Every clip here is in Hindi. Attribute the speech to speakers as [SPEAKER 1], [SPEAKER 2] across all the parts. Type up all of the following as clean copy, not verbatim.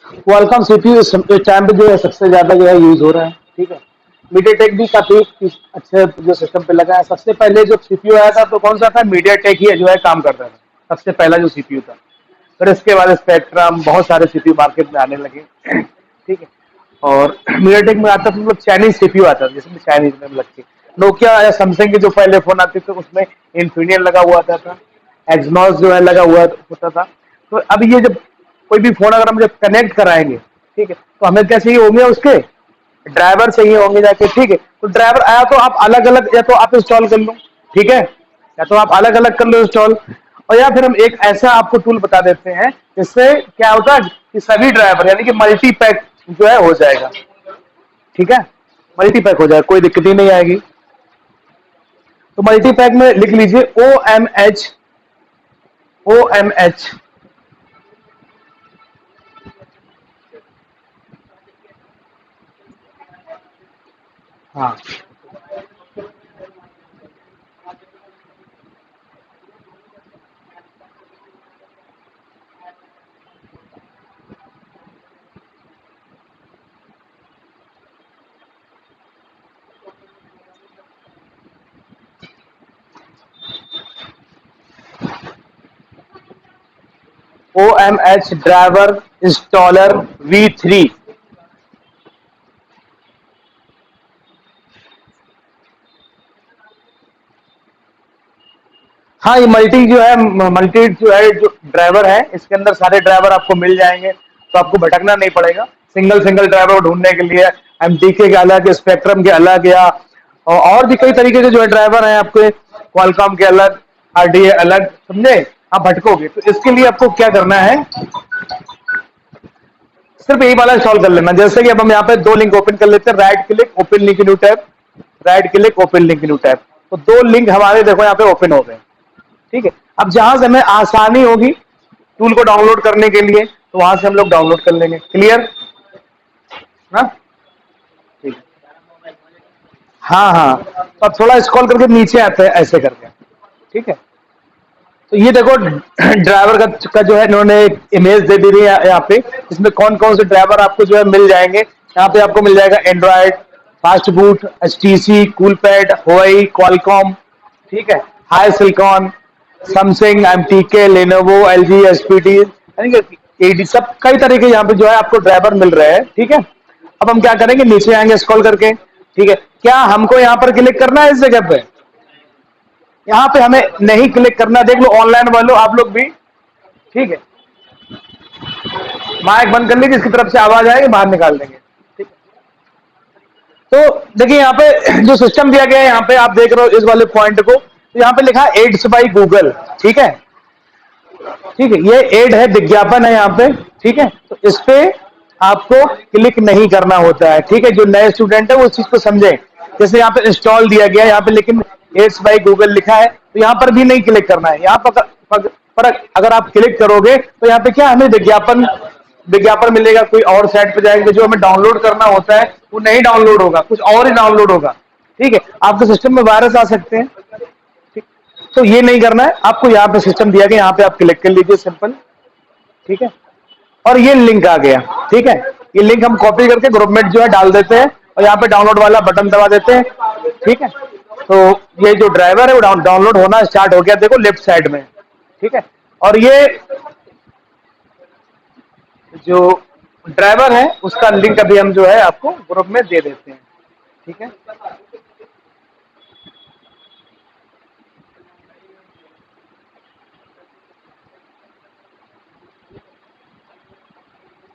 [SPEAKER 1] क्वालकॉम सीपीयू इस टाइम पे जो है सबसे ज्यादा जो है यूज हो रहा है। ठीक है, मीडियाटेक भी काफी अच्छे जो सिस्टम पे लगा है। सबसे पहले जो सीपीयू आया था तो कौन सा था, मीडियाटेक ही जो है काम करता था, सबसे पहला जो सीपीयू था। फिर इसके बाद स्पेक्ट्रम, बहुत सारे सीपीयू मार्केट में आने लगे। ठीक है, और मीडियाटेक में आता था मतलब चाइनीज सीपीयू आता था, जिसमें चाइनीज में लगती। नोकिया या सैमसंग के जो पहले फोन आते थे उसमें इन्फिनियन लगा हुआ था, एक्सनॉस जो है लगा हुआ होता था। तो अब ये जब कोई भी फोन अगर हम जब कनेक्ट कराएंगे, ठीक है, तो हमें क्या चाहिए होंगे, उसके ड्राइवर चाहिए होंगे जाके। ठीक है, तो ड्राइवर आया तो आप अलग अलग, या तो आप इंस्टॉल कर लो, ठीक है, या तो आप अलग अलग कर लो इंस्टॉल, और या फिर हम एक ऐसा आपको टूल बता देते हैं जिससे क्या होता है कि सभी ड्राइवर यानी कि मल्टी पैक जो है हो जाएगा। ठीक है, मल्टी पैक हो जाएगा, कोई दिक्कत ही नहीं आएगी। तो मल्टी पैक में लिख लीजिए OMH। OMH। हाँ, OMH ड्राइवर इंस्टॉलर V3। हाँ, ये मल्टी जो है, मल्टी जो है जो ड्राइवर है, इसके अंदर सारे ड्राइवर आपको मिल जाएंगे, तो आपको भटकना नहीं पड़ेगा सिंगल सिंगल ड्राइवर ढूंढने के लिए। एमटीके के अलग, स्पेक्ट्रम के अलग, या और भी कई तरीके के जो है ड्राइवर हैं आपके, क्वालकॉम के अलग, आरडीए अलग, समझे। आप भटकोगे तो इसके लिए आपको क्या करना है, सिर्फ यही वाला इंस्टॉल कर लेना। जैसे कि अब हम यहाँ पे दो लिंक ओपन कर लेते हैं, right click open link new tab, right click open link new tab. तो दो लिंक हमारे देखो यहाँ पे ओपन हो गए। ठीक है, अब जहां से हमें आसानी होगी टूल को डाउनलोड करने के लिए, तो वहां से हम लोग डाउनलोड कर लेंगे। क्लियर ना? ठीक है। हाँ हाँ, तो अब थोड़ा स्क्रॉल करके नीचे आते हैं ऐसे करके। ठीक है, तो ये देखो ड्राइवर का जो है इन्होंने एक इमेज दे दी है यहाँ पे, इसमें कौन कौन से ड्राइवर आपको जो है मिल जाएंगे। यहाँ पे आपको मिल जाएगा Android, fast boot, HTC, Coolpad, Huawei, Qualcomm, ठीक है, hi silicon, Samsung, MTK, Lenovo, LG, SPT, यानी कि एडी, सब कई तरह के यहाँ पे जो है आपको ड्राइवर मिल रहे हैं। ठीक है, अब हम क्या करेंगे, नीचे आएंगे स्क्रॉल करके। ठीक है, क्या हमको यहाँ पर क्लिक करना है इस जगह पे? यहाँ पे हमें नहीं क्लिक करना, देख लो ऑनलाइन वालों आप लोग भी। ठीक है, माइक बंद कर लीजिए, इसकी तरफ से आवाज आएगी, बाहर निकाल देंगे। ठीक है, तो देखिए यहाँ पे जो सिस्टम दिया गया है, यहाँ पे आप देख रहे हो इस वाले पॉइंट को, तो यहाँ पे लिखा है एड्स बाई गूगल। ठीक है, ठीक है, ये एड है, विज्ञापन है यहाँ पे। ठीक है, तो इस पे आपको क्लिक नहीं करना होता है। ठीक है, जो नए स्टूडेंट है वो इस चीज को समझे। जैसे यहाँ पे इंस्टॉल दिया गया है यहाँ पे, लेकिन एड्स बाई गूगल लिखा है, तो यहाँ पर भी नहीं क्लिक करना है। यहाँ पर अगर आप क्लिक करोगे तो यहाँ पे क्या, हमें विज्ञापन विज्ञापन मिलेगा। कोई और साइट पे जाएंगे, जो हमें डाउनलोड करना होता है वो नहीं डाउनलोड होगा, कुछ और ही डाउनलोड होगा। ठीक है, आपके सिस्टम में वायरस आ सकते हैं। ठीक, तो ये नहीं करना है आपको, यहाँ पे सिस्टम दिया गया, यहाँ पे आप क्लिक कर लीजिए सिंपल। ठीक है, और ये लिंक आ गया। ठीक है, ये लिंक हम कॉपी करके ग्रुप में जो है डाल देते हैं, और यहाँ पे डाउनलोड वाला बटन दबा देते हैं। ठीक है, तो ये जो ड्राइवर है वो डाउनलोड होना स्टार्ट हो गया, देखो लेफ्ट साइड में। ठीक है, और ये जो ड्राइवर है उसका लिंक अभी हम जो है आपको ग्रुप में दे देते हैं। ठीक है,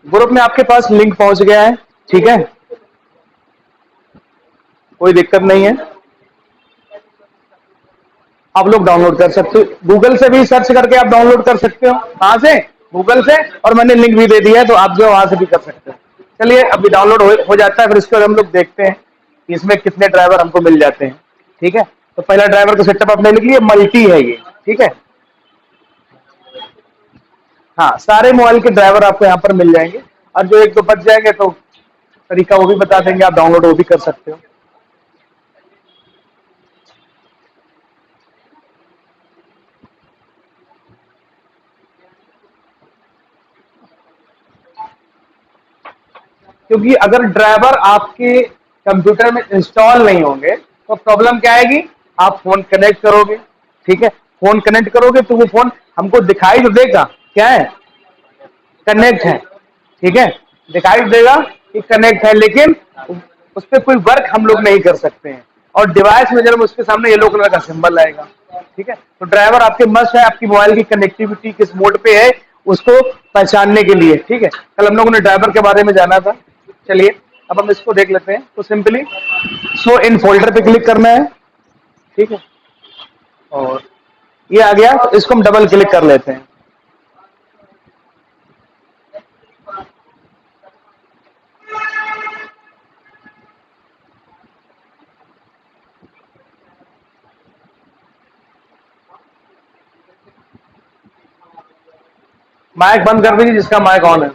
[SPEAKER 1] ग्रुप में आपके पास लिंक पहुंच गया है। ठीक है, कोई दिक्कत नहीं है, आप लोग डाउनलोड कर सकते हो, गूगल से भी सर्च करके आप डाउनलोड कर सकते हो। कहां से? गूगल से, और मैंने लिंक भी दे दिया है, तो आप जो वहां से भी कर सकते हो। चलिए, अभी डाउनलोड हो जाता है, फिर इसके बाद हम लोग देखते हैं कि इसमें कितने ड्राइवर हमको मिल जाते हैं। ठीक है, तो पहला ड्राइवर का सेटअप आपने लिख लिया, मल्टी है ये। ठीक है, हाँ, सारे मोबाइल के ड्राइवर आपको यहाँ पर मिल जाएंगे, और जो एक दो बच जाएंगे तो तरीका वो भी बता देंगे, आप डाउनलोड वो भी कर सकते हो। क्योंकि अगर ड्राइवर आपके कंप्यूटर में इंस्टॉल नहीं होंगे तो प्रॉब्लम क्या आएगी। आप फोन कनेक्ट करोगे, ठीक है, फोन कनेक्ट करोगे तो वो फोन हमको दिखाई तो देगा क्या है, कनेक्ट है, ठीक है, दिखाई देगा कि कनेक्ट है, लेकिन उस पर कोई वर्क हम लोग नहीं कर सकते हैं। और डिवाइस में जब उसके सामने येलो कलर का सिंबल आएगा, ठीक है, तो ड्राइवर आपके मस्ट है आपकी मोबाइल की कनेक्टिविटी किस मोड पे है उसको पहचानने के लिए, ठीक है। कल हम लोगों ने ड्राइवर के बारे में जाना था। चलिए अब हम इसको देख लेते हैं। तो सिंपली शो इन फोल्डर पे क्लिक करना है, ठीक है, और ये आ गया तो इसको हम डबल क्लिक कर लेते हैं। माइक बंद कर दीजिए जिसका माइक ऑन है।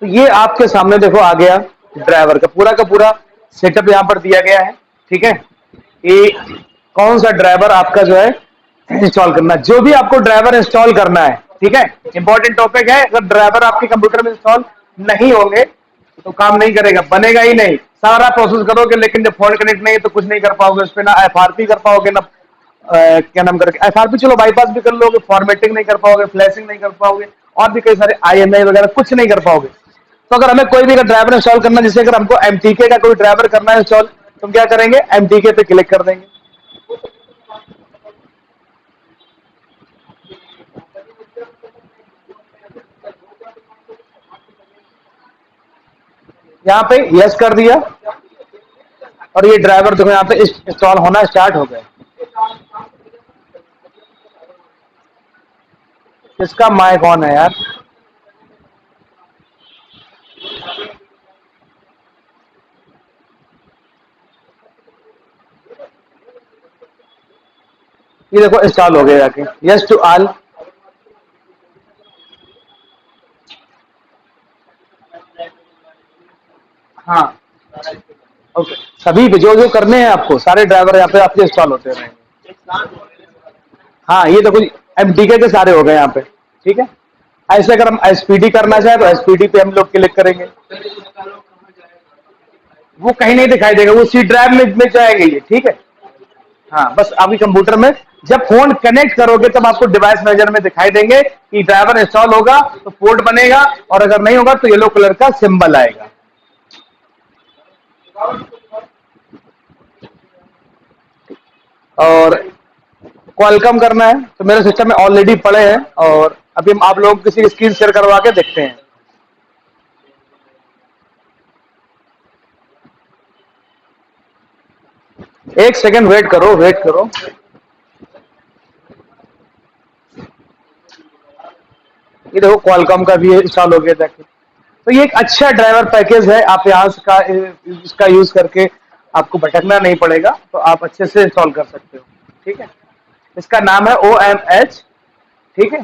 [SPEAKER 1] तो ये आपके सामने देखो आ गया ड्राइवर का पूरा सेटअप यहाँ पर दिया गया है, ठीक है। ये कौन सा ड्राइवर आपका जो है इंस्टॉल करना है, जो भी आपको ड्राइवर इंस्टॉल करना है, ठीक है। इंपॉर्टेंट टॉपिक है, अगर ड्राइवर आपके कंप्यूटर में इंस्टॉल नहीं होंगे तो काम नहीं करेगा, बनेगा ही नहीं। सारा प्रोसेस करोगे लेकिन जब फोन कनेक्ट नहीं है तो कुछ नहीं कर पाओगे उस पर, ना एफआरपी कर पाओगे, ना क्या नाम करके एफआरपी चलो बाईपास भी कर लोगे, फॉर्मेटिंग नहीं कर पाओगे, फ्लैशिंग नहीं कर पाओगे, और भी कई सारे आईएमआई वगैरह कुछ नहीं कर पाओगे। तो अगर हमें कोई भी ड्राइवर इंस्टॉल करना है, जैसे अगर हमको एमटीके का कोई ड्राइवर करना है इंस्टॉल, तो हम क्या करेंगे, एमटीके पे क्लिक कर देंगे। यहाँ पे यस कर दिया और ये ड्राइवर देखो यहाँ पे इंस्टॉल होना स्टार्ट हो गया। इसका माइक ऑन है यार। ये देखो इंस्टॉल हो गया जाके, यस टू ऑल। हाँ ओके, सभी पे जो जो करने हैं आपको सारे ड्राइवर यहाँ पे आपके इंस्टॉल होते रहेंगे। हाँ ये देखो एमटीके के सारे हो गए यहाँ पे, ठीक है। ऐसे अगर हम एसपीडी करना चाहें तो एसपीडी पे हम लोग क्लिक करेंगे, वो कहीं नहीं दिखाई देगा, वो सी ड्राइव में जाएंगे ये, ठीक है। हाँ बस अभी कंप्यूटर में जब फोन कनेक्ट करोगे तब आपको डिवाइस मैनेजर में दिखाई देंगे कि ड्राइवर इंस्टॉल होगा तो पोर्ट बनेगा, और अगर नहीं होगा तो येलो कलर का सिंबल आएगा। और क्वालकॉम करना है तो मेरे सिस्टम में ऑलरेडी पड़े हैं, और अभी हम आप लोगों को किसी स्क्रीन शेयर करवा के देखते हैं। एक सेकंड वेट करो, वेट करो। ये देखो क्वालकॉम का भी इंस्टॉल हो गया जाके। तो ये एक अच्छा ड्राइवर पैकेज है, आप यहाँ का इसका यूज करके आपको भटकना नहीं पड़ेगा, तो आप अच्छे से इंस्टॉल कर सकते हो, ठीक है। इसका नाम है OMH, ठीक है।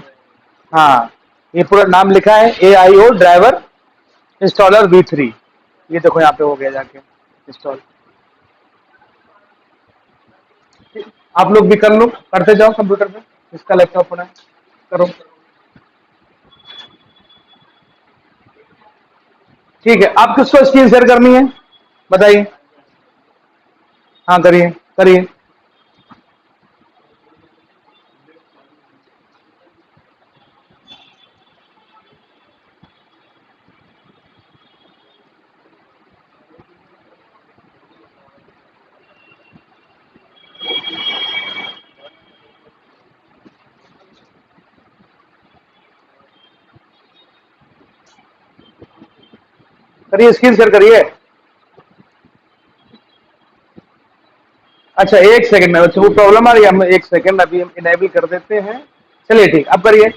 [SPEAKER 1] हाँ ये पूरा नाम लिखा है AIO ड्राइवर इंस्टॉलर V3। ये देखो यहाँ पे हो गया जाके इंस्टॉल। आप लोग भी कर लो, करते जाओ कंप्यूटर पे, इसका लैपटॉप होना है, करो। ठीक है, आप किसको स्क्रीन शेयर करनी है बताइए। हाँ करिए करिए। करिए स्क्रीन शेयर करिए। अच्छा एक सेकंड में, अच्छा वो प्रॉब्लम आ रही है, हम एक सेकंड अभी हम इनेबल कर देते हैं। चलिए ठीक, अब करिए।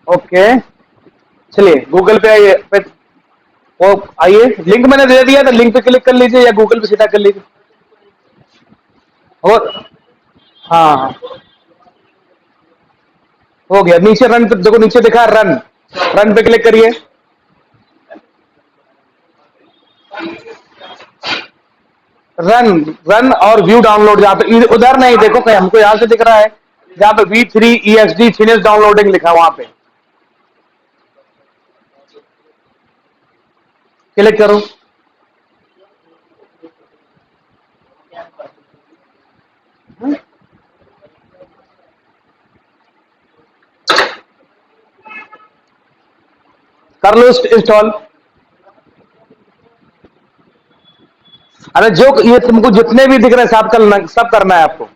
[SPEAKER 1] ओके चलिए गूगल पे आइए वो आइए, लिंक मैंने दे दिया था, लिंक पे क्लिक कर लीजिए या गूगल पे सीधा कर लीजिए। और हाँ हो गया, नीचे रन, देखो नीचे दिखा रन। रन पे क्लिक करिए। रन रन और व्यू डाउनलोड, जहाँ पे उधर नहीं, देखो कहीं हमको यहां से दिख रहा है जहाँ पे V3EXD फिनिश डाउनलोडिंग लिखा है, वहां पे क्लिक करो। कर लो इंस्टॉल। अरे जो ये तुमको जितने भी दिख रहे हैं सब करना है आपको।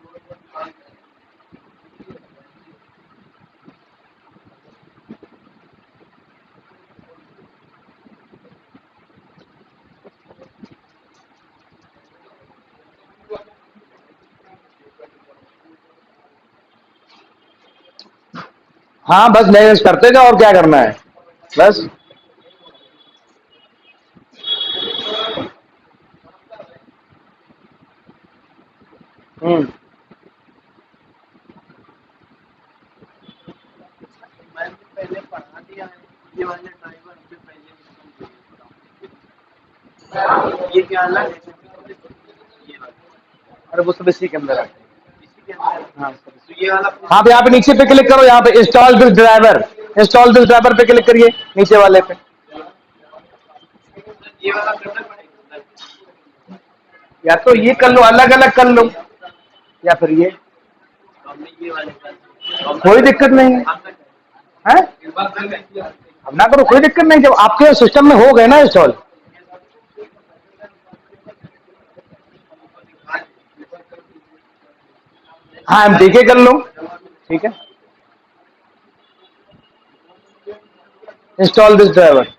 [SPEAKER 1] हाँ बस मैनेज करते जाओ, और क्या करना है बस। हम्म। अरे वो सब इसी के अंदर है। हाँ हाँ, यहाँ पे नीचे पे क्लिक करो, यहाँ पे install this driver, install this driver पे क्लिक करिए, नीचे वाले पे। या तो ये कर लो, अलग अलग कर लो, या फिर ये, कोई दिक्कत नहीं है। हैं? अब ना करो, कोई दिक्कत नहीं, जब आपके सिस्टम में हो गए ना इंस्टॉल। हाँ MTK कर लो, ठीक है। इंस्टॉल दिस ड्राइवर,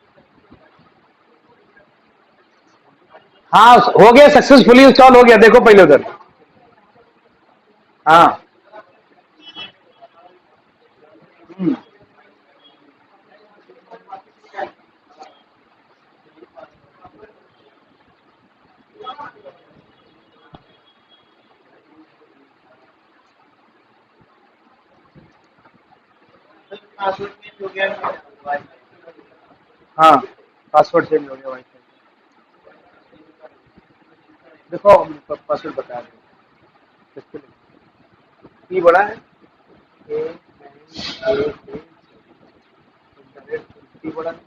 [SPEAKER 1] हाँ हो गया, सक्सेसफुली इंस्टॉल हो गया, देखो पहले उधर। हाँ। हाँ पासवर्ड चेंज हो गया वाईफाई। देखो पासवर्ड बता दो, की बड़ा है, ए की बड़ा है,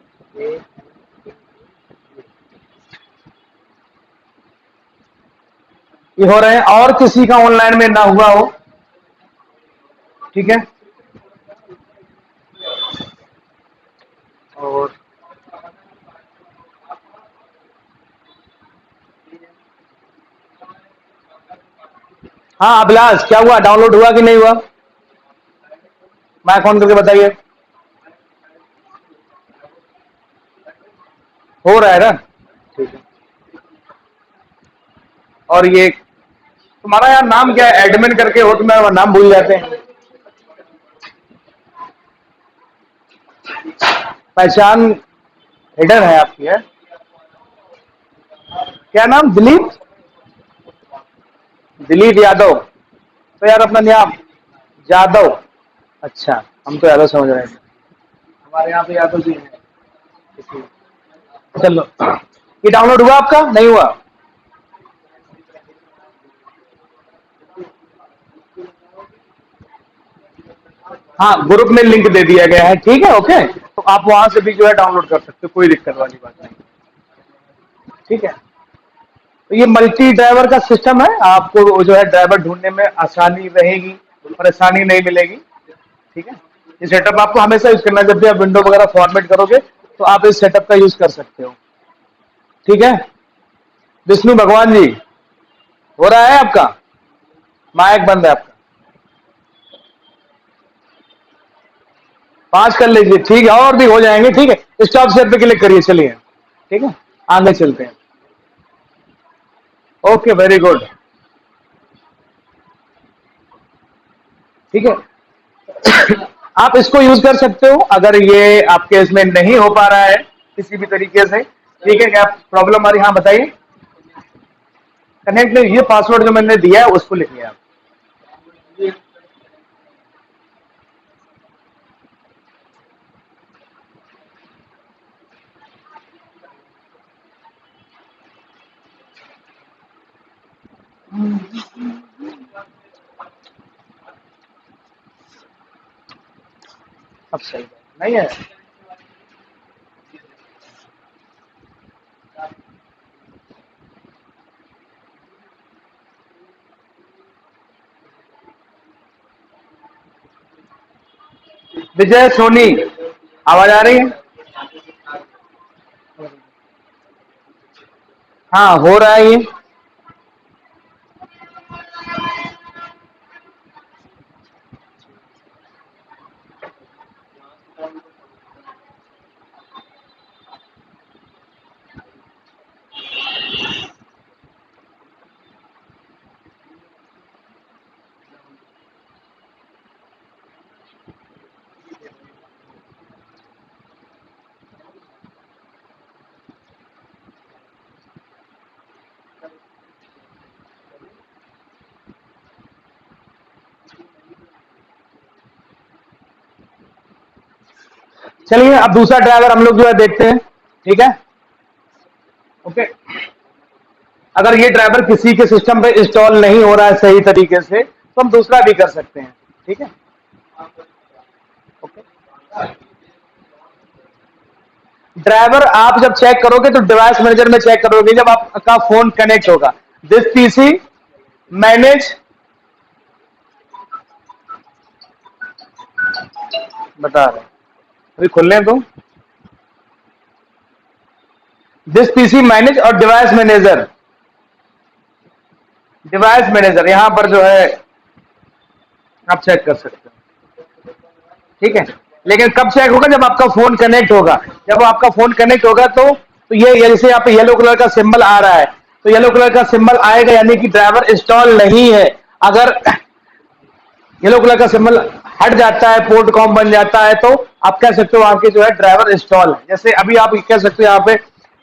[SPEAKER 1] ये हो रहे हैं, और किसी का ऑनलाइन में ना हुआ हो, ठीक है। और हाँ अभिलाष, क्या हुआ, डाउनलोड हुआ कि नहीं हुआ, मैं फोन करके बताइए। हो रहा है ना, ठीक है। और ये तुम्हारा यार नाम क्या है, एडमिन करके हो, तुम्हारा नाम भूल जाते हैं। पहचान हिडन है आपकी है, क्या नाम, दिलीप, दिलीप यादव, तो यार अपना नाम यादव, अच्छा, हम तो यादव समझ रहे थे, हमारे यहाँ पे यादव जी हैं, इसलिए। चलो, ये डाउनलोड हुआ आपका, नहीं हुआ। हाँ ग्रुप में लिंक दे दिया गया है, ठीक है, ओके, तो आप वहां से भी जो है डाउनलोड कर सकते हो, कोई दिक्कत वाली बात नहीं, ठीक है। तो ये मल्टी ड्राइवर का सिस्टम है, आपको जो है ड्राइवर ढूंढने में आसानी रहेगी, परेशानी नहीं मिलेगी, ठीक है। ये सेटअप आपको हमेशा यूज करना है, जब भी आप विंडो वगैरह फॉर्मेट करोगे तो आप इस सेटअप का यूज कर सकते हो, ठीक है। विष्णु भगवान जी, हो रहा है आपका, माइक बंद है आपका, 5 कर लीजिए, ठीक है, और भी हो जाएंगे, ठीक है। स्टॉप शेयर पे क्लिक करिए, चलिए, ठीक है, आगे चलते हैं। ओके, वेरी गुड, ठीक है। आप इसको यूज कर सकते हो, अगर ये आपके इसमें नहीं हो पा रहा है किसी भी तरीके से, ठीक है, क्या प्रॉब्लम आ रही, हाँ बताइए। कनेक्ट, ये पासवर्ड जो मैंने दिया है उसको लिखिए आप। अब सही है, नहीं है। विजय सोनी, आवाज आ रही है? हाँ, हो रहा है ये। चलिए अब दूसरा ड्राइवर हम लोग जो है देखते हैं, ठीक है? ओके। अगर ये ड्राइवर किसी के सिस्टम पे इंस्टॉल नहीं हो रहा है सही तरीके से, तो हम दूसरा भी कर सकते हैं, ठीक है? ओके। ड्राइवर आप जब चेक करोगे तो डिवाइस मैनेजर में चेक करोगे जब आपका फोन कनेक्ट होगा। दिस पीसी मैनेज, बता रहे हैं, अभी खोलने दो। दिस पीसी मैनेज और डिवाइस मैनेजर यहां पर जो है आप चेक कर सकते हैं, ठीक है? लेकिन कब चेक होगा? जब आपका फोन कनेक्ट होगा। जब आपका फोन कनेक्ट होगा तो ये जैसे यहाँ पे येलो कलर का सिंबल आ रहा है, तो येलो कलर का सिंबल आएगा यानी कि ड्राइवर इंस्टॉल नहीं है। अगर येलो कलर का सिंबल हट जाता है, पोर्ट कॉम बन जाता है, तो आप कह सकते हो आपके जो है ड्राइवर इंस्टॉल है। जैसे अभी आप कह सकते हो यहाँ पे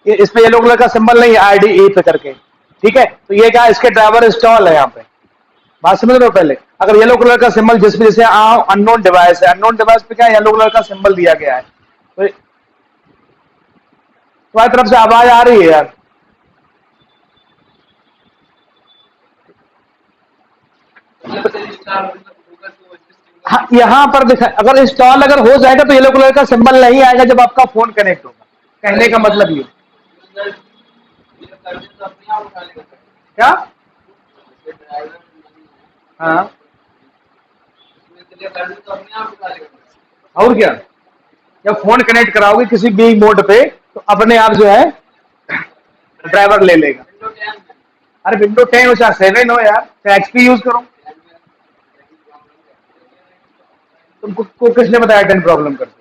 [SPEAKER 1] इसमें येलो कलर का सिंबल नहीं है, आईडी ए पे करके, ठीक है? तो ये क्या, इसके ड्राइवर इंस्टॉल है यहाँ पे। बात समझ रहे हो? पहले अगर येलो कलर का सिंबल जिसमें जैसे अननोन डिवाइस है, अननोन डिवाइस पे क्या येलो कलर का सिंबल दिया गया है, तो तुम्हारी तरफ से आवाज आ रही है यार? हाँ, यहाँ पर दिखा, अगर इंस्टॉल अगर हो जाएगा तो येलो कलर का सिंबल नहीं आएगा जब आपका फोन कनेक्ट होगा। कहने का मतलब ये क्या? हाँ, और क्या? जब फोन कनेक्ट कराओगे किसी भी मोड पे तो अपने आप जो है ड्राइवर ले लेगा। अरे विंडो 10 हो चाहे 7 हो यार, चाहे एक्सपी यूज करो। तुमको को किसने बताया 10 प्रॉब्लम करती है?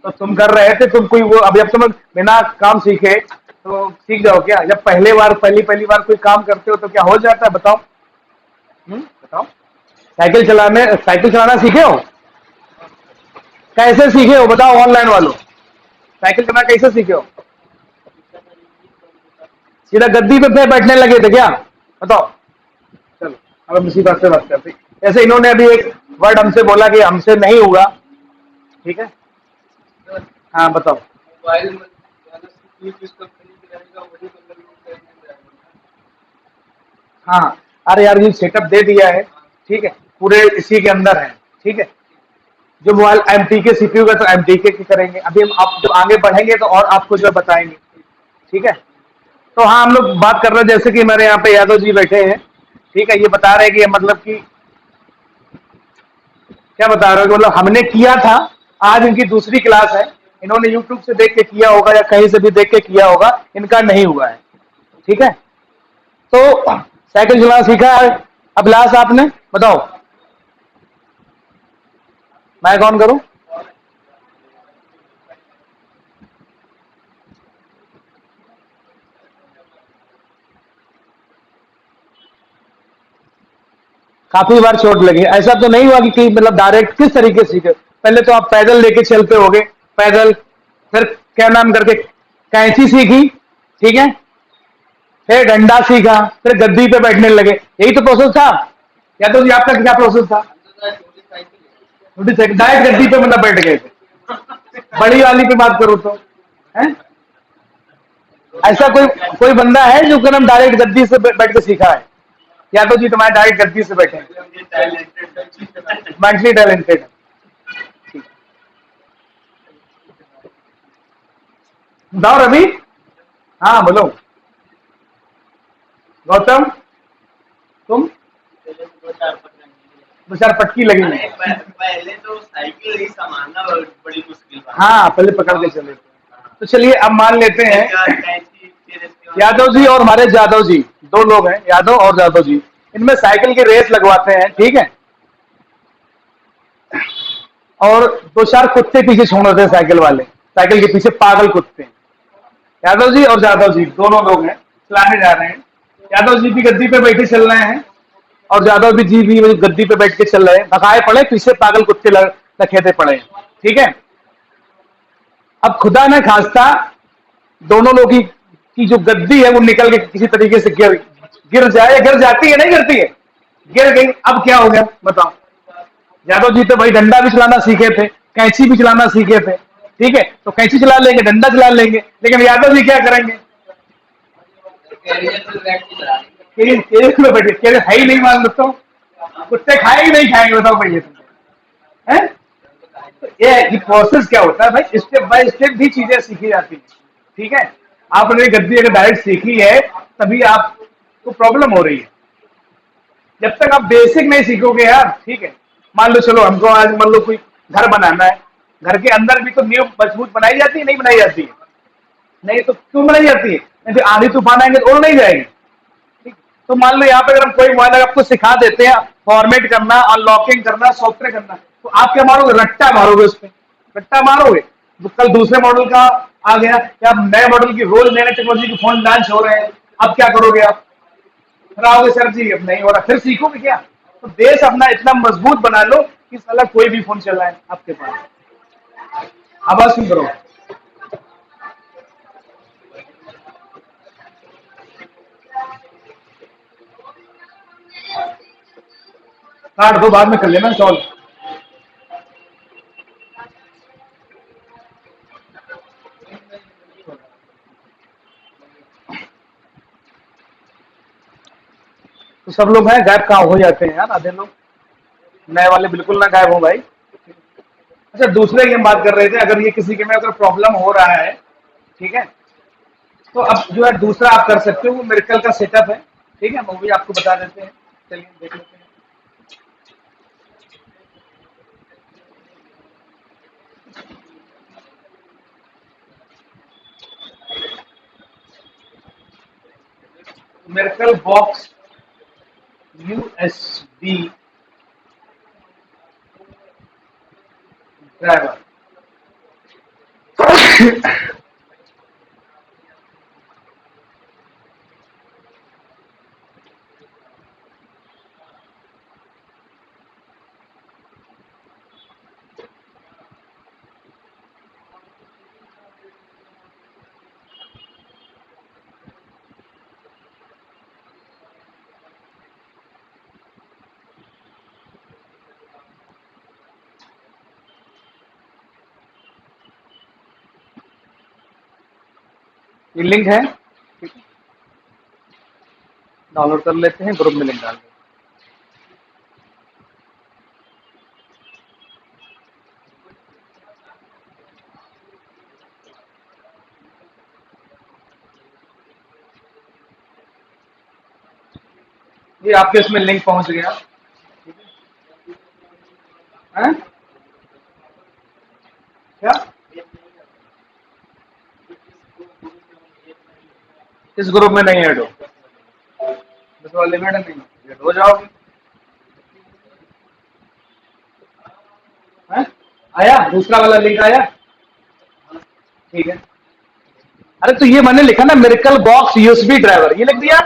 [SPEAKER 1] तो तुम कर रहे थे, तुम कोई वो अब जब तुम बिना काम सीखे तो सीख जाओ क्या? जब पहली पहली बार कोई काम करते हो तो क्या हो जाता है बताओ? बताओ। साइकिल चलाना सीखे हो? कैसे सीखे हो बताओ? ऑनलाइन वालों, साइकिल चलाना कैसे सीखे हो? सीधा गद्दी पे बैठने लगे थे क्या? बताओ। चलो अब हम इसी बात से बात करते हैं। ऐसे इन्होंने अभी एक वर्ड हमसे बोला कि हमसे नहीं होगा, ठीक है? हाँ बताओ। हाँ, अरे यार ये सेटअप दे दिया है, ठीक है? पूरे इसी के अंदर है, ठीक है? जो मोबाइल एमटीके सीपीयू का तो एमटीके की करेंगे। अभी हम आप जब आगे बढ़ेंगे तो और आपको जो बताएंगे, ठीक है? तो हाँ, हम लोग बात कर रहे हैं जैसे कि मेरे यहाँ पे यादव जी बैठे हैं, ठीक है? ये बता रहे हैं कि ये मतलब कि क्या बता रहे हो कि मतलब हमने किया था, आज इनकी दूसरी क्लास है, इन्होंने यूट्यूब से देख के किया होगा या कहीं से भी देख के किया होगा, इनका नहीं हुआ है, ठीक है? तो साइकिल चलाना सीखा है अभिलाष आपने? बताओ, मैं कौन करूं? काफी बार चोट लगी, ऐसा तो नहीं हुआ कि मतलब डायरेक्ट किस तरीके से सीखे? पहले तो आप पैदल लेके चलते होगे, पैदल, फिर क्या नाम करके कैंची सीखी, ठीक है? फिर डंडा सीखा, फिर गद्दी पे बैठने लगे, यही तो प्रोसेस था? या तो ये आपका क्या प्रोसेस था? छोटी साइकिल डायरेक्ट गद्दी पे मतलब बैठ गए थे? बड़ी वाली पे बात करूं तो है? ऐसा कोई कोई बंदा है जो एकदम डायरेक्ट गद्दी से बैठ के सीखा है? या तो जी तुम्हारे डायरेक्ट गद्दी से बैठे हैं, मेंटली टैलेंटेड। बताओ रवि। हाँ बोलो। गौतम तुम? दो चार पटकी लगी हुई है। पहले तो साइकिल ही संभालना बड़ी मुश्किल बात। हाँ पहले पकड़ के चले। तो चलिए अब मान लेते हैं यादव जी और हमारे जादव जी, दो लोग हैं यादव और जादव जी, इनमें साइकिल की रेस लगवाते हैं, ठीक है। और दो चार कुत्ते पीछे छोड़ रहे थे साइकिल वाले, साइकिल के पीछे पागल कुत्ते। यादव जी और जादव जी दोनों लोग हैं, चलाने जा रहे हैं। यादव जी भी गद्दी पे बैठे चल रहे हैं और जादव जी भी गद्दी पे बैठ के चल रहे हैं, भगाए पड़े पीछे पागल कुत्ते लखेते पड़े हैं, ठीक है। अब खुदा न खास्ता दोनों लोग की जो गद्दी है वो निकल के किसी तरीके से गिर गिर जाए, गिर जाती है, नहीं गिरती है, गिर गई। अब क्या हो गया बताओ? यादव जी तो भाई डंडा भी चलाना सीखे थे, कैंची भी चलाना सीखे थे, ठीक है, तो कैंची चला लेंगे, डंडा चला लेंगे, लेकिन यादव जी क्या करेंगे? केरियस में बैठे, केरियस है ही नहीं मान लो तो कुत्ते खाए ही नहीं खाएंगे, बताओ भैया तुम है। तो ये प्रोसेस क्या होता है भाई, स्टेप बाय स्टेप भी चीजें सीखी जाती है, ठीक है। आपने गद्दी अगर डायरेक्ट सीखी है तभी आपको प्रॉब्लम हो रही है। जब तक आप बेसिक नहीं सीखोगे यार, ठीक है। मान लो चलो हमको आज मान लो कोई घर बनाना है, घर के अंदर भी तो नींव मजबूत बनाई जाती है, नहीं बनाई जाती है? नहीं तो क्यों बनाई जाती है? नहीं तो आंधी तूफान आएंगे तो और नहीं जाएगी, ठीक। तो मान लो यहाँ पे अगर हम कोई मोबाइल आपको सिखा देते हैं फॉर्मेट करना, अनलॉकिंग करना, सॉफ्टवेयर करना, तो आप क्या मारोगे? रट्टा मारोगे उस पर, रट्टा मारोगे। तो कल दूसरे मॉडल का आ गया या नए मॉडल की रोज नए नए टेक्नोलॉजी के फोन लॉन्च हो रहे हैं, अब क्या करोगे आप? फिर आओगे सर जी अब नहीं हो रहा, फिर सीखोगे क्या? तो देश अपना इतना मजबूत बना लो कि साला कोई भी फोन चलाए आपके पास। आवाज सुन करो। काट दो, बाद में कर लेना सॉल्व। तो सब लोग हैं गायब कहाँ हो जाते हैं यार आधे लोग, नए वाले बिल्कुल ना गायब हो भाई। अच्छा दूसरे की हम बात कर रहे थे, अगर ये किसी के में अगर प्रॉब्लम हो रहा है, ठीक है, तो अब जो है दूसरा आप कर सकते हो, वो मिरेकल का सेटअप है, ठीक है, वो भी आपको बता देते हैं। चलिए देख लेते हैं। Miracle box USB driver. ये लिंक है, डाउनलोड कर लेते हैं, ग्रुप में लिंक डाल देते हैं। ये आपके इसमें लिंक पहुंच गया है क्या? इस ग्रुप में नहीं ऐड हो, बस वाले में नहीं ऐड हो जाओगे है? आया दूसरा वाला लिंक आया, ठीक है। अरे तो ये मैंने लिखा ना मिरेकल बॉक्स यूएसबी ड्राइवर, ये लिख दिया,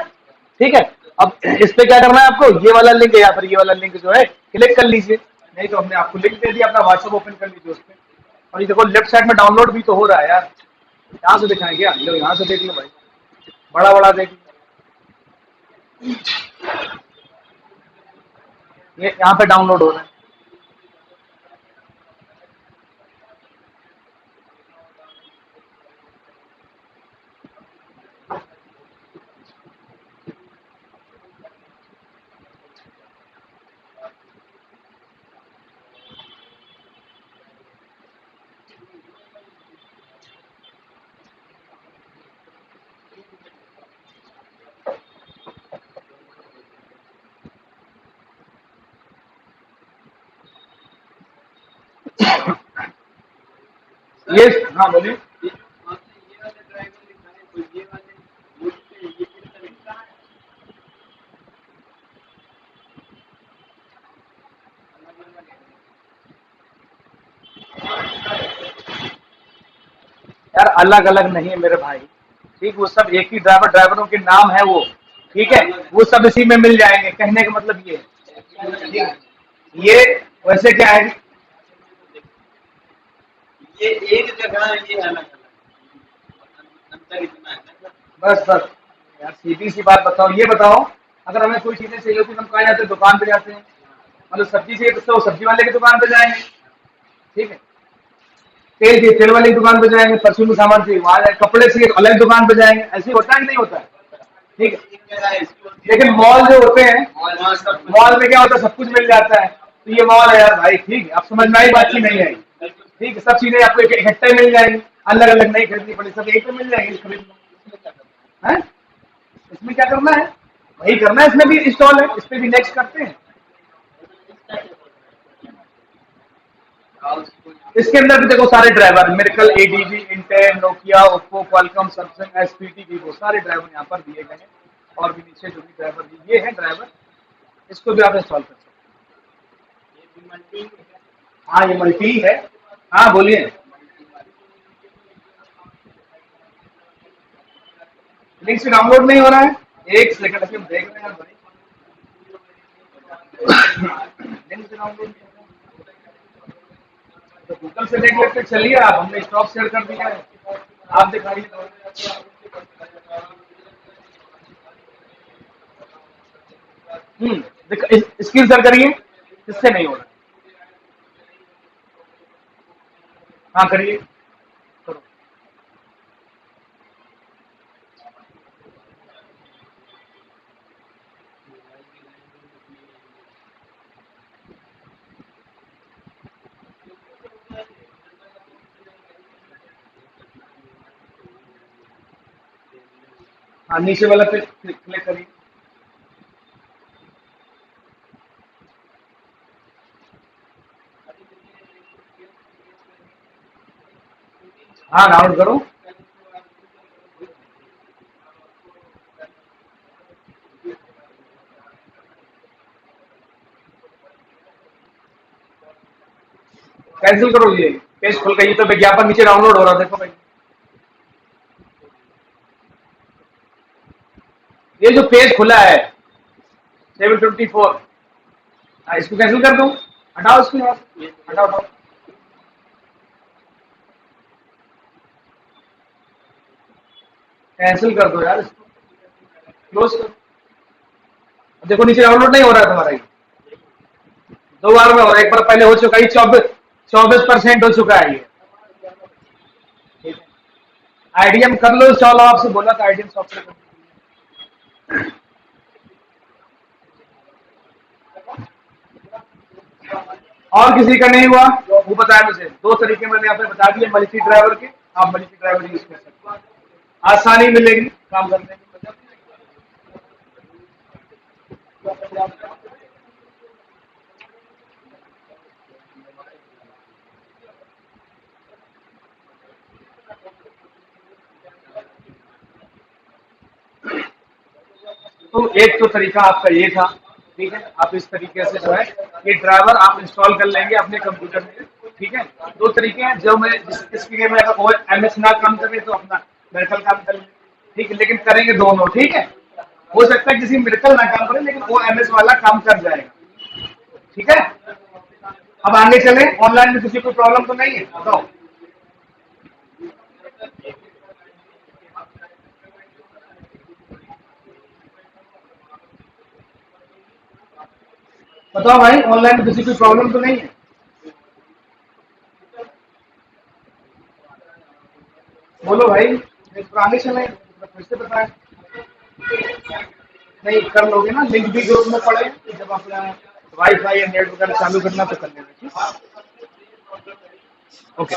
[SPEAKER 1] ठीक है। अब इस पे क्या करना है आपको? ये वाला लिंक या फिर ये वाला लिंक जो है क्लिक कर लीजिए, नहीं तो हमने आपको लिंक दे दिया, अपना व्हाट्सएप ओपन कर लीजिए उस पे। और ये देखो लेफ्ट साइड में डाउनलोड भी तो हो रहा है यार, यहाँ से दिखाएं क्या? लो यहाँ से देख लो भाई, बड़ा बड़ा देख लो। ये यहाँ पे डाउनलोड हो रहा है। ये हाँ बोलिए। यार अलग अलग नहीं है मेरे भाई, ठीक, वो सब एक ही ड्राइवर, ड्राइवरों के नाम है वो, ठीक है, वो सब इसी में मिल जाएंगे, कहने का मतलब ये है, ठीक है। ये वैसे क्या है, ये एक जगह है, ये अलग अलग अंतर इतना है ना। बस बस यार सीधी सी बात बताओ, ये बताओ, अगर हमें कोई चीजें चाहिए होती तो हम कहाँ जाते हैं? दुकान पे जाते हैं। मतलब सब्जी चाहिए तो सब्जी वाले की दुकान पे जाएंगे, ठीक है। तेल चाहिए तेल वाली की दुकान पे जाएंगे, परचून का सामान चाहिए वहां जाएंगे, कपड़े चाहिए तो अलग दुकान पे जाएंगे, ऐसे होता है कि नहीं होता है? ठीक है। लेकिन मॉल जो होते हैं, मॉल में क्या होता है, सब कुछ मिल जाता है, तो ये मॉल है यार भाई, ठीक है, अब समझ में आई बात की नहीं आई? ठीक है, सब चीजें आपको इकट्ठे मिल जाएंगी, अलग अलग नहीं खरीदनी पड़ी, सब एक पे मिल जाएंगी, खरीद लो है। इसमें क्या करना है, वही करना है, इसमें भी इंस्टॉल है, इस पे भी नेक्स्ट करते हैं। इसके अंदर भी देखो सारे ड्राइवर, मेरिकल, ADG, Intel, Nokia, Oppo, Qualcomm, Samsung, SPT, Vivo, सारे ड्राइवर यहाँ पर दिए गए हैं। और भी नीचे जो भी ड्राइवर दिए हैं ड्राइवर, इसको भी आप इंस्टॉल कर सकते हैं। हाँ ये मल्टी है। हाँ बोलिए। लिंक से डाउनलोड नहीं हो रहा है, एक सेकंड अभी हम देख रहे हैं भाई। लिंक से डाउनलोड नहीं हो रहा है। तो गूगल से देख लेते, चलिए आप, हमने स्टॉक शेयर कर दिया है, आप दिखाइए। स्क्रीन शेयर करिए, इससे नहीं हो रहा। हाँ करिए, करो। हाँ नीचे वाला पे क्लिक करिए। हाँ डाउनलोड करो। कैंसिल करो, ये पेज खुल गई, तो विज्ञापन नीचे डाउनलोड हो रहा है, देखो भाई, ये जो पेज खुला है 724, इसको कैंसिल कर दो, हटाओ इसको यहाँ से, हटाओ हटाओ, कैंसिल कर दो यार इसको, क्लोज करो। देखो नीचे डाउनलोड नहीं हो रहा है तुम्हारा, ये दो बार में हो रहा है, एक बार पहले हो चुका है, 24% हो चुका है ये। आईडीएम कर लो इंस्टॉल, आपसे बोला था आईडीएम सॉफ्टवेयर। और किसी का नहीं हुआ वो बताया मुझे, दो तरीके मैंने यहाँ पे बता दिए मल्टी ड्राइवर के, आप मल्टी ड्राइवर यूज कर सकते हैं, आसानी मिलेगी काम करने में। तो एक तो तरीका आपका ये था, ठीक है, आप इस तरीके से जो है ये ड्राइवर आप इंस्टॉल कर लेंगे अपने कंप्यूटर में, ठीक है। दो तरीके हैं, जो मैं इसके लिए मैं अगर एमएस ना काम करें तो अपना मेडिकल काम कर लें, ठीक है, लेकिन करेंगे दोनों, ठीक है। हो सकता है किसी मेडिकल ना काम करे लेकिन वो एमएस वाला काम कर जाएगा, ठीक है। अब आगे चले, ऑनलाइन में किसी को प्रॉब्लम तो नहीं है, बताओ। बताओ भाई, ऑनलाइन में किसी को प्रॉब्लम तो नहीं है? बोलो भाई, आगे चले, फिर से बताएं। नहीं कर लोगे ना, लिंक भी ग्रुप में पड़े, जब अपना वाईफाई या नेट वगैरह चालू करना तो कर लेना, ठीक। ओके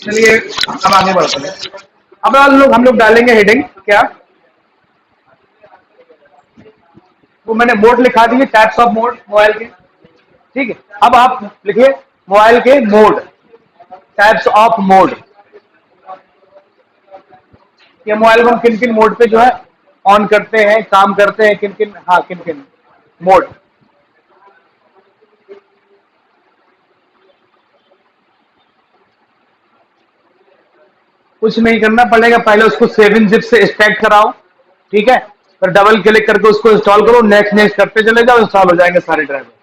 [SPEAKER 1] चलिए, अब आगे बढ़ते हैं। अब हम लोग डालेंगे हेडिंग क्या, वो मैंने मोड लिखा दिए, टाइप्स ऑफ मोड मोबाइल के, ठीक है। अब आप लिखिए मोबाइल के मोड, टाइप्स ऑफ मोड, ये मोबाइल को हम किन किन मोड पे जो है ऑन करते हैं, काम करते हैं, किन किन, हाँ किन किन मोड। कुछ नहीं करना पड़ेगा, पहले उसको 7-zip से एक्सट्रैक्ट कराओ, ठीक है, फिर डबल क्लिक करके उसको इंस्टॉल करो, नेक्स्ट नेक्स्ट करते चले जाओ, इंस्टॉल हो जाएंगे सारे ड्राइवर।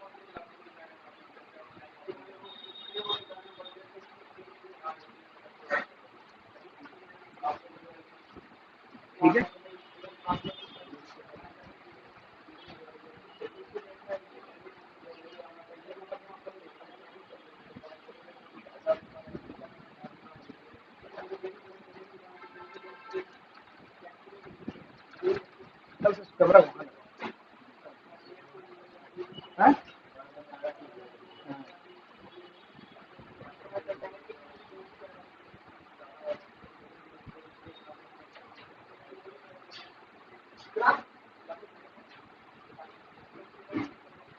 [SPEAKER 1] ठीक है, कैमरा घुमा लो। हाँ?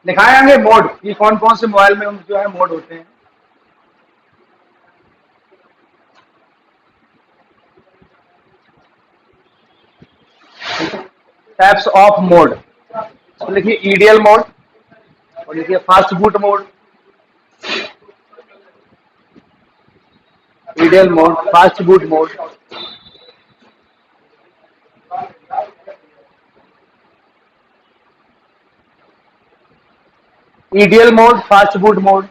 [SPEAKER 1] दिखाए होंगे मोड, ये कौन कौन से मोबाइल में जो है मोड होते हैं। टाइप्स ऑफ मोड, तो लिखिए ईडीएल मोड, और लिखिए fast boot mode, EDL mode, fast boot mode, EDL mode, fast boot mode,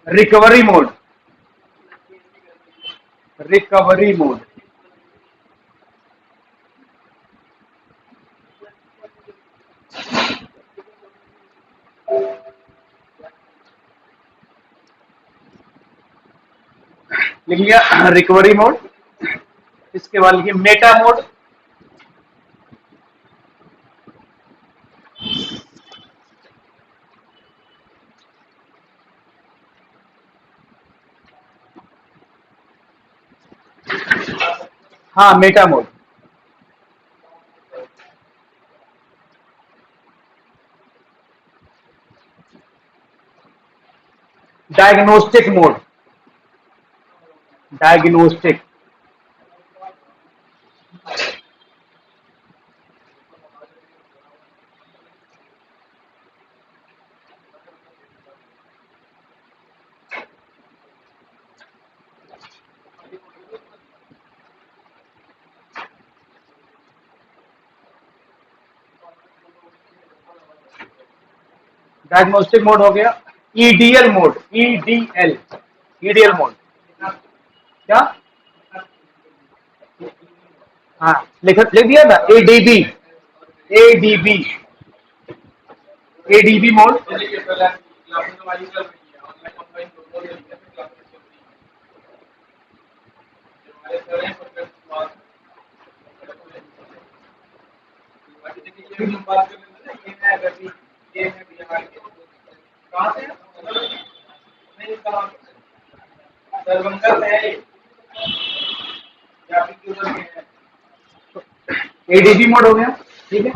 [SPEAKER 1] recovery mode, recovery mode, लिख लिया रिकवरी मोड। इसके बाद लिखिए मेटा मोड, हाँ Meta mode, diagnostic mode, diagnostic, diagnostic mode हो गया। EDL mode, EDL, EDL mode क्या, हाँ लिख दिया था, ADB, ADB, ADB mode, ADB mode हो गया, ठीक है।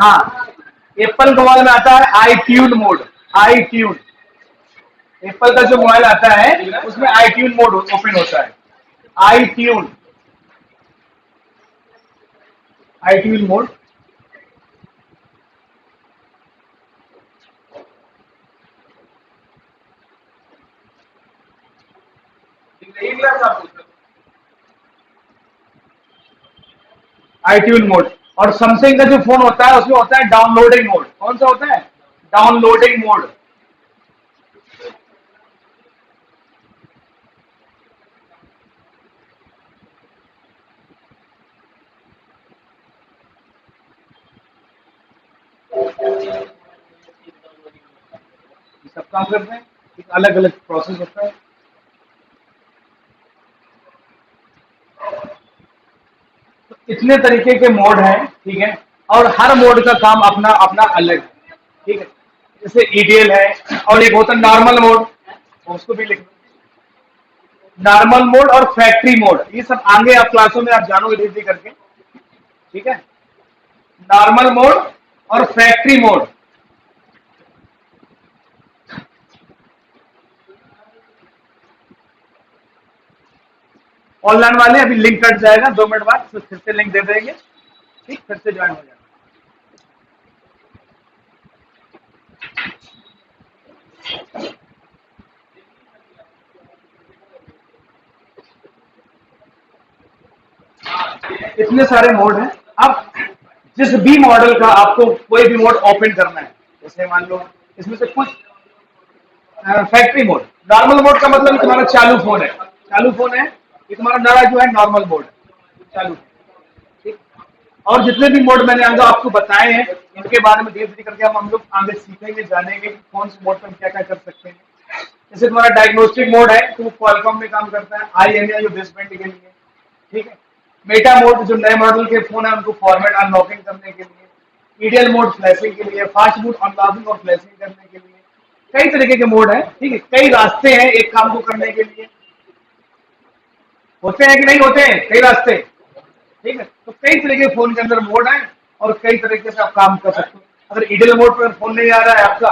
[SPEAKER 1] हाँ, एप्पल के मोबाइल में आता है आई ट्यून मोड, आई ट्यून, एप्पल का जो मोबाइल आता है उसमें आई ट्यून मोड ओपन होता है, आई ट्यून, आई ट्यून मोड, आई ट्यून मोड। और सैमसंग का जो फोन होता है उसमें होता है डाउनलोडिंग मोड, कौन सा होता है, डाउनलोडिंग मोड। सब काम करते हैं, एक अलग अलग प्रोसेस होता है। तो इतने तरीके के मोड हैं, ठीक है, और हर मोड का काम अपना अपना अलग है, ठीक है। जैसे ईडीएल है, और एक होता है नॉर्मल मोड, उसको भी लिख लो, नॉर्मल मोड और फैक्ट्री मोड, ये सब आगे आप क्लासों में आप जानोगे धीरे धीरे करके, ठीक है। नॉर्मल मोड और फैक्ट्री मोड। ऑनलाइन वाले अभी लिंक कट जाएगा 2 मिनट बाद, फिर से लिंक दे देंगे, ठीक, फिर से ज्वाइन हो जाएगा। इतने सारे मोड हैं। अब जिस भी मॉडल का आपको कोई भी मोड ओपन करना है, जैसे मान लो इसमें से कुछ फैक्ट्री मोड, नॉर्मल मोड का मतलब तुम्हारा चालू फोन है, चालू फोन है, ये तुम्हारा नया जो है नॉर्मल मोड चालू, ठीक। और जितने भी मोड मैंने आगे आपको बताए हैं, इनके बारे में धीरे धीरे करके हम लोग आगे सीखेंगे, जानेंगे कि कौन से मोड पर हम क्या क्या कर सकते हैं। जैसे तुम्हारा डायग्नोस्टिक मोड है तो वो क्वालकॉम में काम करता है, IMEI जो बेसबैंड के लिए, ठीक है। मेटा मोड जो नए मॉडल के फोन है उनको फॉर्मेट अनलॉकिंग करने के लिए, ईडीएल मोड फ्लैशिंग के लिए, फास्ट मोड अनलॉकिंग और फ्लैशिंग करने के लिए, कई तरीके के मोड है, ठीक है। कई रास्ते हैं एक काम को करने के लिए, होते हैं कि नहीं होते हैं कई रास्ते, ठीक है। तो कई तरीके के फोन के अंदर मोड है और कई तरीके से आप काम कर सकते हो। अगर ईडीएल मोड पर फोन नहीं आ रहा है आपका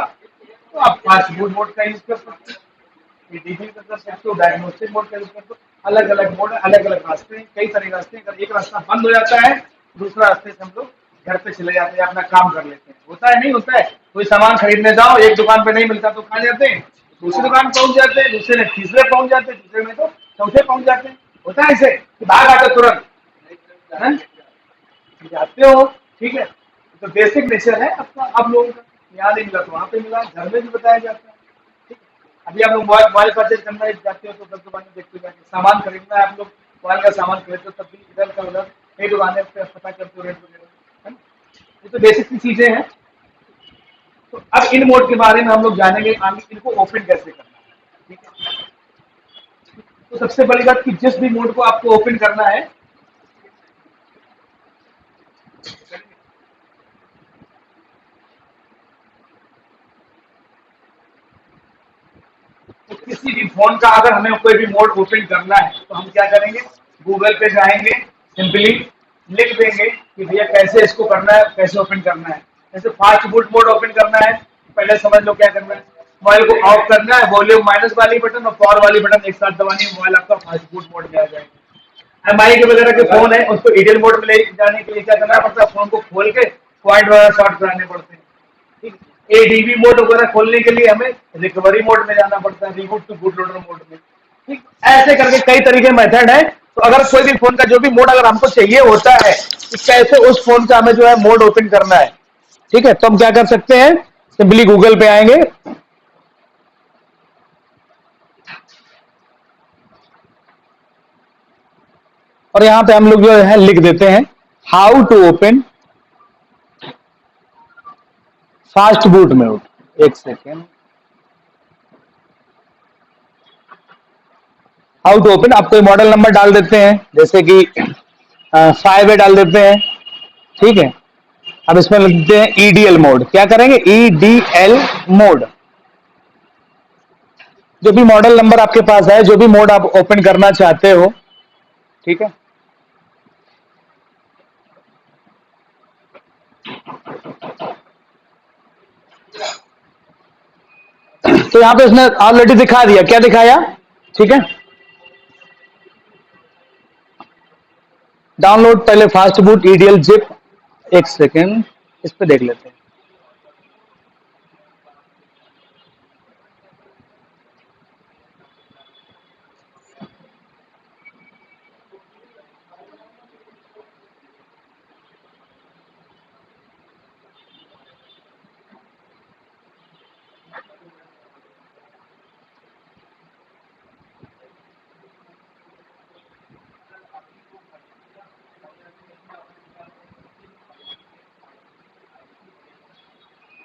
[SPEAKER 1] तो आप फास्ट बूट मोड का यूज कर सकते हो, डीबी का कर सकते हो, डायग्नोस्टिक मोड का यूज कर सकते हो। अलग अलग मोड है, अलग अलग रास्ते हैं, कई सारे रास्ते हैं। अगर एक रास्ता बंद हो जाता है, दूसरा रास्ते से हम लोग घर पे चले जाते हैं, अपना काम कर लेते हैं। होता है नहीं होता है, कोई सामान खरीदने जाओ, एक दुकान पे नहीं मिलता तो कहाँ जाते हैं, दूसरी दुकान पहुंच जाते हैं, दूसरे में तीसरे पहुंच जाते हैं, तीसरे में तो चौथे पहुंच जाते हैं। होता है ऐसे कि भाग आते तुरंत, है? जाते हो, ठीक है। तो बेसिक नेचर है आपका, आप लोगों का यहाँ नहीं मिला तो वहाँ पे मिला, घर में भी बताया जाता है, ठीक है। अभी आप लोग मोबाइल परचेज करना जाते हो तो दस दुकान में देखते जाके सामान खरीदना है, आप लोग मोबाइल का सामान खरीदते हो तब भी इधर का उधर कई दुकानें पे पता करते हो रेट वगैरह, है ना। ये तो बेसिक सी चीजें हैं। तो अब इन मोड के बारे में हम लोग जानेंगे, आगे इनको ओपन कैसे करना है, ठीक है। तो सबसे बड़ी बात कि जिस भी मोड को आपको ओपन करना है, तो किसी भी फोन का अगर हमें कोई भी मोड ओपन करना है तो हम क्या करेंगे, गूगल पे जाएंगे, सिंपली लिख देंगे कि भैया कैसे इसको करना है, कैसे ओपन करना है। जैसे फास्ट बूट मोड ओपन करना है, पहले समझ लो क्या करना है, मोबाइल को ऑफ करना है, वॉल्यूम माइनस वाली बटन और पावर वाली बटन एक साथ दबानी है, मोबाइल आपका फास्ट बूट मोड में आ जाएगा। MI के वगैरह के फोन है उसको ईडीएल मोड में ले जाने के लिए क्या करना पड़ता है, फोन को खोल के पॉइंट वगैरह शॉर्ट कराने पड़ते हैं, ठीक। ADB मोड वगैरह खोलने के लिए हमें रिकवरी मोड में जाना पड़ता है, reboot to boot loader mode में, ठीक। ऐसे करके कई तरीके मेथड है। तो अगर कोई भी फोन का जो भी मोड अगर हमको चाहिए होता है कि कैसे उस फोन का हमें जो है मोड ओपन करना है, ठीक है, तो हम क्या कर सकते हैं, सिंपली गूगल पे आएंगे और यहां पे हम लोग जो है लिख देते हैं how to open fast boot mode. एक सेकेंड, हाउ टू ओपन, आप कोई मॉडल नंबर डाल देते हैं, जैसे कि 5 डाल देते हैं, ठीक है। अब इसमें लिख देते हैं ईडीएल मोड, क्या करेंगे, ईडीएल मोड। जो भी मॉडल नंबर आपके पास है, जो भी मोड आप ओपन करना चाहते हो, ठीक है। तो यहां पे इसने ऑलरेडी दिखा दिया, क्या दिखाया, ठीक है। डाउनलोड पहले फास्ट बूट ईडीएल जिप, एक सेकेंड इस पे देख लेते हैं।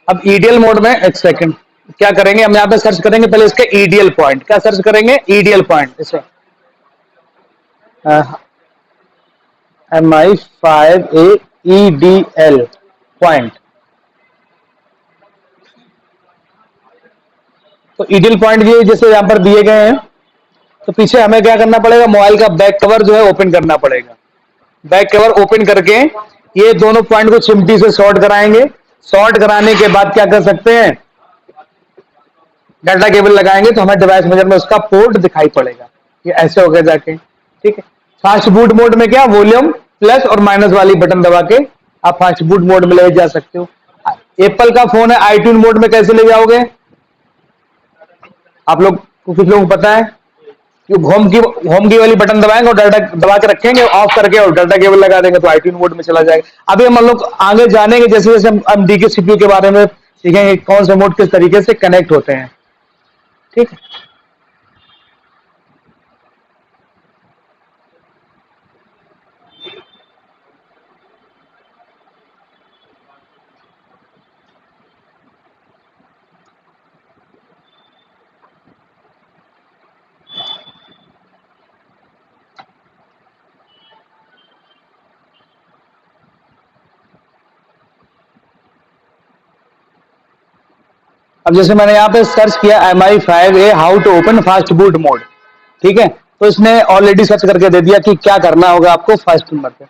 [SPEAKER 1] अब ईडीएल मोड में, एक सेकंड, क्या करेंगे हम यहां पे सर्च करेंगे, पहले इसके ईडीएल पॉइंट, क्या सर्च करेंगे, ईडीएल पॉइंट, इसे MI5A EDL पॉइंट। तो ईडीएल पॉइंट ये जैसे यहां पर दिए गए हैं, तो पीछे हमें क्या करना पड़ेगा, मोबाइल का बैक कवर जो है ओपन करना पड़ेगा। बैक कवर ओपन करके ये दोनों पॉइंट को चिमटी से शॉर्ट कराएंगे। शॉर्ट कराने के बाद क्या कर सकते हैं, डाटा केबल लगाएंगे तो हमें डिवाइस मेजर में उसका पोर्ट दिखाई पड़ेगा। ये ऐसे हो गया जाके, ठीक है। फास्ट बूट मोड में क्या, वॉल्यूम प्लस और माइनस वाली बटन दबा के आप फास्ट बूट मोड में ले जा सकते हो। एप्पल का फोन है, आईट्यून मोड में कैसे ले जाओगे आप लोग को, कुछ लोगों को पता है कि होम की वाली बटन दबाएंगे और डाटा दबा के रखेंगे ऑफ करके और डाटा केबल लगा देंगे तो आईट्यून मोड में चला जाएगा। अभी हम लोग आगे जानेंगे जैसे जैसे हम डी के सीपीयू के बारे में सीखेंगे कौन से मोड किस तरीके से कनेक्ट होते हैं, ठीक है। अब जैसे मैंने यहाँ पे सर्च किया MI5A how to open fast boot mode, ठीक है, तो इसने ऑलरेडी सर्च करके दे दिया कि क्या करना होगा आपको फर्स्ट नंबर पे।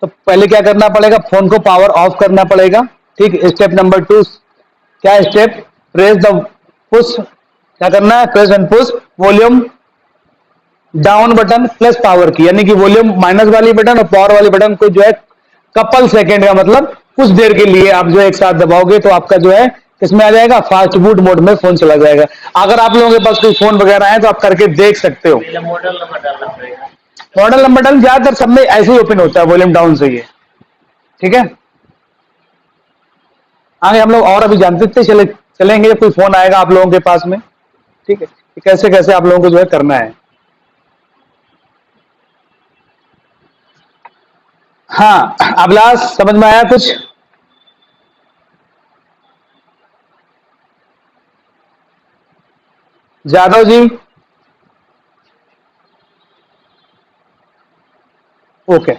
[SPEAKER 1] तो पहले क्या करना पड़ेगा, फोन को पावर ऑफ करना पड़ेगा, ठीक। स्टेप नंबर 2 क्या स्टेप, प्रेस द पुश, क्या करना है, press and push volume down button plus power की, यानी कि वॉल्यूम माइनस वाली बटन और पावर वाली बटन को जो है कपल सेकेंड का मतलब कुछ देर के लिए आप जो एक साथ दबाओगे तो आपका जो है इसमें आ जाएगा फास्ट बूट मोड में फोन चला जाएगा। अगर आप लोगों के पास कोई फोन वगैरह है तो आप करके देख सकते हो। मॉडल नंबर डाल, ज्यादातर सब में ऐसे ही ओपन होता है वॉल्यूम डाउन से ये, ठीक है। आगे हम लोग और अभी जानते थे चलेंगे जब कोई फोन आएगा आप लोगों के पास में, ठीक है, कैसे कैसे आप लोगों को जो है करना है। हाँ अभिलाष समझ में आया कुछ, जादव जी, ओके।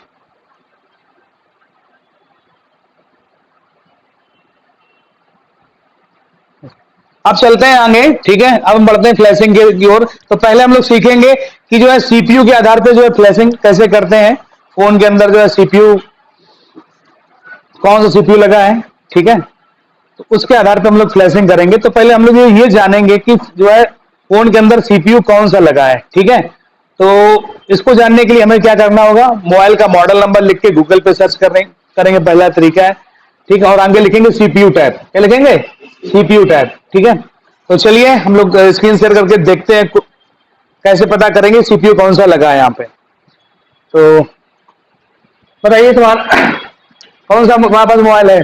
[SPEAKER 1] अब चलते हैं आगे, ठीक है। अब हम बढ़ते हैं फ्लैशिंग की ओर। तो पहले हम लोग सीखेंगे कि जो है सीपीयू के आधार पे जो है फ्लैशिंग कैसे करते हैं, फोन के अंदर जो है सीपीयू कौन सा सीपीयू लगा है, ठीक है, तो उसके आधार पे हम लोग फ्लैशिंग करेंगे। तो पहले हम लोग ये जानेंगे कि जो है फोन के अंदर सीपीयू कौन सा लगा है, ठीक है। तो इसको जानने के लिए हमें क्या करना होगा, मोबाइल का मॉडल नंबर लिख के गूगल पे सर्च करेंगे, पहला तरीका है, ठीक है। और आगे लिखेंगे सीपीयू टैब, क्या लिखेंगे, सीपीयू टैब, ठीक है। तो चलिए हम लोग स्क्रीन शेयर करके देखते हैं कैसे पता करेंगे सीपीयू कौन सा लगा है यहाँ पे। तो बताइए तुम्हारा कौन सा तुम्हारे पास मोबाइल है,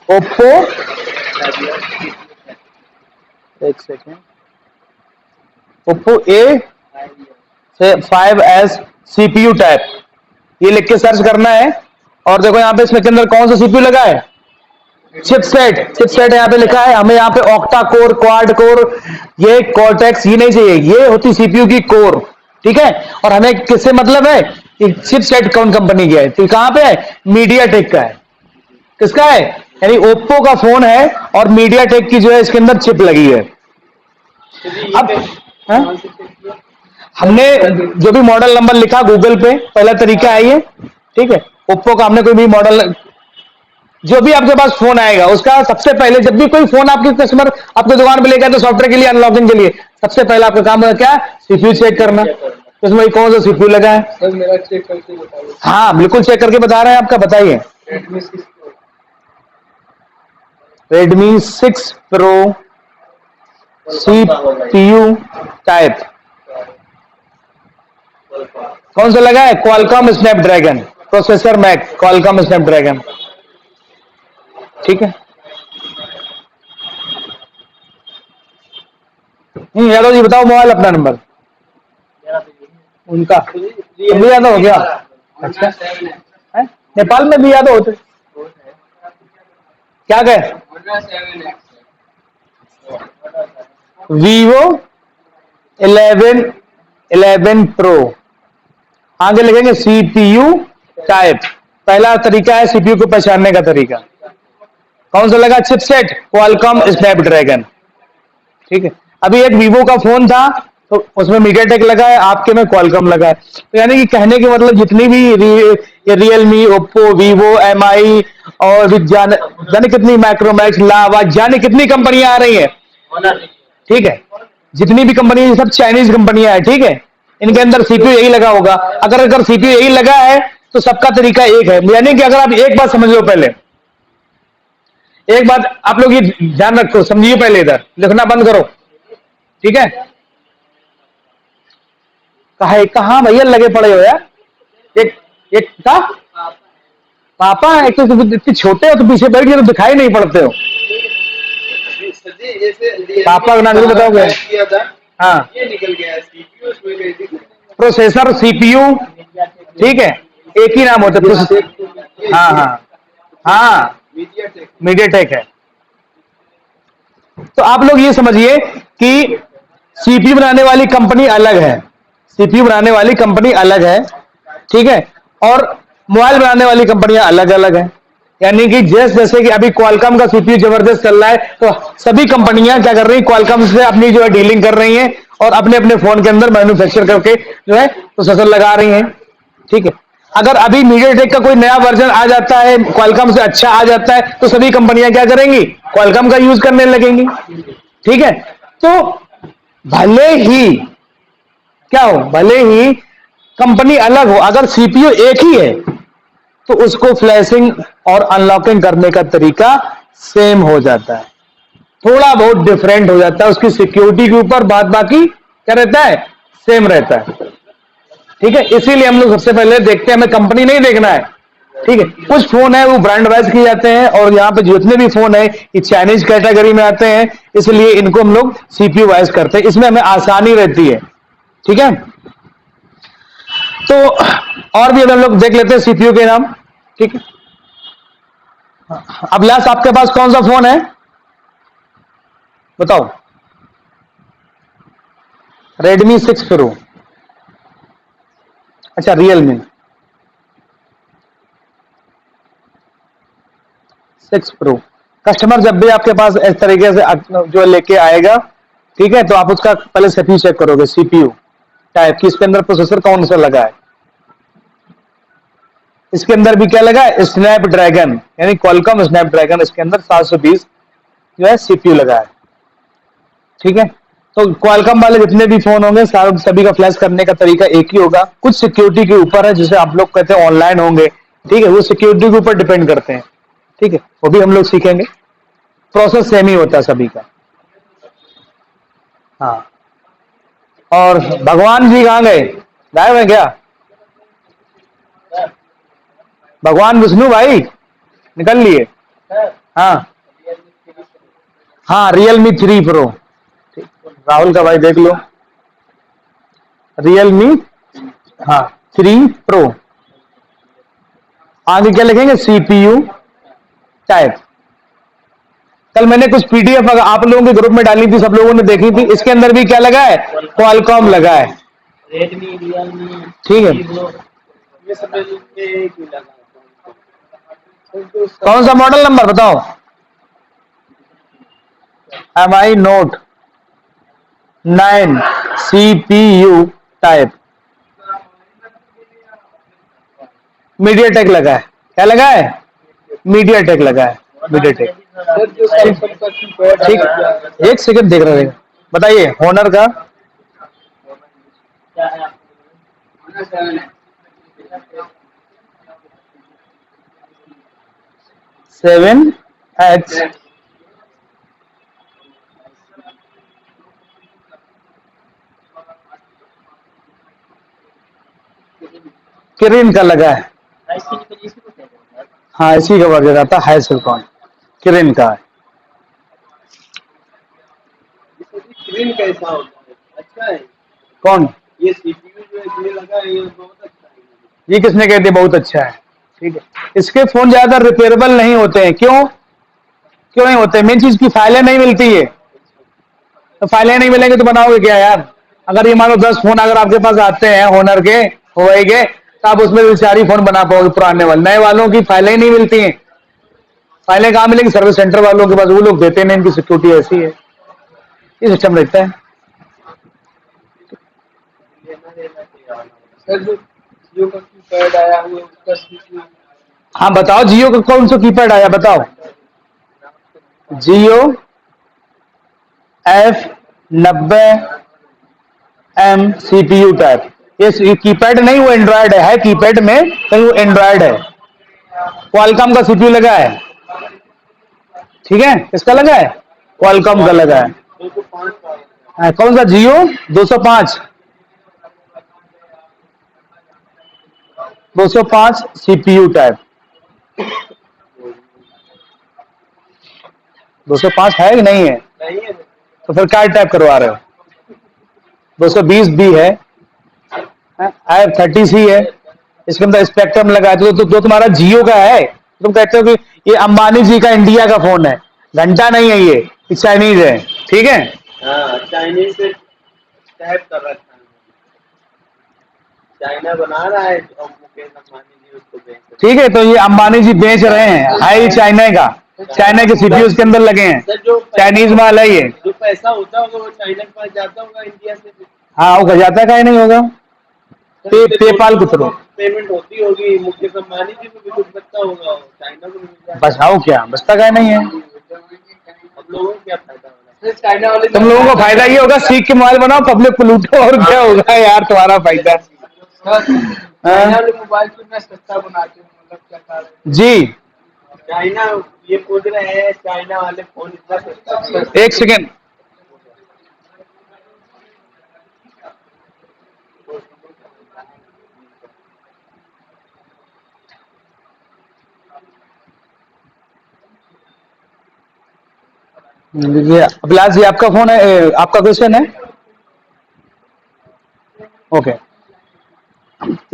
[SPEAKER 1] ओप्पो, एक second, Oppo A5s CPU tab, ये लिख के सर्च करना है। और देखो यहाँ पे इसमें के अंदर कौन सा सीपीयू लगा है, चिपसेट यहाँ पे लिखा है। हमें यहाँ पे ऑक्टा कोर, क्वाड कोर, ये कॉर्टेक्स ये नहीं चाहिए, ये होती सीपीयू की कोर, ठीक है। और हमें किससे मतलब है कि चिपसेट कौन कंपनी की है, तो कहां पे है, मीडिया टेक का है। किसका है, यानी ओप्पो का फोन है और मीडिया टेक की जो है इसके अंदर चिप लगी है। अब हमने जो भी मॉडल नंबर लिखा गूगल पे, पहला तरीका है ये, ठीक है। ओप्पो का हमने कोई भी मॉडल, जो भी आपके पास फोन आएगा उसका सबसे पहले, जब भी कोई फोन आपके कस्टमर आपकी दुकान पे लेकर तो सॉफ्टवेयर के लिए अनलॉकिंग के लिए सबसे पहले आपका काम होगा क्या, सीपीयू चेक करना, तो इसमें कौन सा सीपीयू लगा है। सर मेरा चेक करके बताइए। हाँ बिल्कुल चेक करके बता रहे हैं आपका, बताइए। रेडमी 6 प्रो सीपीयू टाइप कौन सा लगा है, Qualcomm Snapdragon, processor make Qualcomm Snapdragon, ठीक है। यादव जी बताओ मोबाइल अपना नंबर, उनका भी यादव हो गया, अच्छा है? नेपाल में भी यादव होते, क्या कहे, वीवो 11 प्रो, आगे लिखेंगे सीपीयू टाइप। पहला तरीका है सीपीयू को पहचानने का तरीका, कौन सा लगा, चिपसेट क्वालकॉम स्नैपड्रैगन, ठीक है। अभी एक वीवो का फोन था तो उसमें मीडियाटेक लगा है, आपके में क्वालकॉम लगा है। तो यानी कि कहने के मतलब जितनी भी ये रियलमी, ओप्पो, वीवो, एमआई और भी जाने कितनी, माइक्रोमैक्स, लावा, जाने कितनी कंपनियां आ रही हैं, ठीक है, जितनी भी कंपनी, सब चाइनीज कंपनियां हैं, ठीक है, इनके अंदर सीपीयू यही लगा होगा। अगर अगर सीपीयू यही लगा है तो सबका तरीका एक है। यानी कि अगर आप एक बात समझ लो, पहले एक बात आप लोग ये ध्यान रखो, समझिए, पहले इधर लिखना बंद करो, ठीक है। कहाँ भैया लगे पड़े हो यार? एक एक का पापा, एक तो तुम इतने छोटे हो तो पीछे बैठ गए तो दिखाई नहीं पड़ते हो। पापा का नाम भी बताओगे? हाँ, प्रोसेसर, सीपीयू, ठीक है, एक ही नाम होता है। हाँ हाँ हाँ, मीडियाटेक है। तो आप लोग ये समझिए कि सीपीयू बनाने वाली कंपनी अलग है, सीपीयू बनाने वाली कंपनी अलग है, ठीक है, और मोबाइल बनाने वाली कंपनियां अलग अलग है। यानी कि जैसे कि अभी क्वालकॉम का सीपीयू जबरदस्त चल रहा है, तो सभी कंपनियां क्या कर रही हैं, क्वालकॉम से अपनी जो है डीलिंग कर रही हैं और अपने अपने फोन के अंदर मैन्युफैक्चर करके जो है प्रोसेसर लगा रही हैं, ठीक है। अगर अभी मीडियाटेक का कोई नया वर्जन आ जाता है, क्वालकॉम से अच्छा आ जाता है, तो सभी कंपनियां क्या करेंगी, क्वालकॉम का यूज करने लगेंगी, ठीक है। तो भले ही क्या हो, भले ही कंपनी अलग हो, अगर सीपीयू एक ही है तो उसको फ्लैशिंग और अनलॉकिंग करने का तरीका सेम हो जाता है, थोड़ा बहुत डिफरेंट हो जाता है, उसकी सिक्योरिटी के ऊपर बात बाकी क्या रहता है, सेम रहता है, ठीक है। इसीलिए हम लोग सबसे पहले देखते हैं, हमें कंपनी नहीं देखना है, ठीक है। कुछ फोन है वो ब्रांड वाइज किए जाते हैं, और यहाँ पे जितने भी फोन है ये चाइनीज कैटेगरी में आते हैं, इसलिए इनको हम लोग सीपीयू वाइज करते हैं, इसमें हमें आसानी रहती है, ठीक है। तो और भी हम लोग देख लेते हैं सीपीयू के नाम, ठीक है। अब लास्ट आपके पास कौन सा फोन है बताओ? रेडमी 6 प्रो, अच्छा, रियलमी 6 प्रो। कस्टमर जब भी आपके पास इस तरीके से जो लेके आएगा, ठीक है, तो आप उसका पहले सीपीयू चेक करोगे, सीपीयू टाइप की, इसके अंदर प्रोसेसर कौन सा लगा है, इसके अंदर भी क्या लगा है, स्नैपड्रैगन, यानी क्वालकॉम स्नैपड्रैगन, इसके अंदर 720 जो है सीपीयू लगा है, ठीक है। तो क्वालकॉम वाले जितने भी फोन होंगे सभी का फ्लैश करने का तरीका एक ही होगा, कुछ सिक्योरिटी के ऊपर है, जिसे आप लोग कहते हैं ऑनलाइन होंगे, ठीक है, वो सिक्योरिटी के ऊपर डिपेंड करते हैं, ठीक है, वो भी हम लोग सीखेंगे। प्रोसेस सेम ही होता है सभी का। हाँ, और भगवान जी कहाँ गए, गायब है क्या? भगवान विष्णु भाई निकल लिए? हाँ हाँ, रियलमी 3 प्रो, राहुल का भाई देख लो, रियलमी, हाँ, 3 प्रो, आगे क्या लिखेंगे, सीपीयू टाइप। कल मैंने कुछ पीडीएफ आप लोगों के ग्रुप में डाली थी, सब लोगों ने देखी थी, इसके अंदर भी क्या लगा है, क्वालकॉम लगा है, ठीक है। कौन सा मॉडल नंबर बताओ? MI note 9 CPU type, MediaTek लगा है, क्या लगा है, मीडियाटेक लगा है, मीडियाटेक, ठीक। एक सेकंड देख रहे हैं, बताइए होनर का 7X, किरिन का लगा है, हाँ, इसी का वजह था, हाई सिलिकॉन किरिन का है।
[SPEAKER 2] स्क्रीन कैसा होता है, अच्छा है?
[SPEAKER 1] कौन?
[SPEAKER 2] ये सीपीयू जो है ये लगा है, ये बहुत अच्छा है।
[SPEAKER 1] ये किसने कहते बहुत अच्छा है, ठीक है। इसके फोन ज्यादा रिपेयरेबल नहीं होते हैं, क्यों क्यों नहीं होते, मेन चीज की फाइलें नहीं मिलती है, तो फाइलें नहीं मिलेंगे तो बनाओगे क्या यार? अगर ये मान लो 10 फोन अगर आपके पास आते हैं होनर के, हुआई के, तो आप उसमें से 4 ही फोन बना पाओगे पुराने वाले, नए वालों की फाइलें ही नहीं मिलती हैं। फाइलें कहाँ मिलेंगी, सर्विस सेंटर वालों के पास, वो लोग देते नहीं, इनकी सिक्योरिटी ऐसी है, ये सिस्टम रहता है,
[SPEAKER 2] देना चाहिए। सर जो जियो का कीपैड आया हुआ है उसका CPU
[SPEAKER 1] हाँ बताओ, जियो का कौन सा कीपैड आया बताओ। जियो F90M CPU टाइप। ये कीपैड नहीं, वो एंड्रॉयड है कीपैड में, कहीं वो एंड्रॉयड है। क्वालकॉम का सीपीयू लगा है, ठीक है। किसका लगा है? क्वालकॉम का लगा है।
[SPEAKER 2] 205 का
[SPEAKER 1] हाँ, कौन सा? जियो 205। 205 सीपीयू टाइप। 205 है कि नहीं है?
[SPEAKER 2] नहीं है।
[SPEAKER 1] तो फिर क्या टाइप करवा रहे हो? 220 बी है, F30C है, इसके अंदर स्पेक्ट्रम लगा है। तो जो तुम्हारा जियो का है, तुम कहते हो कि ये अंबानी जी का इंडिया का फोन है। घंटा नहीं है, ये चाइनीज है, ठीक है।
[SPEAKER 2] हाँ चाइनीज से टैप कर रखा है। चाइना बना रहा है और मुकेश अंबानी जी उसको बेच रहे
[SPEAKER 1] ठीक है, तो ये अंबानी जी बेच रहे हैं, है ही चाइना का। चाइना के सीपीयू इसके अंदर लगे हैं,
[SPEAKER 2] हैं। जो
[SPEAKER 1] चाइनीज माल है ये।
[SPEAKER 2] जो पैसा होता होगा वो चाइना के पास जाता होगा इंडिया से।
[SPEAKER 1] हाँ, वो जाता का ही नहीं होगा। पेपाल के थ्रू।
[SPEAKER 2] पेमेंट होती होगी, मुकेश अंबानी जी को भी कुछ बचता होगा और चाइना को भी मिल जाएगा।
[SPEAKER 1] बचाओ क्या, बचता का ही नहीं है।
[SPEAKER 2] हम लोगों को क्या फायदा होगा? चाइना वाले
[SPEAKER 1] तुम लोगों को फायदा ये होगा, सीख के मोबाइल बनाओ, पब्लिक को लूटो, और क्या होगा यार तुम्हारा फायदा।
[SPEAKER 2] चाइना वाले मोबाइल कितना सस्ता बनाते हैं, मतलब क्या कारण है?
[SPEAKER 1] जी
[SPEAKER 2] चाइना ये पूछ रहे हैं चाइना वाले फोन इतना सस्ता।
[SPEAKER 1] एक सेकेंड। लीजिए अभिलाष जी, आपका फोन है, आपका क्वेश्चन है। ओके,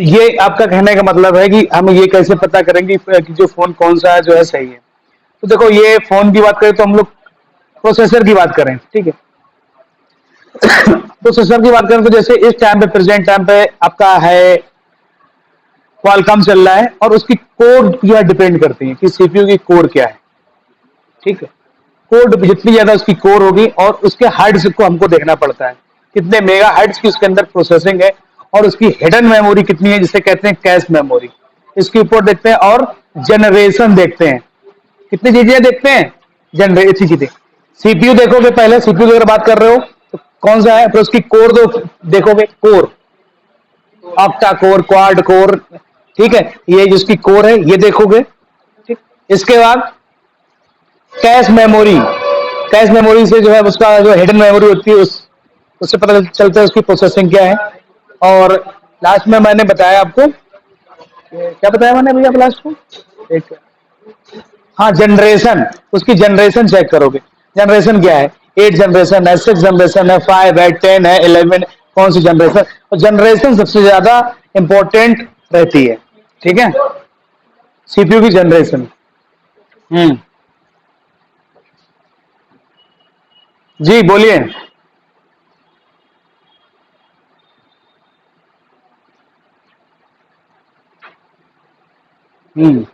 [SPEAKER 1] ये आपका कहने का मतलब है कि हम ये कैसे पता करेंगे कि जो फोन कौन सा है जो है सही है। तो देखो, ये फोन की बात करें तो हम लोग प्रोसेसर की बात करें, ठीक है। प्रोसेसर की बात करें तो जैसे इस टाइम पे, प्रेजेंट टाइम पे आपका है क्वालकॉम चल रहा है, और उसकी कोर यह डिपेंड करती है कि सीपीयू की कोर क्या है, ठीक है। कोर जितनी ज्यादा उसकी कोर होगी, और उसके हर्ट्ज को हमको देखना पड़ता है, कितने मेगा हर्ट्ज की उसके अंदर प्रोसेसिंग है, और उसकी हिडन मेमोरी कितनी है, जिसे कहते हैं कैश मेमोरी। इसके ऊपर देखते हैं, और जनरेशन देखते हैं। कितनी चीजें देखते हैं? जनरेशन चीजें। सीपीयू देखोगे, पहले सीपीयू की अगर बात कर रहे हो तो कौन सा है, फिर उसकी कोर दो देखोगे, core, octa core, quad core, ठीक है। ये जिसकी कोर है ये देखोगे, ठीक। इसके बाद कैश मेमोरी। कैश मेमोरी से जो है उसका जो हिडन मेमोरी होती है, उससे पता चलता है उसकी प्रोसेसिंग क्या है। और लास्ट में मैंने बताया आपको, क्या बताया मैंने भैया लास्ट को, एक, हाँ, जनरेशन। उसकी जनरेशन चेक करोगे, जनरेशन क्या है, 8 जनरेशन है, 6 जनरेशन है, 5 है, 10 है, 11, कौन सी जनरेशन। और जनरेशन सबसे ज्यादा इंपॉर्टेंट रहती है, ठीक है, सीपीयू की जनरेशन। जी बोलिए। हम्म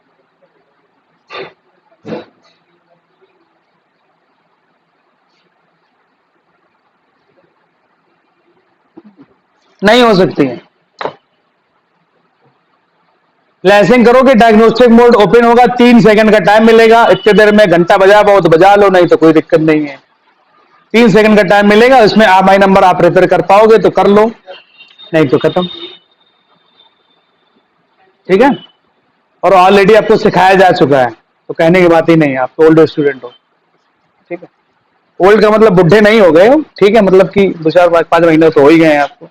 [SPEAKER 1] नहीं हो सकती है। फ्लैशिंग करो कि डायग्नोस्टिक मोड ओपन होगा, 3 सेकंड का टाइम मिलेगा, इतने देर में घंटा बजा पाओ तो बजा लो, नहीं तो कोई दिक्कत नहीं है। 3 सेकंड का टाइम मिलेगा, इसमें आप माई नंबर आप प्रिपेयर कर पाओगे तो कर लो, नहीं तो खत्म, ठीक है। और ऑलरेडी आपको सिखाया जा चुका है, तो कहने की बात ही नहीं है, आप तो ओल्ड स्टूडेंट हो, ठीक है। ओल्ड का मतलब बुढ़े नहीं हो गए हो, ठीक है, मतलब कि 2 4 5 5 महीने तो हो ही गए हैं आपको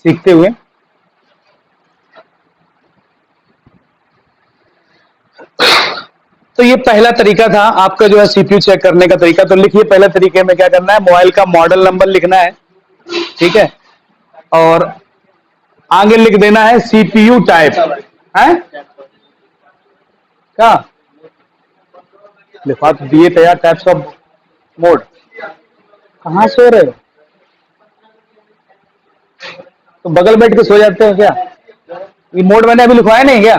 [SPEAKER 1] सीखते हुए। तो ये पहला तरीका था आपका जो है सीपीयू चेक करने का तरीका। तो लिखिए, पहले तरीके में क्या करना है, मोबाइल का मॉडल नंबर लिखना है, ठीक है, और आगे लिख देना है सीपीयू टाइप है। क्या लिखा तो दिए थे यार, टाइप्स ऑफ मोड, कहाँ सो रहे हो? तो बगल बैठ के सो जाते हो क्या? ये मोड मैंने अभी लिखवाया नहीं क्या?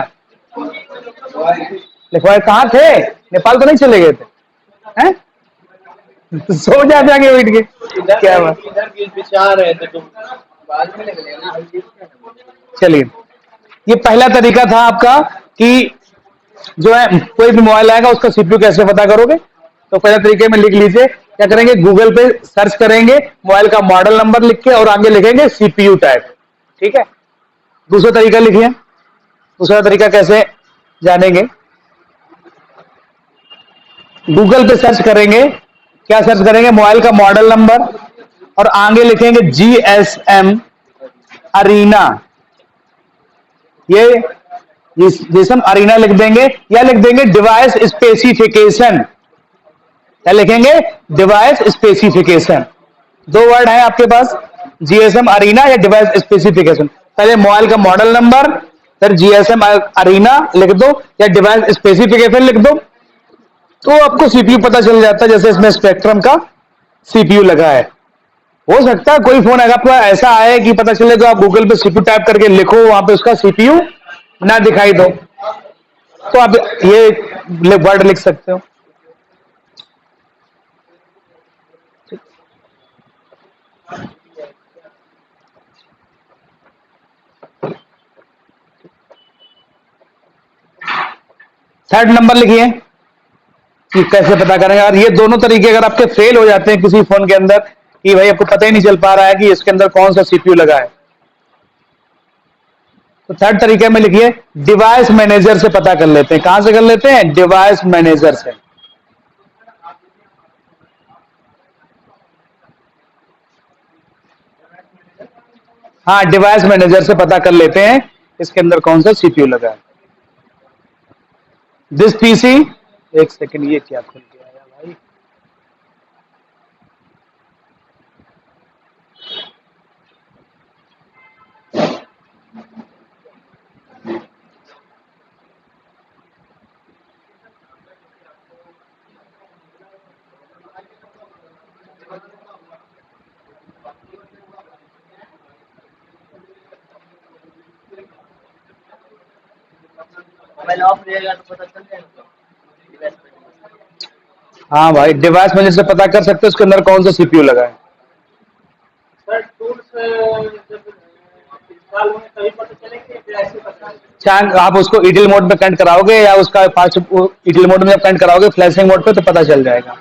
[SPEAKER 1] लिखवाए कहाँ थे? नेपाल तो नहीं चले गए थे हैं? सो जाते आगे बैठ के, क्या बात।
[SPEAKER 2] इधर की बिछा रहे थे तुम। बाद में लगेगा ना अभी
[SPEAKER 1] चलिए, ये पहला तरीका था आपका कि जो है कोई भी मोबाइल आएगा उसका सीपीयू कैसे पता करोगे। तो पहले तरीके में लिख लीजिए, क्या करेंगे, गूगल पे सर्च करेंगे मोबाइल का मॉडल नंबर लिख के और आगे लिखेंगे सीपीयू टाइप। ठीक है, दूसरा तरीका लिखिए। दूसरा तरीका कैसे जानेंगे, गूगल पे सर्च करेंगे, क्या सर्च करेंगे, मोबाइल का मॉडल नंबर और आगे लिखेंगे जीएसएम अरीना। ये जीएसएम अरीना लिख देंगे या लिख देंगे डिवाइस स्पेसिफिकेशन। क्या लिखेंगे, डिवाइस स्पेसिफिकेशन। दो वर्ड है आपके पास, जीएसएम अरीना या डिवाइस स्पेसिफिकेशन। पहले मोबाइल का मॉडल नंबर, फिर जीएसएम अरीना लिख दो या डिवाइस स्पेसिफिकेशन लिख दो, तो आपको सीपीयू पता चल जाता है। जैसे इसमें स्पेक्ट्रम का सीपीयू लगा है। हो सकता है कोई फोन अगर आपको ऐसा आए कि पता चले तो आप गूगल पे सीपीयू टाइप करके लिखो, वहां पे उसका सीपीयू ना दिखाई दो, तो आप ये वर्ड लिख सकते हो। थर्ड नंबर लिखिए कि कैसे पता करेंगे। और ये दोनों तरीके अगर आपके फेल हो जाते हैं किसी फोन के अंदर कि भाई आपको पता ही नहीं चल पा रहा है कि इसके अंदर कौन सा सीपीयू लगा है, तो थर्ड तरीके में लिखिए डिवाइस मैनेजर से पता कर लेते हैं। कहां से कर लेते हैं, डिवाइस मैनेजर से। हाँ, डिवाइस मैनेजर से पता कर लेते हैं इसके अंदर कौन सा सीपीयू लगा है। दिस पीसी, एक सेकंड, ये क्या खुल गया है भाई।
[SPEAKER 2] मोबाइल ऑफ रहेगा तो पता चल जाएगा।
[SPEAKER 1] हाँ भाई, डिवाइस मैनेजर से पता कर सकते हो उसके अंदर कौन सा सीपीयू लगा है।
[SPEAKER 2] सर टूल्स जब इंस्टॉल होंगे तभी पता चलेंगे फिर ऐसे पता
[SPEAKER 1] चाहे आप उसको ईडीएल मोड में कनेक्ट कराओगे या उसका फास्ट ईडीएल मोड में जब कनेक्ट कराओगे फ्लैशिंग मोड पे, तो पता चल जाएगा।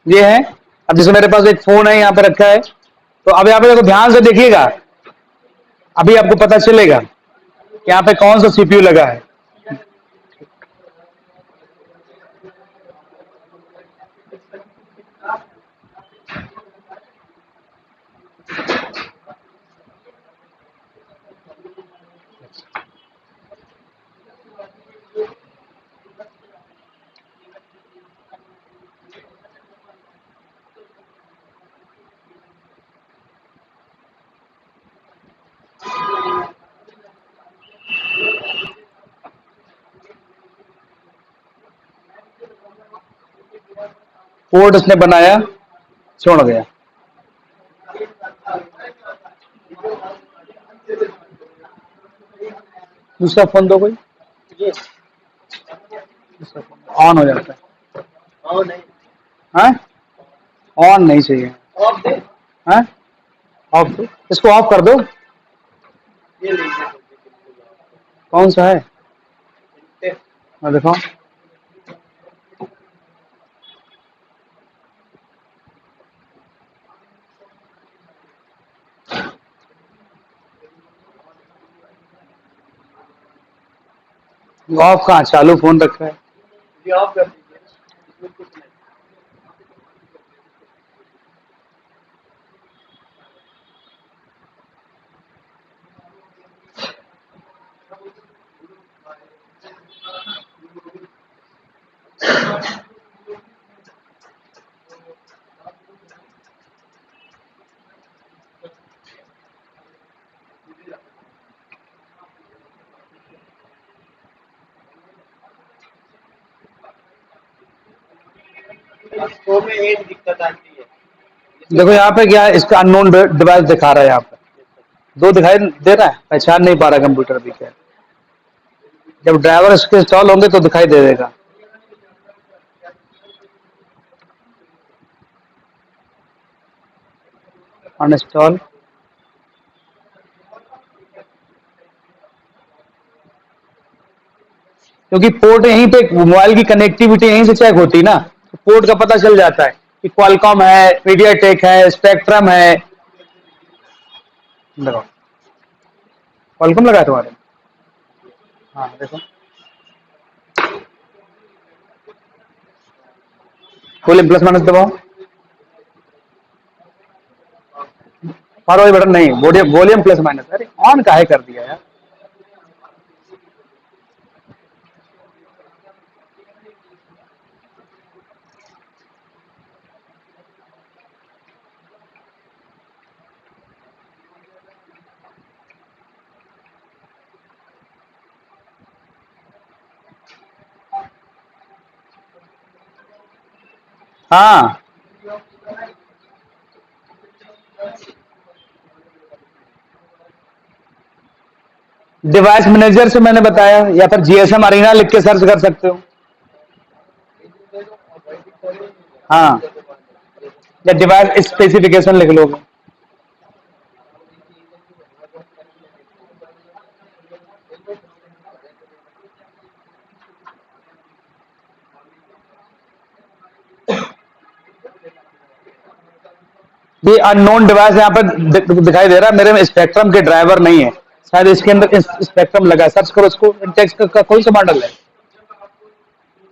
[SPEAKER 1] ये है, अब जैसे मेरे पास एक फोन है यहाँ पे रखा है, तो अब यहाँ पे देखो ध्यान से देखिएगा, अभी आपको पता चलेगा कि यहाँ पे कौन सा सीपीयू लगा है। पोर्ट उसने बनाया, छोड़ गया। दूसरा फोन दो कोई,
[SPEAKER 2] ये
[SPEAKER 1] ऑन हो जाता है।
[SPEAKER 2] ऑन नहीं
[SPEAKER 1] हाँ, ऑन नहीं चाहिए।
[SPEAKER 2] ऑफ दे
[SPEAKER 1] हाँ, ऑफ दो, इसको ऑफ कर दो।
[SPEAKER 2] ये लीजिए
[SPEAKER 1] कौन सा है, मैं दिखाओ। ऑफ कहाँ, चालू फोन रखा है।
[SPEAKER 2] ये ऑफ कर दीजिए इसमें कुछ नहीं। शो में एक दिक्कत आती है,
[SPEAKER 1] देखो यहाँ पे क्या है, इसका अननोन डिवाइस दिखा रहा है, यहाँ पे दो दिखाई दे रहा है, पहचान नहीं पा रहा कंप्यूटर भी। क्या जब ड्राइवर इसके इंस्टॉल होंगे तो दिखाई दे देगा। अनइंस्टॉल। क्योंकि पोर्ट यहीं पे मोबाइल की कनेक्टिविटी यहीं से चेक होती ना, तो पोर्ट का पता चल जाता है कि क्वालकॉम है, मीडियाटेक है, स्पेक्ट्रम है। देखो क्वालकॉम लगा है तुम्हारे। हाँ देखो, वॉल्यूम प्लस माइनस दबाओ। और वही बटन नहीं, वॉल्यूम प्लस माइनस, अरे ऑन काहे कर दिया यार। हाँ, डिवाइस मैनेजर से मैंने बताया, या फिर जीएसएम अरीना लिख के सर्च कर सकते हो। हाँ, या डिवाइस स्पेसिफिकेशन लिख लोगे। ये अननोन डिवाइस यहाँ पर दिखाई दे रहा है, मेरे में स्पेक्ट्रम के ड्राइवर नहीं है, शायद इसके अंदर स्पेक्ट्रम लगा है। सर्च करो इसको, इंटेक्स का कौन सा मॉडल है,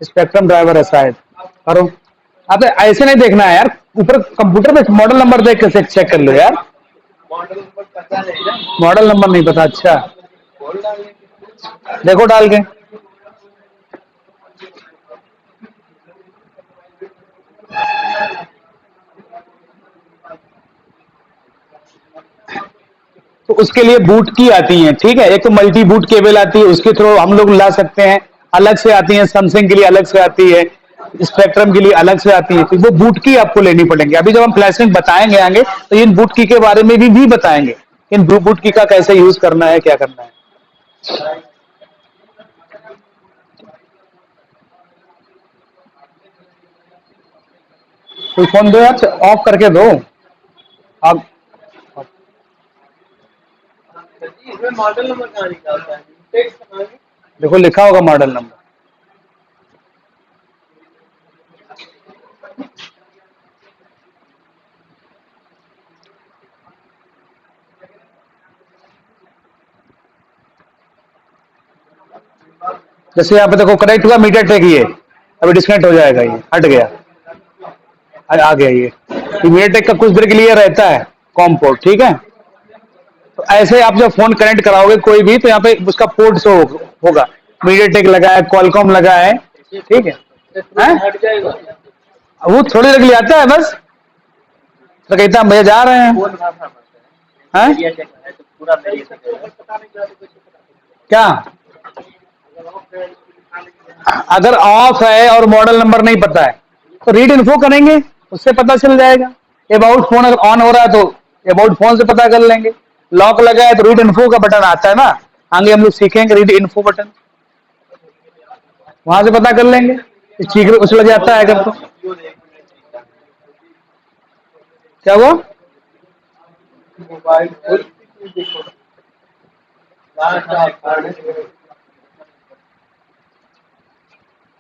[SPEAKER 1] स्पेक्ट्रम ड्राइवर है शायद। करो। अब ऐसे नहीं देखना है यार, ऊपर कंप्यूटर में मॉडल नंबर देख के चेक कर लो यार।
[SPEAKER 2] मॉडल नंबर पता नहीं ना,
[SPEAKER 1] मॉडल नंबर नहीं पता, अच्छा
[SPEAKER 2] बोल डालेंगे।
[SPEAKER 1] देखो डाल के। तो उसके लिए बूट की आती है, ठीक है, एक तो मल्टी बूट केबल आती है, उसके थ्रू हम लोग ला सकते हैं। अलग से आती है, सैमसंग के लिए अलग से आती है, स्पेक्ट्रम के लिए अलग से आती है, तो वो बूट की आपको लेनी पड़ेंगे। अभी जब हम फ्लैशिंग बताएंगे आगे, तो इन बूट की के बारे में भी बताएंगे, इन बूट की का कैसे यूज करना है, क्या करना है। कोई फोन दो यार, ऑफ करके दो आप।
[SPEAKER 2] जी, इसमें मॉडल नंबर कहाँ निकालता है, टेक्स्ट कहाँ है?
[SPEAKER 1] देखो लिखा होगा मॉडल नंबर। जैसे यहाँ पे देखो कनेक्ट हुआ मीटर टेक, ये अभी डिस्कनेक्ट हो जाएगा, ये हट गया, आ गया ये। मीटर टेक का कुछ देर के लिए रहता है कॉम पोर्ट, ठीक है। तो ऐसे आप जब फोन कनेक्ट कराओगे कोई भी, तो यहाँ पे उसका पोर्ट शो होगा, मीडिया टेक लगा है, क्वालकॉम लगा है, ठीक है।
[SPEAKER 2] इससे तुरंत
[SPEAKER 1] हैं?
[SPEAKER 2] हट जाएगा।
[SPEAKER 1] वो थोड़ी देर के लिए आता है बस, तो कहता है भैया जा रहे हैं।
[SPEAKER 2] कौन भाषा में है?
[SPEAKER 1] हैं?
[SPEAKER 2] मीडिया टेक है तो पूरा मीडिया टेक है। पता नहीं क्या तो कैसे पता
[SPEAKER 1] क्या?
[SPEAKER 2] चलेगा?
[SPEAKER 1] अगर ऑफ है और मॉडल नंबर नहीं पता है, तो रीड इन्फो करेंगे, उससे पता चल जाएगा। अबाउट फोन अगर ऑन हो रहा है तो अबाउट फोन से पता कर लेंगे। लॉक लगा है तो रीड इन्फो का बटन आता है ना, आगे हम लोग सीखेंगे रीड इन्फो बटन, वहां से पता कर लेंगे। चीख उस लग जाता है अगर तो। क्या हुआ?
[SPEAKER 2] मोबाइल देखो, लास्ट आप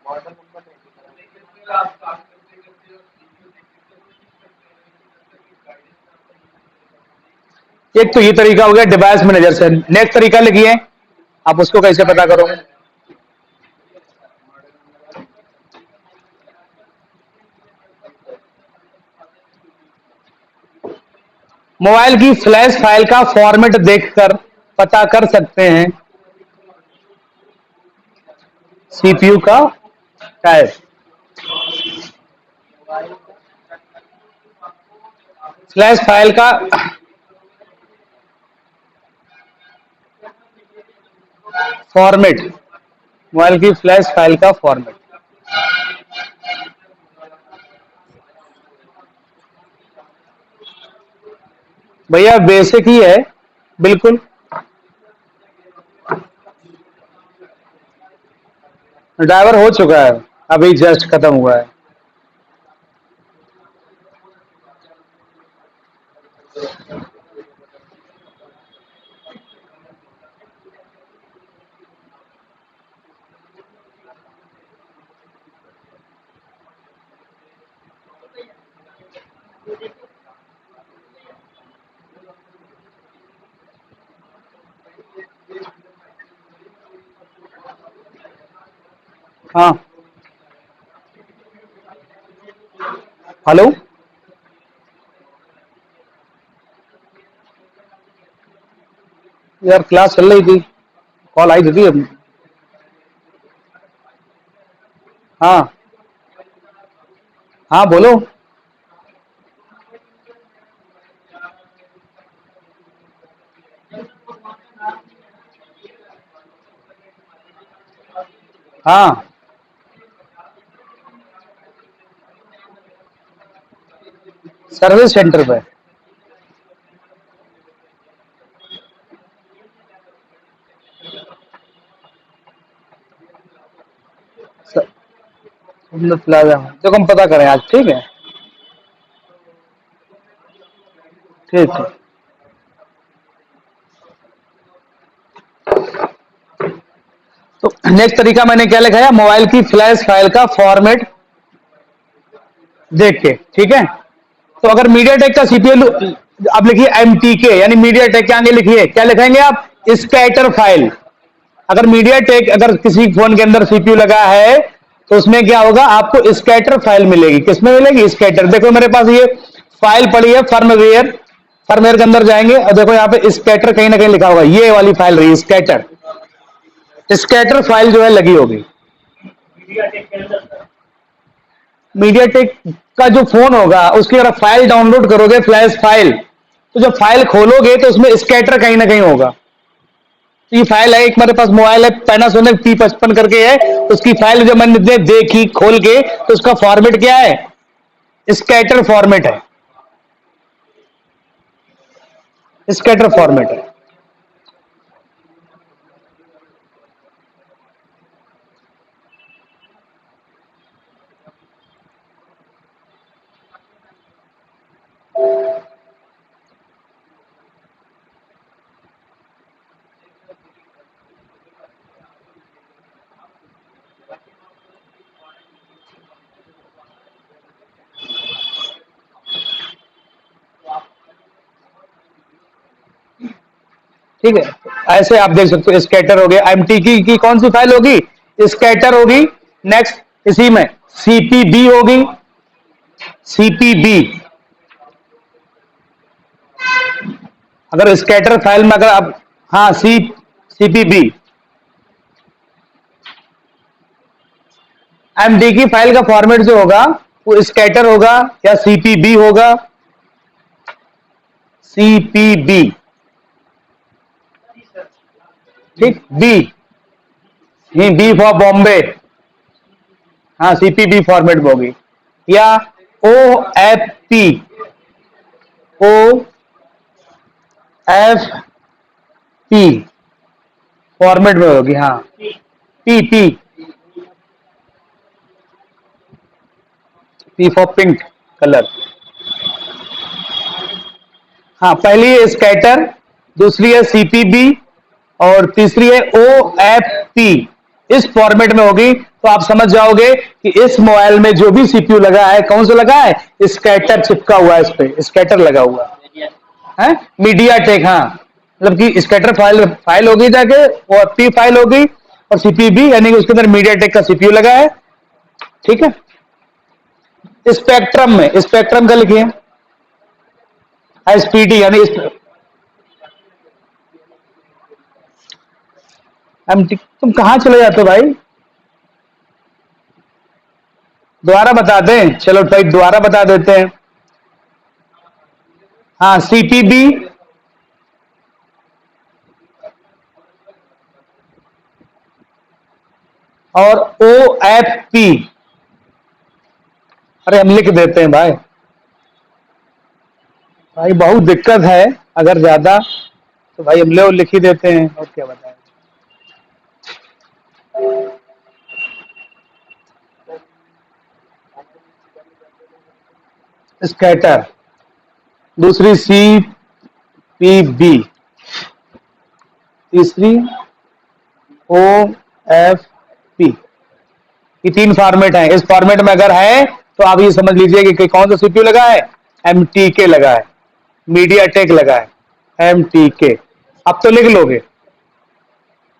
[SPEAKER 2] मॉडल नंबर नहीं।
[SPEAKER 1] एक तो ये तरीका हो गया डिवाइस मैनेजर से। नेक्स्ट तरीका लिखिए, आप उसको कैसे पता करोगे। मोबाइल की फ्लैश फाइल का फॉर्मेट देखकर पता कर सकते हैं सीपीयू का टाइप। फ्लैश फाइल का फॉर्मेट, मोबाइल की फ्लैश फाइल का फॉर्मेट। भैया बेसिक ही है, बिल्कुल। ड्राइवर हो चुका है, अभी जस्ट खत्म हुआ है। हाँ, हेलो, यार क्लास चल रही थी, कॉल आई थी अभी। हाँ, हाँ बोलो। हाँ, सर्विस सेंटर पे। प्लाजा में देखो, हम पता करें आज, ठीक है। ठीक है। तो नेक्स्ट तरीका मैंने क्या लिखा है, मोबाइल की फ्लैश फाइल का फॉर्मेट देख के, ठीक है। तो अगर मीडिया टेक का सीपीयू, आप लिखिए एमटीके, यानी मीडिया टेक के आगे लिखिए क्या लिखेंगे आप, स्कैटर फाइल। अगर मीडिया टेक, अगर किसी फोन के अंदर सीपीयू लगा है तो उसमें क्या होगा, आपको स्कैटर फाइल मिलेगी। किसमें मिलेगी, स्कैटर। देखो मेरे पास ये फाइल पड़ी है फर्मवेयर, फर्मवेयर के अंदर जाएंगे और देखो यहाँ पे स्कैटर कहीं ना कहीं लिखा होगा, ये वाली फाइल रही स्कैटर। स्कैटर फाइल जो है लगी होगी
[SPEAKER 2] मीडिया टेक के अंदर सर।
[SPEAKER 1] मीडिया टेक का जो फोन होगा उसकी अगर फाइल डाउनलोड करोगे, फ्लैश फाइल, तो जब फाइल खोलोगे तो उसमें स्कैटर कहीं ना कहीं होगा। तो ये फाइल है, एक मेरे पास मोबाइल है पैनासोनिक P55 करके है, उसकी फाइल जब मैंने देखी खोल के तो उसका फॉर्मेट क्या है, स्कैटर फॉर्मेट है, स्कैटर फॉर्मेट है। ठीक है, ऐसे आप देख सकते हो, स्कैटर हो गया। एमटी की कौन सी फाइल होगी, स्कैटर होगी। नेक्स्ट इसी में सीपीबी होगी, सीपीबी। अगर स्कैटर फाइल में अगर आप, हाँ सीपीबी, एमडी की फाइल का फॉर्मेट जो होगा वो स्कैटर होगा या सीपीबी होगा, सीपीबी।
[SPEAKER 2] जी सर।
[SPEAKER 1] ठीक, बी, ही बी फॉर बॉम्बे, हाँ सीपीबी फॉर्मेट में होगी। या O F P, O F P format में होगी, हाँ। P P, P for pink colour. हाँ, पहली है स्कैटर, दूसरी है सीपीबी और तीसरी है ओ एफ पी। इस फॉर्मेट में होगी तो आप समझ जाओगे कि इस मोबाइल में जो भी सीपीयू लगा है, कौन सा लगा है, स्कैटर चिपका हुआ है, इस पे स्कैटर लगा हुआ है। मीडिया टेक, हाँ, मतलब कि स्कैटर फाइल फाइल होगी जाके, और पी फाइल होगी, और सीपीबी यानी कि उसके अंदर मीडिया टेक का सीपीयू लगा है। ठीक है। स्पेक्ट्रम में, स्पेक्ट्रम का लिखिए एसपीटी, यानी तुम कहां चले जाते हो भाई, दोबारा बता दें, चलो भाई दोबारा बता देते हैं। हाँ, सीपीबी और ओ एफ पी। अरे हम लिख देते हैं भाई, भाई बहुत दिक्कत है, अगर ज्यादा तो भाई हम ले लिख ही देते हैं, और क्या बताएं। स्कैटर, दूसरी सी पी बी, तीसरी ओ एफ पी। ये तीन फॉर्मेट है, इस फॉर्मेट में अगर है तो आप ये समझ लीजिए कि कौन सा सीपीयू लगा है, एमटीके लगा है, मीडिया टेक लगा है, एमटीके। अब तो लिख लोगे,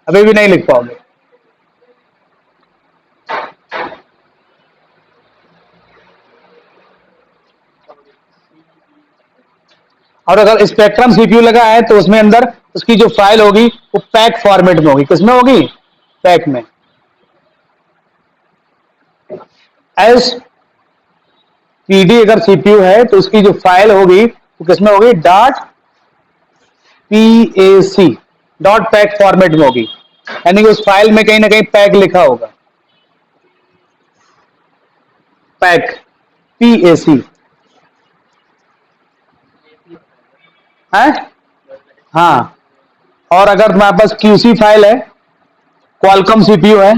[SPEAKER 1] अभी भी नहीं लिख पाओगे। और अगर स्पेक्ट्रम सीपीयू लगा है तो उसमें अंदर उसकी जो फाइल होगी वो पैक फॉर्मेट में होगी। किसमें होगी? पैक में। एस पीडी अगर सीपीयू है तो उसकी जो फाइल होगी वो किसमें होगी? Dot PAC, dot pack format में होगी, यानी कि उस फाइल में कहीं ना कहीं पैक लिखा होगा। पैक, पीएसी है। हाँ, और अगर तुम्हारे पास क्यूसी फाइल है, क्वालकॉम सीपीयू है,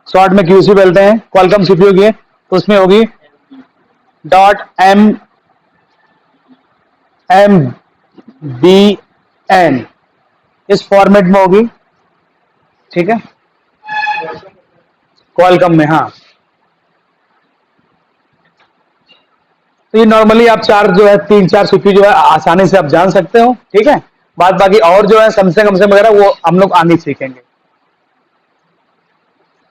[SPEAKER 1] शॉर्ट में क्यूसी बोलते हैं, क्वालकॉम सीपीयू की है, तो उसमें होगी डॉट एम बी एन, इस फॉर्मेट में होगी। ठीक है, क्वालकॉम में। हाँ, तो ये नॉर्मली आप चार जो है, तीन चार सीपीयू जो है आसानी से आप जान सकते हो। ठीक है, बात बाकी और जो है सैमसंग वगैरह वो हम लोग आगे सीखेंगे।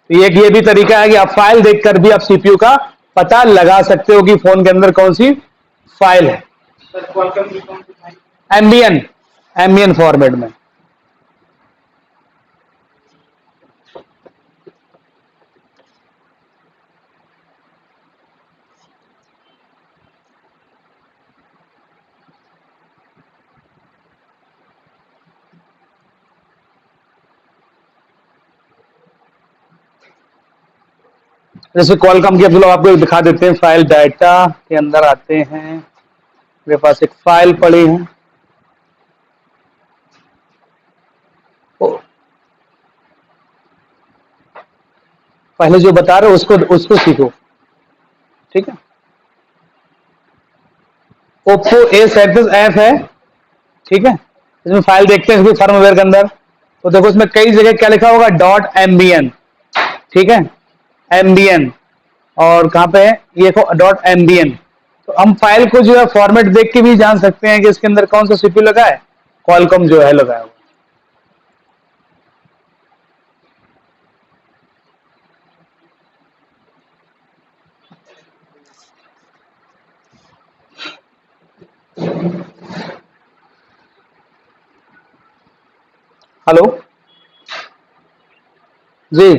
[SPEAKER 1] तो ये भी तरीका है कि आप फाइल देखकर भी आप सीपीयू का पता लगा सकते हो कि फोन के अंदर कौन सी फाइल है।
[SPEAKER 2] सर क्वालकॉम की कौन सी फाइल?
[SPEAKER 1] एम्बियन, एम्बियन फॉर्मेट में। जैसे क्वालकॉम की अब लोग आपको दिखा देते हैं, फाइल डाटा के अंदर आते हैं। मेरे पास एक फाइल पड़ी है, ओ, पहले जो बता रहे हो उसको उसको सीखो। ठीक है, ओप्पो A37F है। ठीक है, इसमें फाइल देखते हैं इसकी फर्मवेयर के अंदर, तो देखो इसमें कई जगह क्या लिखा होगा? Dot MBN. ठीक है, एमबीएन, और कहां पे है ये? देखो डॉट एमबीएन। तो हम फाइल को जो है फॉर्मेट देख के भी जान सकते हैं कि इसके अंदर कौन सा सीपीयू लगा है। क्वालकॉम जो है लगाया हुआ। हेलो जी,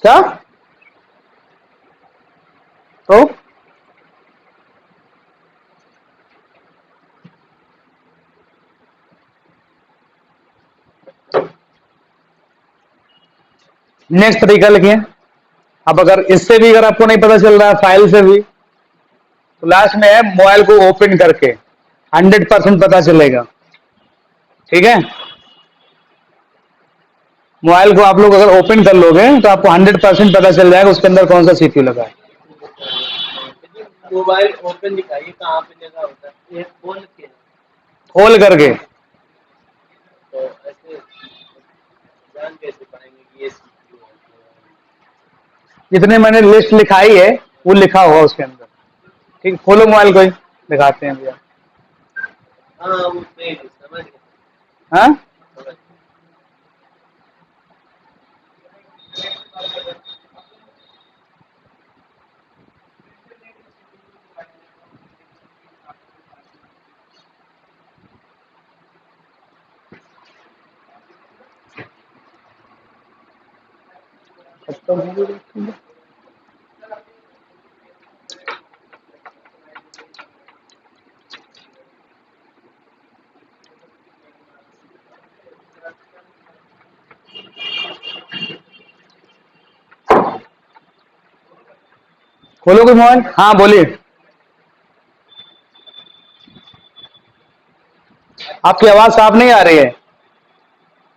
[SPEAKER 1] क्या? तो नेक्स्ट तरीका लिखिए। अब अगर इससे भी अगर आपको नहीं पता चल रहा है, फाइल से भी, तो लास्ट में है मोबाइल को ओपन करके 100% पता चलेगा। ठीक है, मोबाइल को आप लोग अगर ओपन कर लोगे तो आपको 100% पता चल जाएगा उसके अंदर कौन सा सीपीयू लगा है।
[SPEAKER 2] मोबाइल ओपन दिखाइए कहाँ पे लगा होता है? ये फोन के
[SPEAKER 1] खोल करके
[SPEAKER 2] तो ऐसे जान कैसे पाएंगे कि ये सीपीयू है?
[SPEAKER 1] जितने मैंने लिस्ट लिखाई है वो लिखा होगा उसके अंदर। ठीक, खोलो मोबाइल को ही दिखाते हैं भैया।
[SPEAKER 2] हाँ वो पेज समझ गए,
[SPEAKER 1] हाँ,
[SPEAKER 2] समझ
[SPEAKER 1] खत्म हो गई। खोलोगे मोबाइल? हाँ बोलिए। आपकी आवाज साफ नहीं आ रही है,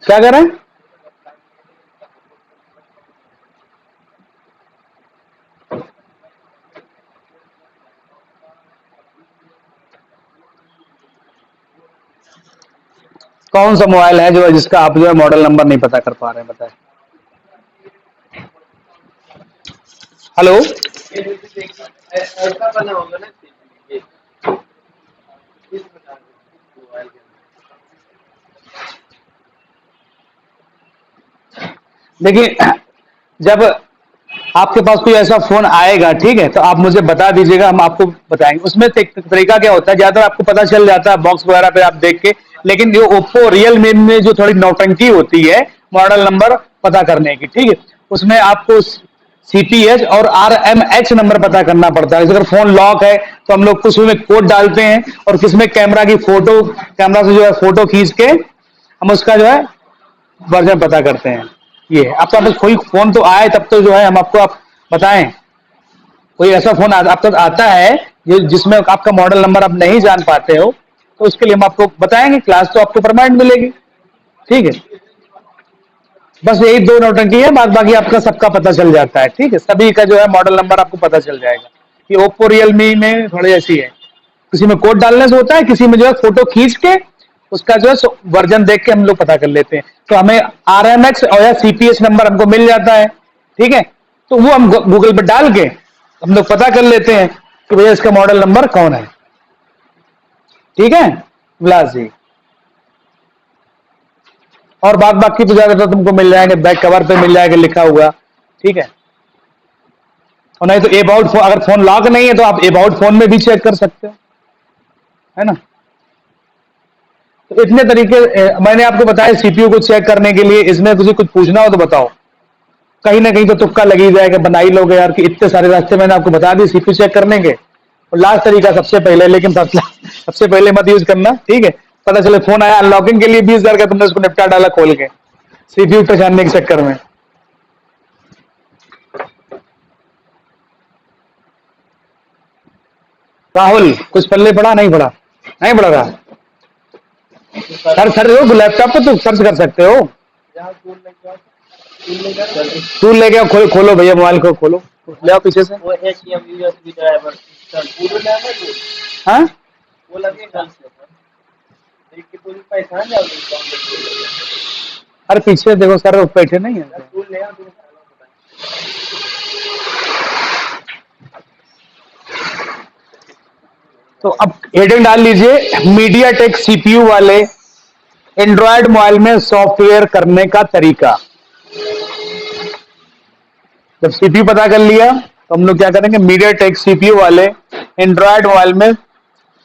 [SPEAKER 1] क्या कह रहे हैं? कौन सा मोबाइल है जो जिसका आप जो है मॉडल नंबर नहीं पता कर पा रहे हैं, बताएं। हेलो,
[SPEAKER 2] ये जैसे देखिए ऐसा बना होगा ना सीपीयू, ये इस प्रकार के मोबाइल के
[SPEAKER 1] देखिए, जब आपके पास कोई ऐसा फोन आएगा, ठीक है, तो आप मुझे बता दीजिएगा, हम आपको बताएंगे। उसमें तरीका क्या होता है, ज्यादातर आपको पता चल जाता है बॉक्स वगैरह पे आप देख के, लेकिन जो ओप्पो रियलमी में जो थोड़ी नौटंकी होती है मॉडल नंबर पता करने की, ठीक है, उसमें आपको सीपीएच और आरएमएच नंबर पता करना पड़ता है। अगर फोन लॉक है तो हम लोग कुछ में कोड डालते हैं, और किसमें कैमरा की फोटो, कैमरा से जो है फोटो खींच के हम उसका जो है वर्जन पता करते हैं। ये आपका बस कोई फोन तो आए तब तो जो है हम आपको आप बताएं। कोई ऐसा फोन आप तक आता है जिसमें आपका मॉडल नंबर आप नहीं जान पाते हो, तो उसके लिए हम आपको बताएंगे, क्लास तो आपको परमानेंट मिलेगी, ठीक है। बस यही दो नौटंकी है, बाद बाकी आपका सबका पता चल जाता है, ठीक है, सभी का जो है मॉडल नंबर आपको पता चल जाएगा। ये ओप्पो रियलमी में थोड़ी ऐसी है, किसी में कोड डालने से होता है, किसी में जो है फोटो खींच के उसका जो है वर्जन देख के हम लोग पता कर लेते हैं, तो हमें आरएमएक्स और या सीपीएस नंबर हमको मिल जाता है, ठीक है, तो वो हम गूगल पे डाल के हम लोग पता कर लेते हैं कि भैया इसका मॉडल नंबर कौन है, ठीक है विलास जी। और बात बाकी तो ज्यादातर तुमको मिल जाएंगे, बैक कवर पे मिल जाएगा लिखा हुआ, ठीक है। और नहीं तो अबाउट फोन, अगर फोन लॉक नहीं है तो आप अबाउट फोन में भी चेक कर सकते हो, है ना। तो इतने तरीके मैंने आपको बताया सीपीयू को चेक करने के लिए। इसमें तुझे कुछ पूछना हो तो बताओ, कहीं ना कहीं तो तुक्का लगी जाएगा, बना ही लोगे यार, कि इतने सारे रास्ते मैंने आपको बता दिए सीपीयू चेक करने के। और लास्ट तरीका सबसे पहले, लेकिन सबसे पहले मत यूज करना, ठीक है। पता चले फोन आया अनलॉकिंग के लिए 20,000 का, तुमने उसको निपटा डाला खोल के सीपीयू पहचानने के चक्कर में। राहुल कुछ पल्ले पड़ा नहीं पड़ा, नहीं पड़ा रहा। सर सर हो लैपटॉप पे तो सर्च कर सकते हो, टूल लेके आओ, खोलो भैया मोबाइल को खोलो, ले आओ पीछे से।
[SPEAKER 2] वो एचएम यूएसबी ड्राइवर सर पूरे लेना है
[SPEAKER 1] हाँ
[SPEAKER 2] वो लगे कल से सर देख के पूरी पहचान जाओगे कौन
[SPEAKER 1] अरे पीछे देखो सर, बैठे नहीं है।
[SPEAKER 2] टूल ले आओ तुम
[SPEAKER 1] तो अब हेडिंग डाल लीजिए, मीडिया टेक सीपीयू वाले एंड्रॉयड मोबाइल में सॉफ्टवेयर करने का तरीका। जब सीपीयू पता कर लिया तो हम लोग क्या करेंगे, मीडिया टेक सीपीयू वाले एंड्रॉयड मोबाइल में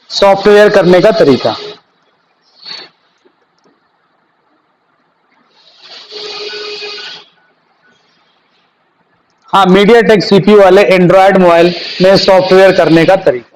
[SPEAKER 1] सॉफ्टवेयर करने का तरीका। हाँ, मीडिया टेक सीपीयू वाले एंड्रॉयड मोबाइल में सॉफ्टवेयर करने का तरीका।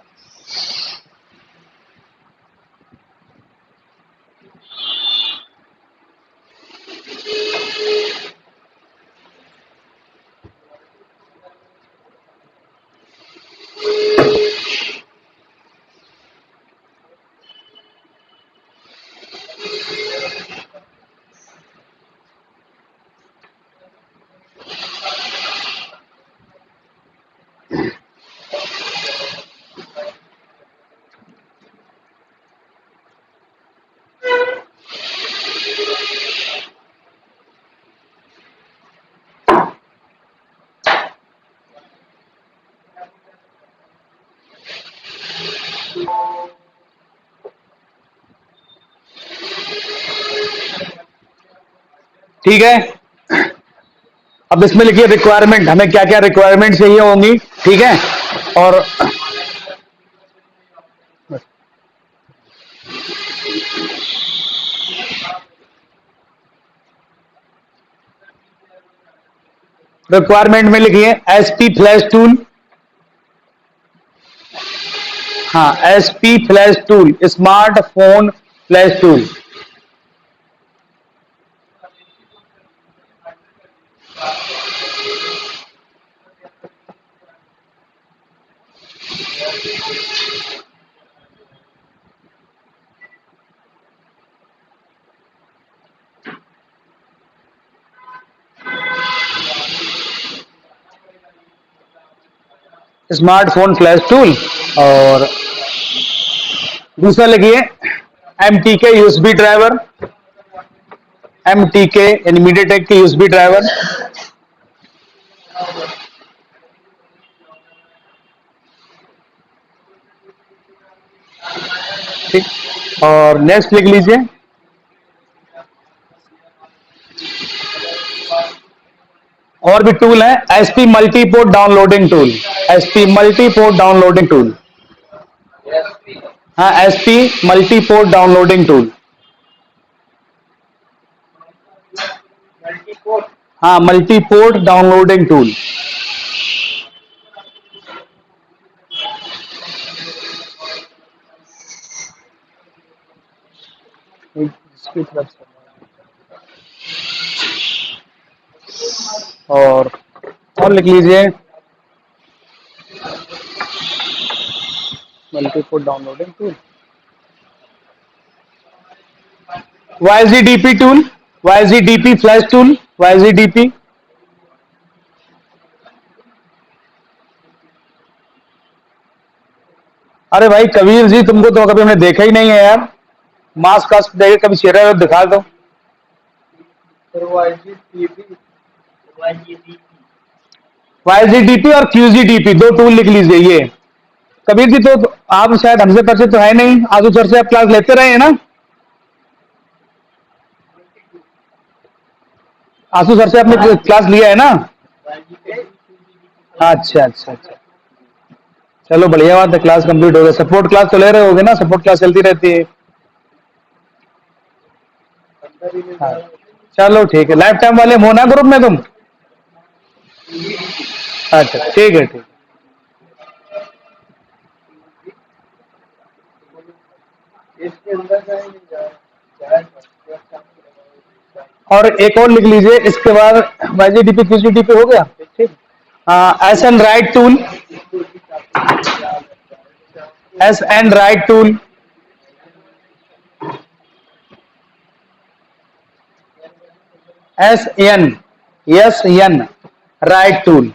[SPEAKER 1] ठीक है, अब इसमें लिखिए रिक्वायरमेंट, हमें क्या क्या रिक्वायरमेंट चाहिए होंगी, ठीक है। और रिक्वायरमेंट में लिखिए एसपी फ्लैश टूल, हाँ SP flash tool, smartphone flash tool. Smartphone flash tool. और दूसरा लिखिए एमटीके यूएसबी ड्राइवर, एमटीके यानी मीडियाटेक के यूएसबी ड्राइवर। ठीक, और नेक्स्ट लिख लीजिए और भी टूल है, SP multiport downloading tool, SP multiport downloading tool.
[SPEAKER 2] SP
[SPEAKER 1] हाँ, SP multiport downloading tool.
[SPEAKER 2] Multiport.
[SPEAKER 1] हाँ, मल्टीपोर्ट डाउनलोडिंग टूल। और लिख लीजिए multiport downloading tool, YZDP tool, YZDP flash tool, YZDP। अरे भाई कबीर जी, तुमको तो कभी हमने देखा ही नहीं है यार, मास्क कास्ट देखे कभी चेहरा दिखा दो।
[SPEAKER 2] फिर वाईजीडीपी, वाईजीडीपी
[SPEAKER 1] YZDP और QZDP दो टूल लिख लीजिए ये। कबीर जी तो आप शायद हमसे परिचित तो है नहीं, आजू सर से आप क्लास लेते रहे हैं ना? आशु सर से आपने क्लास लिया है ना? अच्छा अच्छा अच्छा, चलो बढ़िया बात है, क्लास कंप्लीट हो गया। सपोर्ट क्लास तो ले रहे होगे ना, सपोर्ट क्लास चलती रहती है। हाँ, चलो ठीक है। लाइफ टाइम वाले हो ना ग्रुप में तुम? अच्छा ठीक है, ठीक।
[SPEAKER 2] इसके अंदर जाएंगे
[SPEAKER 1] और एक और लिख लीजिए इसके बाद, YZDP QZDP हो गया, ठीक। S and right tool, S and right tool, SN right tool.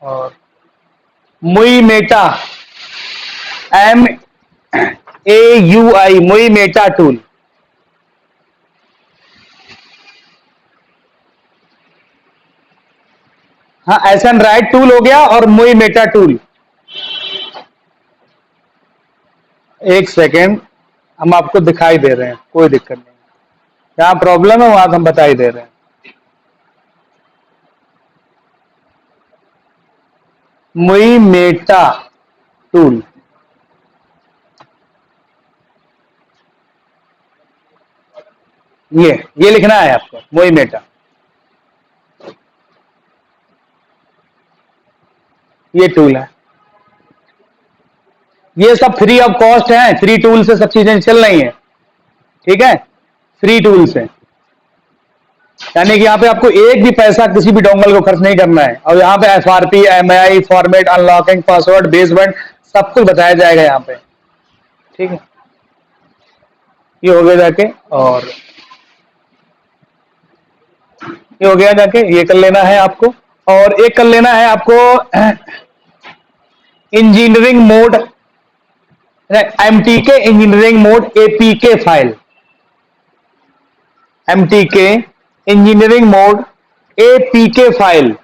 [SPEAKER 1] और मुई मेटा, MAUI, मुई मेटा टूल। हाँ, एस एन राइट टूल हो गया और मुई मेटा टूल। एक सेकेंड, हम आपको दिखाई दे रहे हैं, कोई दिक्कत नहीं। जहां प्रॉब्लम है वहां हम बताई दे रहे हैं। मुई मेटा टूल, ये लिखना है आपको, मुई मेटा। ये टूल है, ये सब फ्री ऑफ कॉस्ट है, फ्री टूल से सब चीजें चल रही हैं, ठीक है, फ्री टूल से। यानी कि यहाँ पे आपको एक भी पैसा किसी भी डोंगल को खर्च नहीं करना है। और यहाँ पे FRP, MAI, format, unlocking, password, baseband सब कुछ बताया जाएगा यहाँ पे, ठीक है। ये हो गया जाके, और ये हो गया जाके, ये कर लेना है आपको। और एक कर लेना है आपको engineering mode, MTK engineering mode APK file, MTK engineering mode APK file.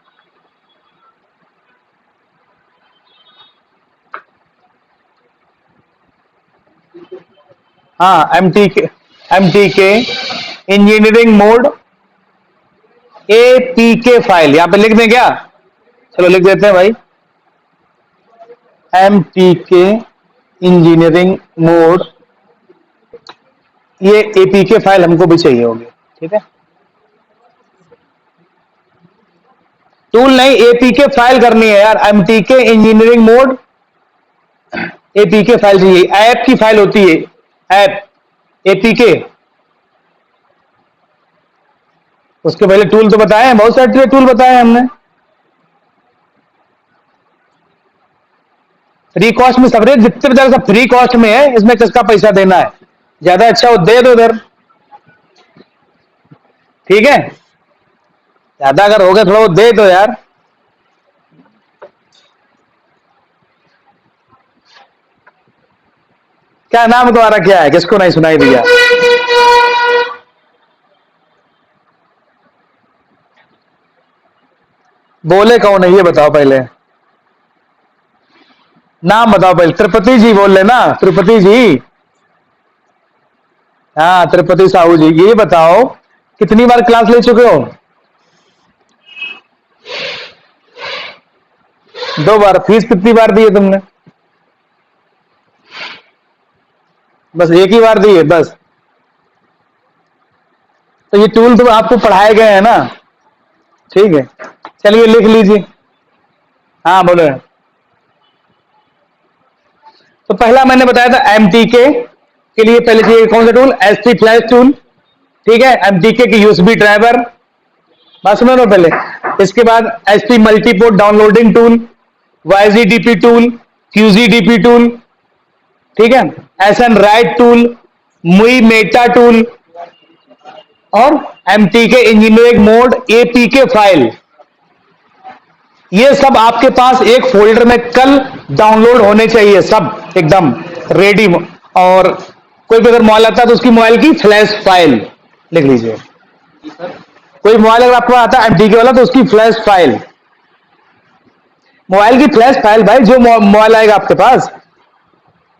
[SPEAKER 1] हाँ, MTK engineering mode APK file, यहां पे लिख दें क्या? चलो लिख देते हैं भाई, MTK इंजीनियरिंग मोड, ये APK फाइल हमको भी चाहिए होगी, ठीक है। टूल नहीं, APK फाइल करनी है यार, MTK engineering mode APK file चाहिए। ऐप की फाइल होती है, ऐप APK। उसके पहले टूल तो बताए हैं, बहुत सारे टूल बताए हैं हमने। फ्री कॉस्ट में सब रेट जितने ज्यादा सब फ्री कॉस्ट में है, इसमें किसका पैसा देना है? ज्यादा अच्छा वो दे दो उधर, ठीक है। ज्यादा अगर हो गया थोड़ा वो दे दो यार। क्या नाम तुम्हारा क्या है, किसको नहीं सुनाई दिया? बोले कौन है ये बताओ पहले, नाम बताओ पहले। त्रिपति जी बोल लेना, त्रिपति जी। हाँ, तिरुपति साहू जी, ये बताओ कितनी बार क्लास ले चुके हो? 2 बार। फीस कितनी बार दी है तुमने? बस एक ही बार दी है बस। तो ये टूल तो आपको पढ़ाए गए हैं ना, ठीक है। चलिए लिख लीजिए। हाँ बोलो। तो पहला मैंने बताया था एमटीके के लिए पहले चाहिए कौन सा टूल? एसटी फ्लैश टूल, ठीक है। एमटीके की यूएसबी ड्राइवर, बात सुनो ना पहले। इसके बाद ST multiport downloading tool, YGDP tool, QGDP tool, ठीक है। SN write tool, MUI meta tool और MTK engineering mode APK file. ये सब आपके पास एक फोल्डर में कल डाउनलोड होने चाहिए, सब एकदम रेडी। और कोई भी अगर मोबाइल आता है तो उसकी मोबाइल की फ्लैश फाइल लिख लीजिए। कोई मोबाइल अगर आपको आता है एमटीके वाला तो उसकी फ्लैश फाइल, मोबाइल की फ्लैश फाइल भाई, जो मोबाइल आएगा आपके पास,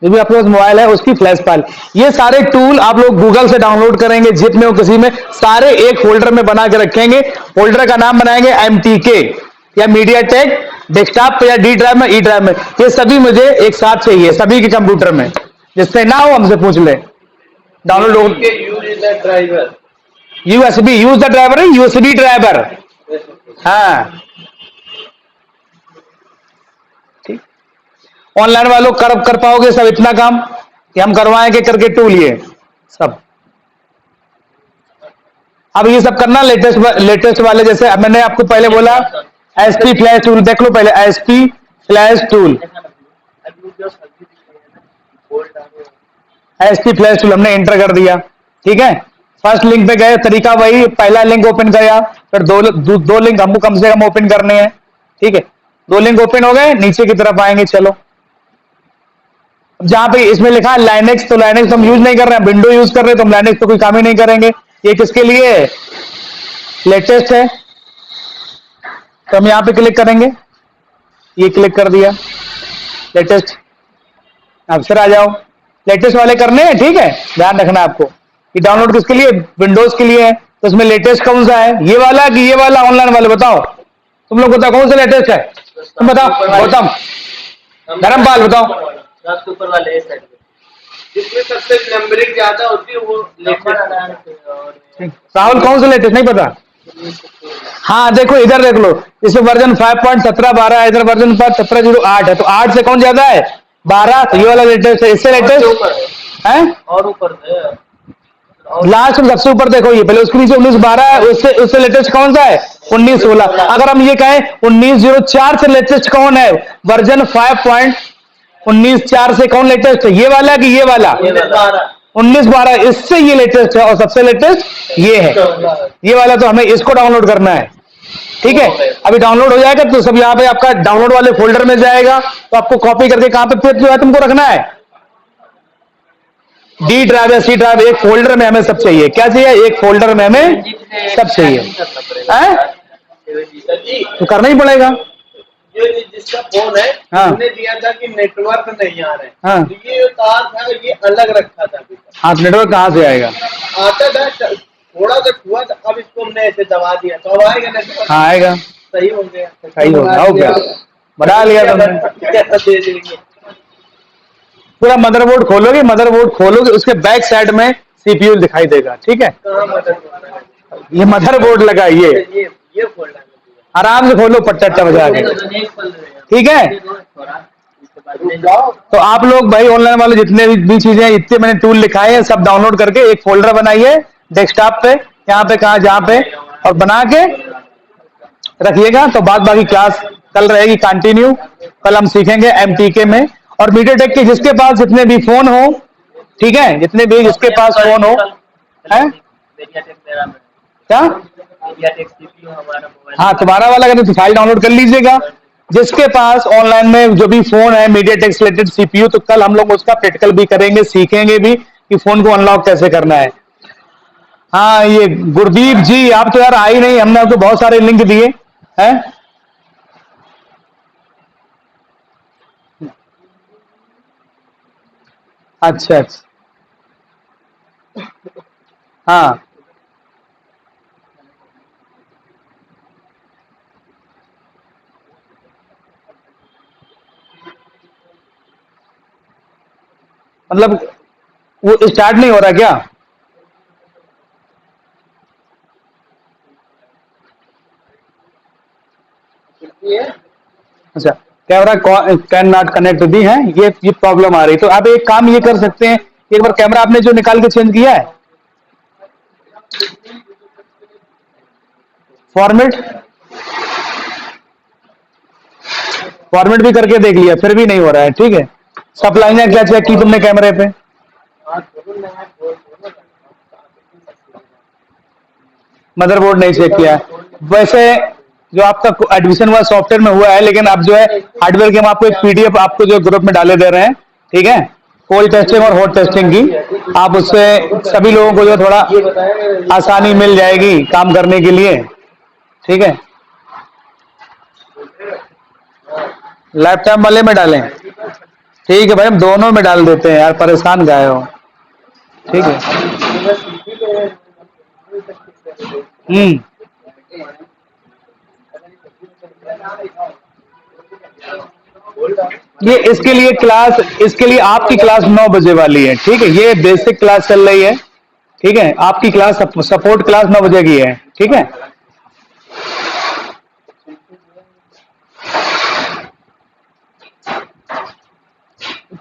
[SPEAKER 1] जो भी आपके पास मोबाइल है उसकी फ्लैश फाइल। ये सारे टूल आप लोग गूगल से डाउनलोड करेंगे, जिप में हो किसी में, सारे एक फोल्डर में बना के रखेंगे। फोल्डर का नाम बनाएंगे एमटीके या मीडिया टेक डेस्कटॉप पे या डी ड्राइव में, ई ड्राइव में। ये सभी मुझे एक साथ चाहिए सभी के कंप्यूटर में, जिससे ना हो हमसे पूछ ले। Download
[SPEAKER 2] driver
[SPEAKER 1] USB, use the driver है, यूएसबी ड्राइवर। हाँ ठीक। ऑनलाइन वालों कर पाओगे सब इतना काम कि हम करवाएंगे करके टूल ये सब। अब ये सब करना लेटेस्ट वाले, जैसे अब मैंने आपको पहले बोला एसपी फ्लैश टूल, देख लो पहले SP flash tool. SP flash tool हमने एंटर कर दिया, ठीक है। फर्स्ट लिंक पे गए, तरीका वही, पहला लिंक ओपन किया, फिर दो लिंक हमको कम से कम ओपन करने हैं, ठीक है। 2 लिंक ओपन हो गए, नीचे की तरफ आएंगे। चलो अब जहां पे इसमें लिखा है लाइनेक्स, तो लाइनेक्स हम यूज नहीं कर रहे हैं, विंडो यूज कर रहे हैं, तो हम लाइनेक्स तो कोई काम ही नहीं करेंगे। ये किसके लिए है? लेटेस्ट है, तो हम यहां पे क्लिक करेंगे। ये क्लिक कर दिया, लेटेस्ट। अब फिर आ जाओ, लेटेस्ट वाले करने हैं, ठीक है। ध्यान रखना आपको कि डाउनलोड किसके लिए? विंडोज के लिए है। तो उसमें लेटेस्ट कौन सा है? ये वाला कि ये वाला? ऑनलाइन वाले बताओ, तुम लोग बताओ कौन सा लेटेस्ट है। तुम बताओ गौतम, धर्मपाल बताओ।
[SPEAKER 2] सबसे ऊपर वाले इस साइड पे जिसमें सबसे नंबरिंग ज्यादा होती है वो लेटेस्ट।
[SPEAKER 1] राहुल कौन सा लेटेस्ट नहीं पता? हाँ देखो इधर देख लो, इसमें वर्जन 5.17.12 है, इधर वर्जन 17.08 है, तो 8 से कौन ज्यादा है? 12। तो ये वाला लेटेस्ट है, इससे लेटेस्ट है
[SPEAKER 2] और ऊपर
[SPEAKER 1] लास्ट में सबसे ऊपर देखो, ये पहले उसके नीचे 19.12 है, उससे उससे लेटेस्ट कौन सा है? 19.16। अगर हम ये कहें 19.04 से लेटेस्ट कौन है? वर्जन 5.19.4 से कौन लेटेस्ट है? ये वाला कि ये वाला? 19.12, इससे ये लेटेस्ट है और सबसे लेटेस्ट ये है। ये वाला तो हमें इसको डाउनलोड करना है, ठीक है। अभी डाउनलोड हो जाएगा तो सब यहाँ पे आपका डाउनलोड वाले फोल्डर में जाएगा, तो आपको कॉपी करके कहां पे फिर जो है तुमको रखना है? डी ड्राइव या सी ड्राइव, एक फोल्डर में हमें सब चाहिए। क्या चाहिए? एक फोल्डर में हमें सब चाहिए। हैं? तो करना ही पड़ेगा।
[SPEAKER 2] ये जिसका फोन है,
[SPEAKER 1] हाँ
[SPEAKER 2] उसने दिया था कि नेटवर्क नहीं आ रहे।
[SPEAKER 1] हाँ
[SPEAKER 2] तो ये कहा था, ये अलग रखा था अभी तक।
[SPEAKER 1] हाँ, नेटवर्क कहाँ से आएगा?
[SPEAKER 2] आता था, थोड़ा सा हुआ था, अब इसको हमने ऐसे दबा दिया तो अब आएगा नेटवर्क।
[SPEAKER 1] हाँ आएगा,
[SPEAKER 2] सही हो गया,
[SPEAKER 1] सही होगा। हो गया, बढ़ा लिया तुमने।
[SPEAKER 2] दे देंगे।
[SPEAKER 1] पूरा मदरबोर्ड खोलोगे, मदरबोर्ड खोलोगे, उसके बैक साइड में सीपीयू दिखाई देगा, ठीक है।
[SPEAKER 2] कहाँ मदद?
[SPEAKER 1] ये मदरबोर्ड लगा,
[SPEAKER 2] ये फोल्डर
[SPEAKER 1] आराम से खोलो पट्टा बजा के, ठीक है। तो आप लोग भाई ऑनलाइन वाले जितने भी चीजें हैं, इतने मैंने टूल लिखाए हैं, सब डाउनलोड करके एक फोल्डर बनाइए डेस्कटॉप पे, यहाँ पे कहा जहाँ पे, और बना के रखिएगा। तो बाद बाकी क्लास कल रहेगी कंटिन्यू। कल हम सीखेंगे एमटीके में और मीडियाटेक के जिसके पास जितने भी फोन हो, ठीक है, जितने भी जिसके पास फोन हो है क्या? हाँ तुम्हारा वाला अगर तो फाइल डाउनलोड कर लीजिएगा। जिसके पास ऑनलाइन में जो भी फोन है मीडियाटेक से रिलेटेड सीपीयू, तो कल हम लोग उसका प्रैक्टिकल भी करेंगे, सीखेंगे भी कि फोन को अनलॉक कैसे करना है। हाँ ये गुरदीप जी, आप तो यार आई नहीं, हमने आपको बहुत सारे लिंक दिए हैं। अच्छा अच्छा, हाँ, मतलब वो स्टार्ट नहीं हो रहा क्या?
[SPEAKER 2] ये
[SPEAKER 1] अच्छा, कैमरा कैन नॉट कनेक्ट दी है, ये प्रॉब्लम आ रही। तो आप एक काम ये कर सकते हैं, एक बार कैमरा आपने जो निकाल के चेंज किया है, फॉर्मेट फॉर्मेट भी करके देख लिया, फिर भी नहीं हो रहा है, ठीक है। सप्लाइयाँ क्या चेक की तुमने कैमरे पे?
[SPEAKER 2] आज बोल रहे हैं बोल
[SPEAKER 1] मदरबोर्ड नहीं चेक किया है। वैसे जो आपका एडमिशन हुआ सॉफ्टवेयर में हुआ है, लेकिन अब जो है हार्डवेयर की हम आपको एक पीडीएफ आपको जो ग्रुप में डाले दे रहे हैं, ठीक है, कोल्ड टेस्टिंग और हॉट टेस्टिंग की। आप उससे सभी लोगों को जो है थोड़ा आसानी मिल जाएगी काम करने के लिए, ठीक है। लैपटॉप वाले में डालें, ठीक है भाई, हम दोनों में डाल देते हैं यार, परेशान गए हो, ठीक है। हम्म। ये इसके लिए आपकी क्लास 9 बजे वाली है, ठीक है, ये बेसिक क्लास चल रही है, ठीक है। आपकी क्लास सपोर्ट क्लास 9 बजे की है, ठीक है।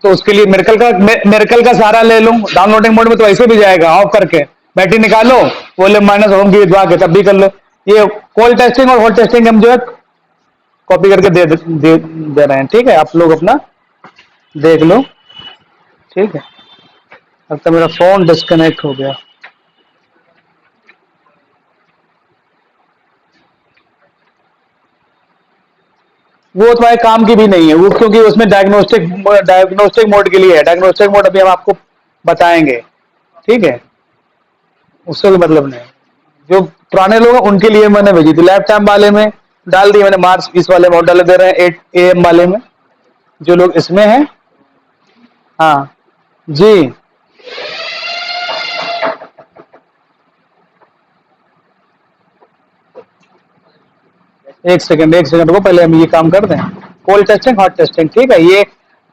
[SPEAKER 1] तो उसके लिए मेरकल का सहारा ले लूं, डाउनलोडिंग मोड में तो ऐसे भी जाएगा, ऑफ करके बैटरी निकालो, वॉल्यूम माइनस होम की दबा के तब भी कर लो। ये कोल्ड टेस्टिंग और हॉट टेस्टिंग हम जो है कॉपी करके दे रहे हैं, ठीक है, आप लोग अपना देख लो, ठीक है। अब तो मेरा फोन डिस्कनेक्ट हो गया। वो तुम्हारे काम की भी नहीं है वो, क्योंकि उसमें डायग्नोस्टिक मोड के लिए है। डायग्नोस्टिक मोड अभी हम आपको बताएंगे, ठीक है, उससे कोई मतलब नहीं। जो पुराने लोग हैं उनके लिए मैंने भेजी थी, लाइफ टाइम वाले में डाल दी मैंने, मार्च इस वाले में डाल दे रहे हैं 8 AM वाले में, जो लोग इसमें हैं। हाँ जी, एक सेकंड को पहले हम ये काम कर दें, कोल्ड टेस्टिंग हॉट टेस्टिंग, ठीक है। ये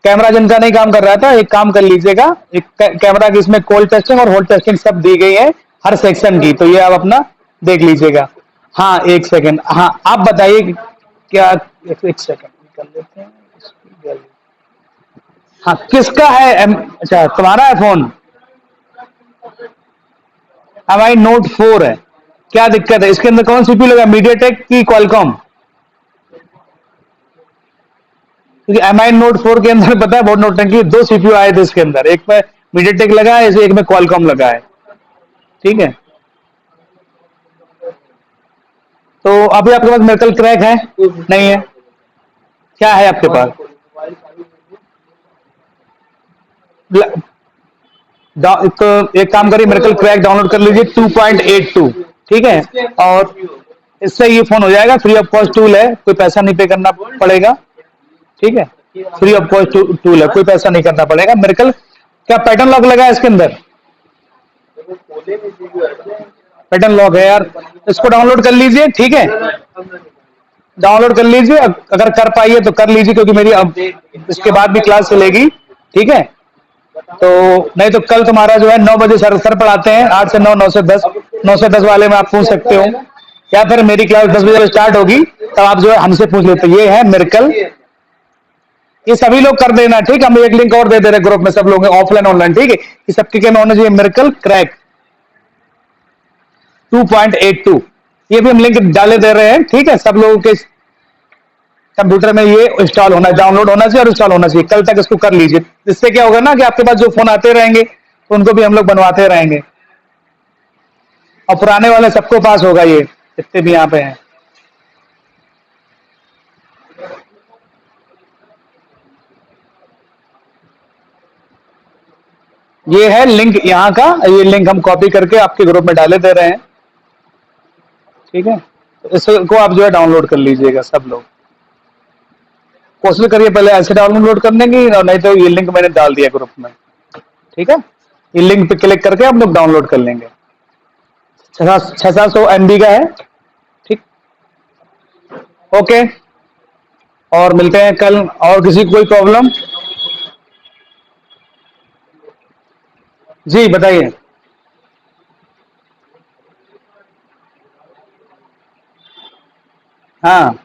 [SPEAKER 1] कैमरा जिनका नहीं काम कर रहा था, एक काम कर लीजिएगा, एक कैमरा की इसमें कोल्ड टेस्टिंग और हॉट टेस्टिंग सब दी गई है हर सेक्शन की, तो ये आप अपना देख लीजिएगा। हाँ एक सेकंड, हाँ आप बताइए क्या, एक सेकंड कर लेते हैं इसकी गैलरी। हाँ किसका है अच्छा तुम्हारा है फोन? MI Note 4 है। क्या दिक्कत है इसके अंदर, कौन सीपीयू लगा, मीडियाटेक की क्वालकॉम? क्योंकि MI Note 4 के अंदर पता है बहुत नोटंकी, 2 CPU आए थे इसके अंदर, एक में मीडियाटेक लगा है, एक में क्वालकॉम लगा है, ठीक है। तो अभी आपके पास मेटल क्रैक है? नहीं है, क्या है आपके पास? तो एक काम करिए, मेरेकल क्रैक डाउनलोड कर लीजिए 2.82, ठीक है। और इससे ये फोन हो जाएगा, फ्री ऑफ कॉस्ट टूल है, कोई पैसा नहीं पे करना पड़ेगा, ठीक है। फ्री ऑफ कॉस्ट टूल है, कोई पैसा नहीं करना पड़ेगा। मेरेकल क्या पैटर्न लॉक लगा है इसके अंदर? पैटर्न लॉक है यार, इसको डाउनलोड कर लीजिए, ठीक है, डाउनलोड कर लीजिए, अगर कर पाइए तो कर लीजिए, क्योंकि मेरी अब इसके बाद भी क्लास चलेगी, ठीक है। तो नहीं तो कल तुम्हारा जो है 9 बजे सर पढ़ाते हैं, 8 से 9, 9 से 10, 9 से 10 वाले में आप पूछ सकते हो, या फिर मेरी क्लास 10 बजे स्टार्ट होगी, तब आप जो है हमसे पूछ लेते। ये है मेरेकल, ये सभी लोग कर देना, ठीक है। हम एक लिंक और दे दे रहे ग्रुप में सब लोग, ऑफलाइन ऑनलाइन, ठीक है। ये सबके क्या में होना चाहिए, मेरेकल क्रैक 2.82, ये भी हम लिंक डाले दे रहे हैं, ठीक है। सब लोगों के कंप्यूटर में ये इंस्टॉल होना, डाउनलोड होना चाहिए और इंस्टॉल होना चाहिए, कल तक इसको कर लीजिए। इससे क्या होगा ना कि आपके पास जो फोन आते रहेंगे तो उनको भी हम लोग बनवाते रहेंगे, और पुराने वाले सबको पास होगा, ये जितने भी यहाँ पे हैं। ये है लिंक यहाँ का, ये लिंक हम कॉपी करके आपके ग्रुप में डाले दे रहे हैं, ठीक है। तो इसको आप जो है डाउनलोड कर लीजिएगा सब लोग, कोशिश करिए पहले ऐसे डाउनलोड करने की, और नहीं तो ये लिंक मैंने डाल दिया ग्रुप में, ठीक है। ये लिंक पे क्लिक करके आप लोग डाउनलोड कर लेंगे। छः सात सौ MB का है। ठीक, ओके। और मिलते हैं कल। और किसी को कोई प्रॉब्लम? जी बताइए। हाँ,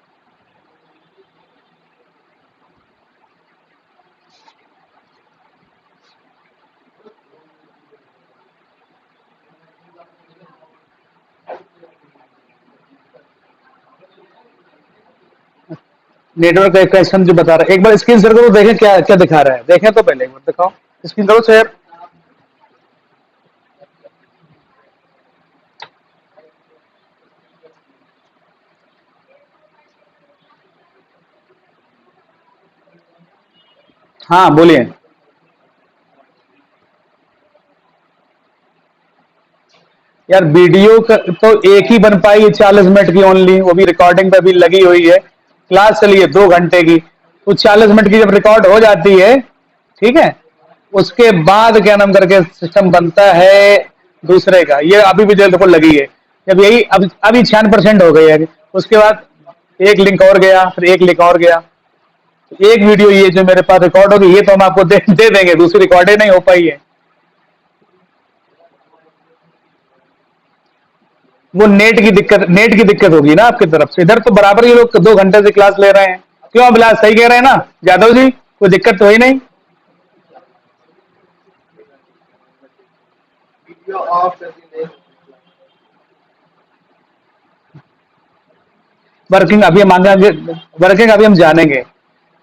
[SPEAKER 1] नेटवर्क का क्वेश्चन जो बता रहा है, एक बार स्क्रीन शेयर करो, देखें क्या क्या दिखा रहा है, देखें तो पहले एक बार दिखाओ, स्क्रीन करो शेयर। हाँ बोलिए। यार वीडियो तो एक ही बन पाई है 40 मिनट की ओनली, वो भी रिकॉर्डिंग पे भी लगी हुई है। क्लास चली है 2 घंटे की, तो 40 मिनट की जब रिकॉर्ड हो जाती है, ठीक है, उसके बाद क्या नाम करके सिस्टम बनता है दूसरे का। ये अभी भी जो देखो लगी है, जब यही अब अभी 96% हो गई है। उसके बाद एक लिंक और गया, फिर एक लिंक और गया, तो एक वीडियो ये जो मेरे पास रिकॉर्ड होगी, ये तो हम आपको दे देंगे, दूसरी रिकॉर्डेड नहीं हो पाई है। वो नेट की दिक्कत होगी ना आपकी तरफ से। इधर तो बराबर ये लोग 2 घंटे से क्लास ले रहे हैं। क्यों अभिलाष, सही कह रहे हैं ना यादव जी, कोई दिक्कत तो है ही नहीं।
[SPEAKER 2] वीडियो ऑफ कर दी।
[SPEAKER 1] वर्किंग अभी हम आगे वर्किंग अभी हम जानेंगे।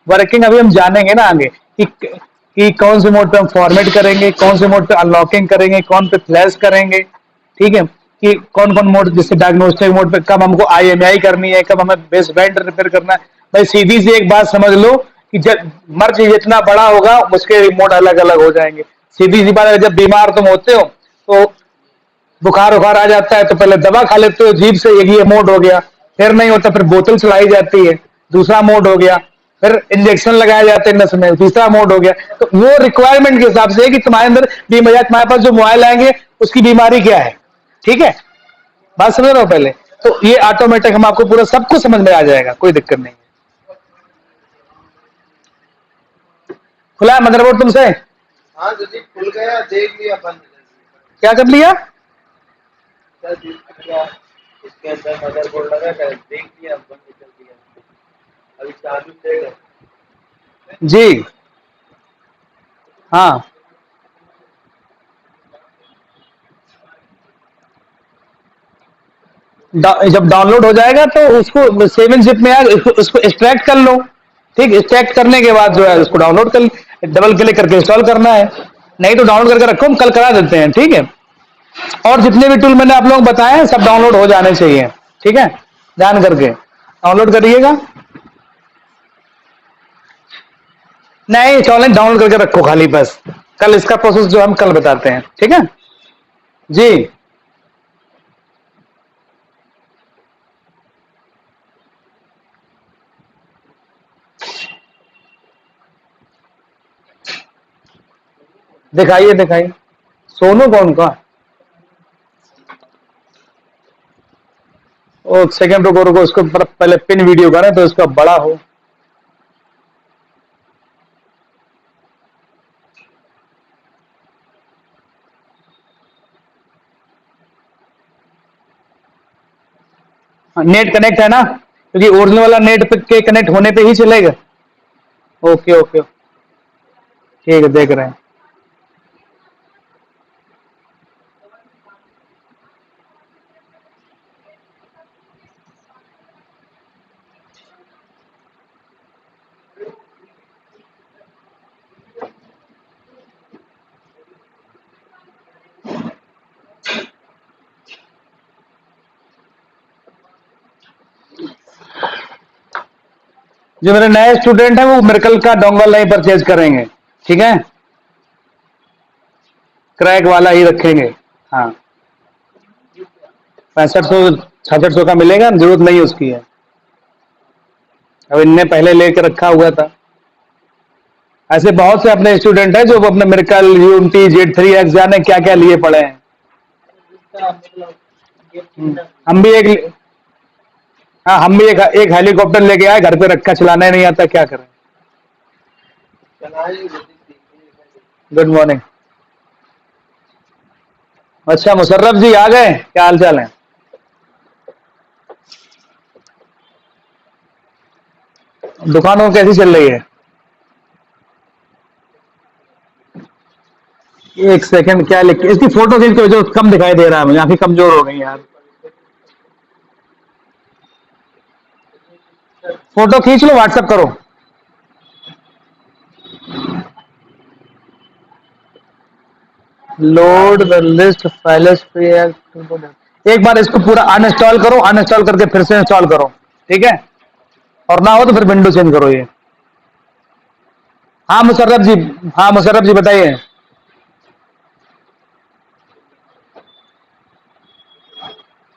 [SPEAKER 1] वर्किंग अभी हम जानेंगे ना आगे कि कौन से मोड पे हम फॉर्मेट करेंगे, कौन से मोड पे अनलॉकिंग करेंगे, कौन पे फ्लैश करेंगे। ठीक है, कि कौन कौन मोड, जैसे डायग्नोस्टिक मोड पे कब हमको IMI करनी है, कब हमें बेस बैंड रिपेयर करना है। भाई सीधी सी एक बात समझ लो कि जब मर्ज जितना बड़ा होगा उसके मोड अलग अलग हो जाएंगे। सीधी सी बात है, जब बीमार तुम होते हो तो बुखार उखार आ जाता है तो पहले दवा खा लेते हो जीभ से, ये मोड हो गया। फिर नहीं होता, फिर बोतल चलाई जाती है, दूसरा मोड हो गया। फिर इंजेक्शन लगाए जाते हैं नस में, तीसरा मोड हो गया। तो वो रिक्वायरमेंट के हिसाब से कि तुम्हारे अंदर बीमारी, तुम्हारे पास जो मोबाइल आएंगे उसकी बीमारी क्या है। ठीक है, बात समझ रहे हो पहले? तो ये ऑटोमेटिक हम आपको पूरा सब कुछ समझ में आ जाएगा, कोई दिक्कत नहीं। खुला है मदरबोर्ड तुमसे?
[SPEAKER 2] हाँ जल्दी खुल गया, देख लिया बंद।
[SPEAKER 1] क्या कर लिया?
[SPEAKER 2] सर क्या इसके अंदर मदरबोर्ड लगा था, देख लिया बंद कर दिया, अभी चालू से।
[SPEAKER 1] जी हाँ, जब डाउनलोड हो जाएगा तो उसको 7 zip में यार उसको एक्सट्रैक्ट कर लो। ठीक, एक्सट्रैक्ट करने के बाद जो है उसको डाउनलोड कर, डबल क्लिक करके इंस्टॉल करना है। नहीं तो डाउनलोड करके रखो, हम कल करा देते हैं। ठीक है, और जितने भी टूल मैंने आप लोगों को बताए हैं सब डाउनलोड हो जाने चाहिए। ठीक है, ध्यान करके डाउनलोड करिएगा। नहीं, ऑनलाइन डाउनलोड करके रखो खाली बस। कल इसका प्रोसेस जो हम कल बताते हैं। ठीक है जी। दिखाइए दिखाइए, सोनू कौन का? ओ सेकंड रुको रुको, उसको पहले पिन वीडियो करें तो उसका बड़ा हो। नेट कनेक्ट है ना? क्योंकि ओरिजिनल वाला नेट पे के कनेक्ट होने पे ही चलेगा। ओके ओके, ठीक है, देख रहे हैं। जो मेरे नए स्टूडेंट हैं वो मिरकल का डोंगल नहीं परचेज करेंगे। ठीक है, क्रैक वाला ही रखेंगे। हाँ, 6500 6600 का मिलेगा, जरूरत नहीं उसकी है। अब इनने पहले लेके रखा हुआ था। ऐसे बहुत से अपने स्टूडेंट हैं जो अपने मिरकल, यूनिटी, Z3X जाने क्या क्या लिए पड़े हैं।
[SPEAKER 2] इसका मतलब
[SPEAKER 1] हम भी एक, हाँ हम भी एक हेलीकॉप्टर लेके आए, घर पे रखा, चलाना नहीं आता, क्या करें।
[SPEAKER 2] चलाएंगे जल्दी सीखेंगे।
[SPEAKER 1] Good morning. अच्छा मुशर्रफ जी आ गए, क्या हाल चाल है? दुकानों कैसी चल रही है? एक सेकंड, क्या लिख, इसकी फोटो खींच के जो कम दिखाई दे रहा है मुझे, आंखें कमजोर हो गई यार। फोटो खींच लो, व्हाट्सएप करो। लोड द लिस्ट फाइल्स पे। एक बार इसको पूरा अनइंस्टॉल करो, अनइंस्टॉल करके फिर से इंस्टॉल करो, ठीक है? और ना हो तो फिर विंडो चेंज करो ये। हाँ मुशर्रफ जी, हाँ मुशर्रफ जी बताइए।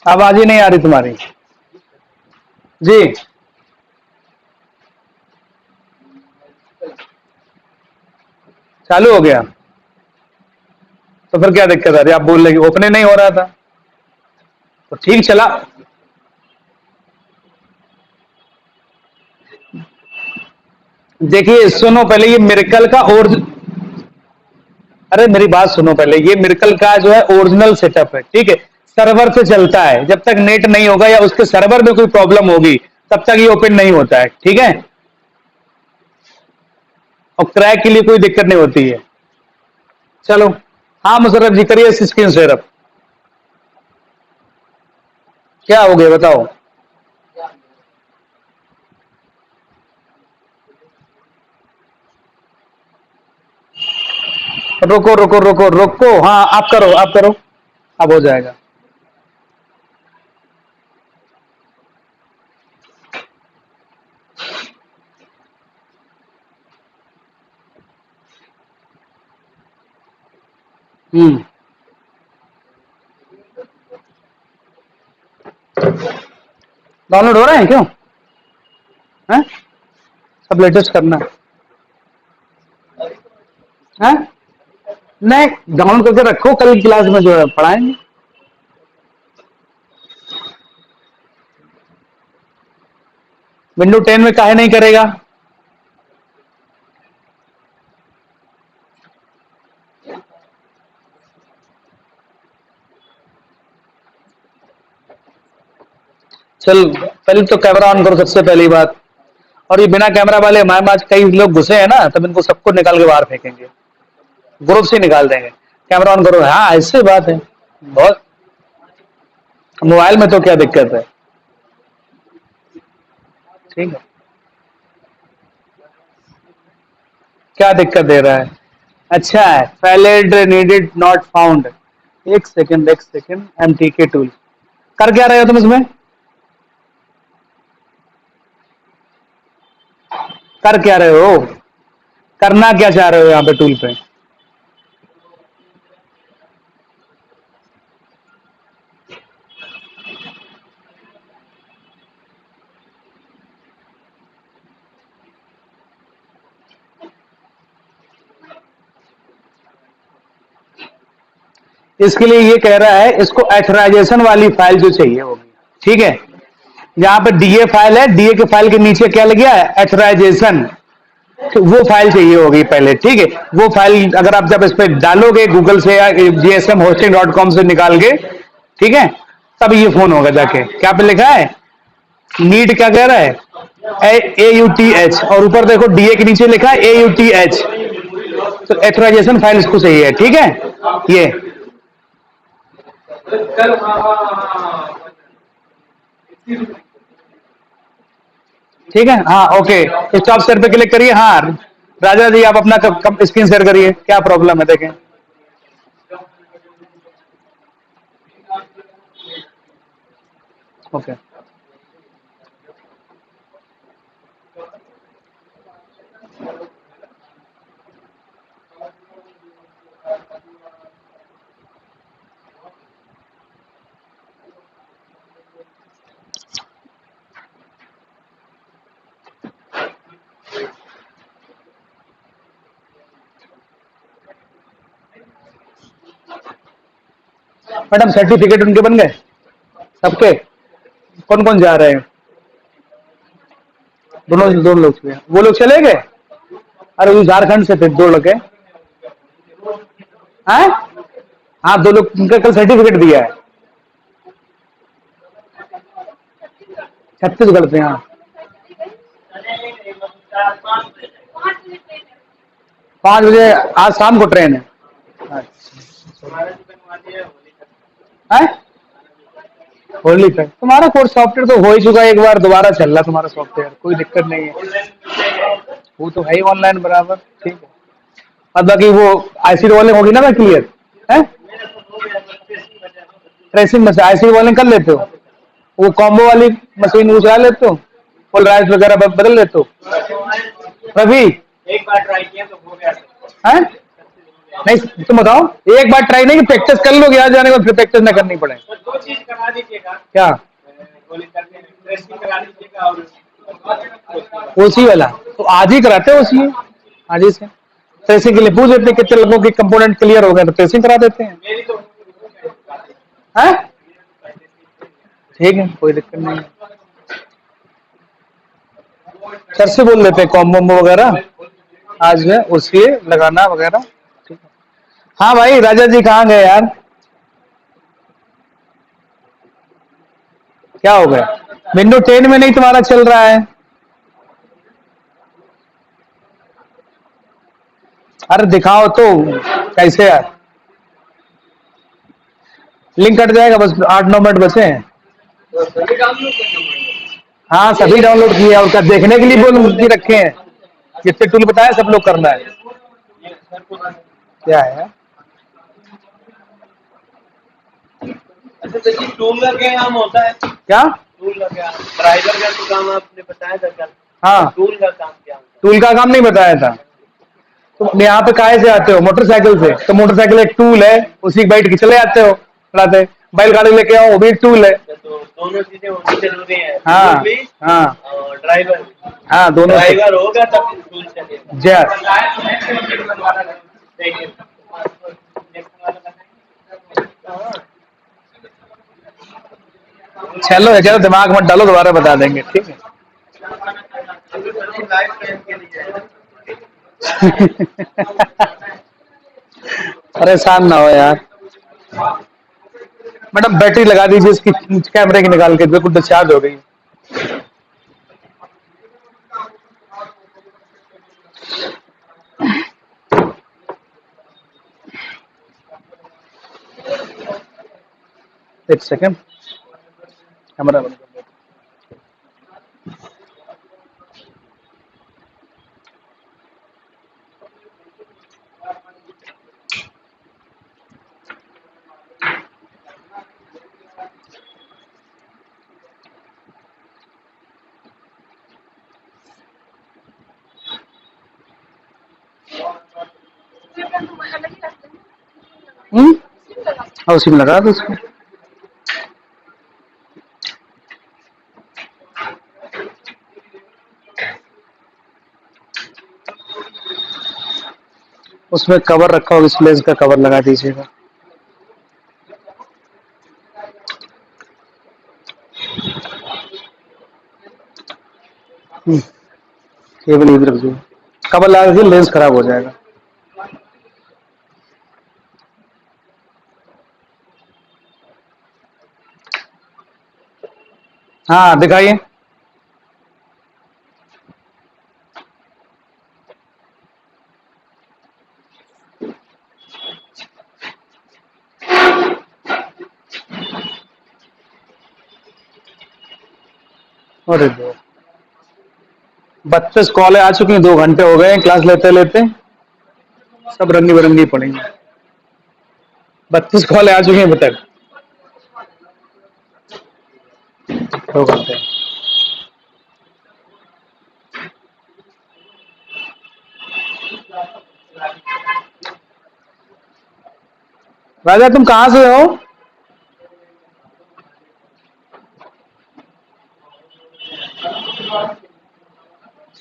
[SPEAKER 1] आवाज ही नहीं आ रही तुम्हारी जी। चालू हो गया? तो फिर क्या दिक्कत आ रही? आप बोल रहे कि ओपन ही नहीं हो रहा था, तो ठीक चला। देखिए सुनो पहले, ये मिरेकल का और, अरे मेरी बात सुनो पहले, ये मिरेकल का जो है ओरिजिनल सेटअप है, ठीक है? सर्वर से चलता है, जब तक नेट नहीं होगा या उसके सर्वर में कोई प्रॉब्लम होगी तब तक ये ओपन नहीं होता है, ठीक है? और क्रैक के लिए कोई दिक्कत नहीं होती है। चलो, हाँ मुशर्रफ जी करिए स्क्रीन शेयर अब। क्या हो गया बताओ? रुको रुको रुको रुको, हाँ आप करो, आप करो, अब हो जाएगा। डाउनलोड हो रहे हैं क्यों? हैं? सब लेटेस्ट करना है? नहीं, डाउनलोड करके रखो, कल की क्लास में जो है पढ़ाएंगे। विंडो 10 में काहे नहीं करेगा? चल पहले तो कैमरा ऑन करो सबसे पहली बात। और ये बिना कैमरा वाले हमारे पास कई लोग घुसे हैं ना, तब इनको सबको निकाल के बाहर फेंकेंगे, ग्रुप से निकाल देंगे। कैमरा ऑन करो, हाँ ऐसे बात है। बहुत, मोबाइल में तो क्या दिक्कत है? ठीक है, क्या दिक्कत दे रहा है? अच्छा है, वैलिड नीडेड नॉट फाउंड। एक सेकंड एक सेकंड, एमटीके टूल कर क्या रहे हो तुम इसमें? कर क्या रहे हो? करना क्या चाह रहे हो यहाँ पे टूल पे? इसके लिए ये कह रहा है, इसको एथराइजेशन वाली फाइल जो चाहिए होगी, ठीक है? यहाँ पे डीए फाइल है, डीए के फाइल के नीचे क्या लग गया है? एथराइजेशन। तो वो फाइल चाहिए होगी पहले, ठीक है? वो फाइल अगर आप जब इस पे डालोगे गूगल से या gsmhosting.com से निकाल के, ठीक है, तब ये फोन होगा जाके। क्या पे लिखा है? नीड क्या कह रहा है? AUTH, और ऊपर देखो डीए के नीचे लिखा है AUTH। तो एथराइजेशन फाइल इसको चाहिए, ठीक है? ये ठीक है, हाँ ओके। स्टॉप शेयर पे क्लिक करिए। हाँ राजा जी आप अपना स्क्रीन शेयर करिए, क्या प्रॉब्लम है देखें। ओके, मैडम सर्टिफिकेट उनके बन गए? सबके कौन कौन जा रहे हैं? दोनों लोग थे, वो लोग चले गए। अरे वो झारखंड से थे 2 लड़के। हैं? हाँ 2 लोग, उनका कल सर्टिफिकेट दिया है। छत्तीसगढ़ से, हाँ 5 बजे आज शाम को ट्रेन है। अच्छा। है होली तक तुम्हारा कोर्स सॉफ्टवेयर तो हो ही चुका है, एक बार दोबारा चल रहा तुम्हारा सॉफ्टवेयर, कोई दिक्कत नहीं है। वो तो है ही ऑनलाइन बराबर, ठीक है। और बाकी वो आईसी रोलिंग होगी ना, मैं क्लियर है। ट्रेसिंग मशीन आईसी रोलिंग कर लेते हो? वो कॉम्बो वाली मशीन वो चला लेते हो? फुल राइस वगैरह बदल लेते हो? रवि
[SPEAKER 2] एक बार ट्राई किया तो हो गया।
[SPEAKER 1] है नहीं, तुम बताओ। एक बार ट्राई नहीं, प्रैक्टिस कर लोगे, यहाँ जाने के बाद फिर प्रैक्टिस ना करनी पड़े।
[SPEAKER 2] तो 2 चीज करा दीजिएगा,
[SPEAKER 1] क्या?
[SPEAKER 2] गोली करने में ड्रेसिंग करा दीजिएगा और
[SPEAKER 1] ओसी वाला तो आज ही कराते हैं, ओसी आज ही से ट्रेसिंग के लिए पूछ लेते हैं कितने लोगों के कंपोनेंट क्लियर हो गए तो ट्रेसिंग करा देते हैं।
[SPEAKER 2] मेरी तो
[SPEAKER 1] हैं? ठीक है, कोई दिक्कत नहीं है। सर से बोल लेते हैं कॉम्बो वगैरह आज जो है उसके लगाना वगैरह। ठीक है। हाँ भाई राजा जी कहाँ गए यार? क्या हो गया? विंडो 10 में नहीं तुम्हारा चल रहा है? अरे दिखाओ तो कैसे यार। लिंक कट जाएगा, बस 8-9 मिनट बचे हैं। हाँ सभी डाउनलोड किए और क्या देखने के लिए बोल के रखे हैं। जितने टूल बताया सब लोग करना है। क्या है?
[SPEAKER 2] अच्छा देखिए, टूल का क्या काम होता है?
[SPEAKER 1] क्या?
[SPEAKER 2] टूल का क्या, ड्राइवर का तो काम आपने बताया था कल।
[SPEAKER 1] हाँ
[SPEAKER 2] टूल का काम क्या होता
[SPEAKER 1] टूल का काम नहीं बताया था। तुम यहाँ पे काहे से आते हो? मोटरसाइकिल से। तो मोटरसाइकिल एक टूल है, उसी बैठ के चले जाते हो चलाते। बैलगाड़ी लेके आओ, वो भी एक टूल है।
[SPEAKER 2] है? तो दोनों चीजें होनी जरूरी है,
[SPEAKER 1] हाँ
[SPEAKER 2] टूल भी
[SPEAKER 1] हाँ
[SPEAKER 2] और ड्राइवर भी।
[SPEAKER 1] हाँ दोनों से।
[SPEAKER 2] ड्राइवर होगा तब टूल चलेगा।
[SPEAKER 1] जय
[SPEAKER 2] देखिए,
[SPEAKER 1] चलो चलो दिमाग मत डालो, दोबारा बता देंगे, ठीक है।
[SPEAKER 2] लाइफ टाइम के लिए
[SPEAKER 1] परेशान ना हो यार। मैडम बैटरी लगा दीजिए इसकी, कैमरे की निकाल के, बिल्कुल डिस्चार्ज हो गई। एक सेकंड, कैमरा बंद कर दो। हाँ उसी में लगा दो उसको। उसमें कवर रखा होगा, इस लेंस का कवर लगा दीजिएगा। केबल इधर रख दो, कवर लगा दीजिए, लेंस खराब हो जाएगा। हाँ दिखाइए। अरे 32 कॉलें आ चुकी हैं, 2 घंटे हो गए हैं क्लास लेते लेते। सब रंगी बिरंगी पड़ी हैं। 32 कॉलें आ चुकी हैं अब तक, 2 घंटे। राजा तुम कहाँ से हो?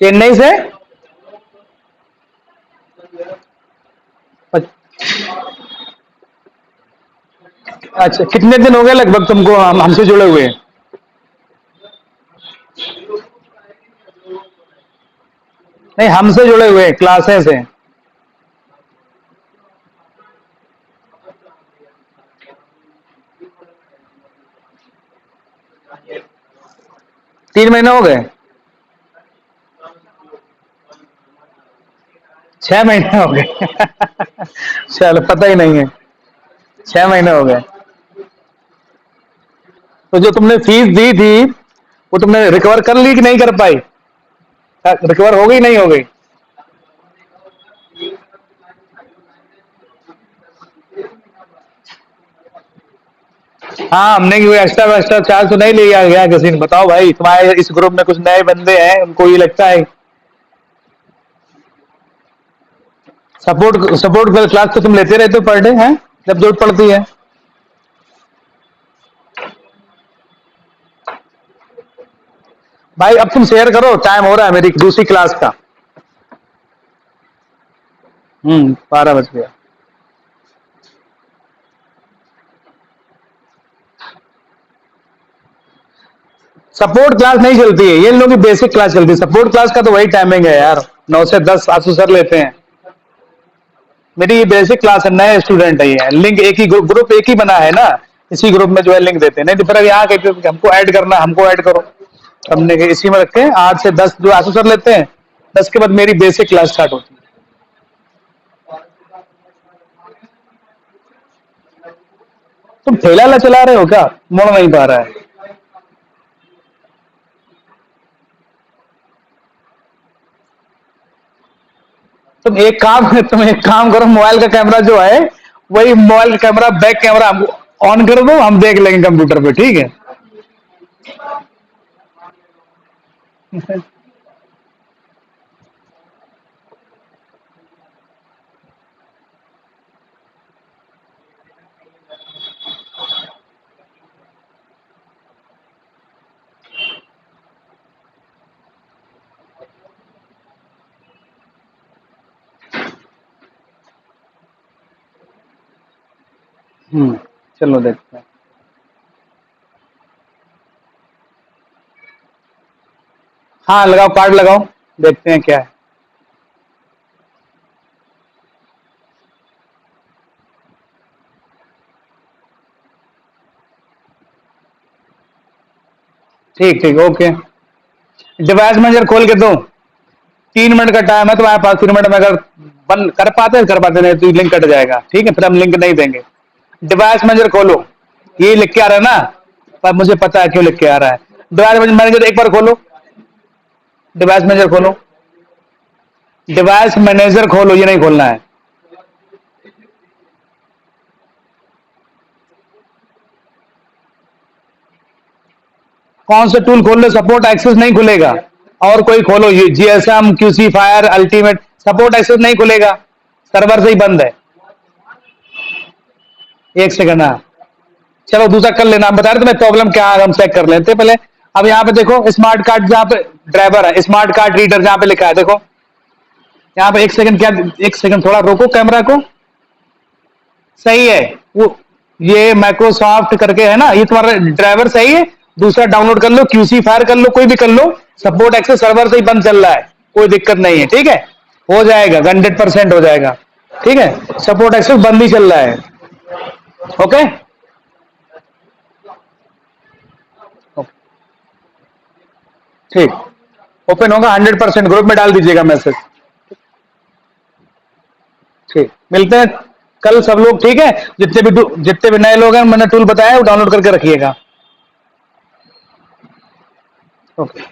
[SPEAKER 1] चेन्नई से? अच्छा, कितने दिन हो गए लगभग तुमको हमसे जुड़े हुए? नहीं, हमसे जुड़े हुए क्लासेस हैं। 3 महीने हो गए? 6 महीने हो गए। चलो, पता ही नहीं है। 6 महीने हो गए। तो जो तुमने फीस दी थी वो तुमने रिकवर कर ली कि नहीं कर पाई? रिकवर हो गई नहीं हो गई? हाँ, हमने कोई एक्स्ट्रा वैक्स्ट्रा चार्ज तो नहीं लिया गया किसी ने? बताओ भाई, तुम्हारे इस ग्रुप में कुछ नए बंदे हैं, उनको ये लगता है सपोर्ट सपोर्ट क्लास तो तुम लेते रहते हो पर डे हैं जब जरूरत पड़ती है। भाई अब तुम शेयर करो, टाइम हो रहा है मेरी दूसरी क्लास का। 12 बज गया। सपोर्ट क्लास नहीं चलती है, ये इन लोगों की बेसिक क्लास चलती है। सपोर्ट क्लास का तो वही टाइमिंग है यार, 9 से 10 आंसू सर लेते हैं। मेरी ये बेसिक क्लास है, नए स्टूडेंट है ये। लिंक एक ही ग्रुप एक ही बना है ना, इसी ग्रुप में जो है लिंक देते हैं। नहीं तो फिर यहाँ कहते हैं कि हमको ऐड करना, हमको ऐड करो। हमने कहा इसी में रखे हैं, 8 से 10 जो आंसू सर लेते हैं, 10 के बाद मेरी बेसिक क्लास स्टार्ट होती है। तुम ठेला ला चला रहे हो क्या? मुड़ नहीं पा रहा है। तुम एक काम करो, मोबाइल का कैमरा जो है, वही मोबाइल का कैमरा, बैक कैमरा हमको ऑन कर दो, हम देख लेंगे कंप्यूटर पे, ठीक है? चलो देखते हैं। हाँ, लगाओ, कार्ड लगाओ, देखते हैं क्या है। ठीक ठीक, ओके। डिवाइस मैनेजर खोल के दो। 3 मिनट का टाइम है तुम्हारे पास, 3 मिनट में अगर बंद कर पाते नहीं तो लिंक कट जाएगा, ठीक है? फिर हम लिंक नहीं देंगे। डिवाइस मैनेजर खोलो। ये लिख के आ रहा है ना? पर मुझे पता है क्यों लिख के आ रहा है। डिवाइस मैनेजर एक बार खोलो। डिवाइस मैनेजर खोलो। डिवाइस मैनेजर खोलो, ये नहीं खोलना है। कौन से टूल खोल लो, सपोर्ट एक्सेस नहीं खुलेगा। और कोई खोलो, ये GSM, QC fire, ultimate, support access नहीं खुलेगा, सर्वर से ही बंद है। 1 सेकंड। हाँ, चलो दूसरा कर लेना। आप बता रहे थे मैं प्रॉब्लम क्या है, हम चेक कर लेते हैं पहले। अब यहाँ पे देखो स्मार्ट कार्ड, जहाँ पे ड्राइवर है, स्मार्ट कार्ड रीडर जहाँ पे लिखा है, देखो यहाँ पे। 1 सेकंड, क्या 1 सेकंड, थोड़ा रोको कैमरा को। सही है वो, ये माइक्रोसॉफ्ट करके है ना, ये तुम्हारा ड्राइवर सही है। दूसरा डाउनलोड कर लो, क्यूसी फायर कर लो, कोई भी कर लो। सपोर्ट एक्सेस सर्वर से ही बंद चल रहा है, कोई दिक्कत नहीं है, ठीक है? हो जाएगा, 100% हो जाएगा, ठीक है? सपोर्ट एक्सेस बंद ही चल रहा है। ओके, ठीक। ओपन होगा 100%, ग्रुप में डाल दीजिएगा मैसेज। ठीक, मिलते हैं कल सब लोग, ठीक है? जितने भी नए लोग हैं, मैंने टूल बताया वो डाउनलोड करके रखिएगा। ओके।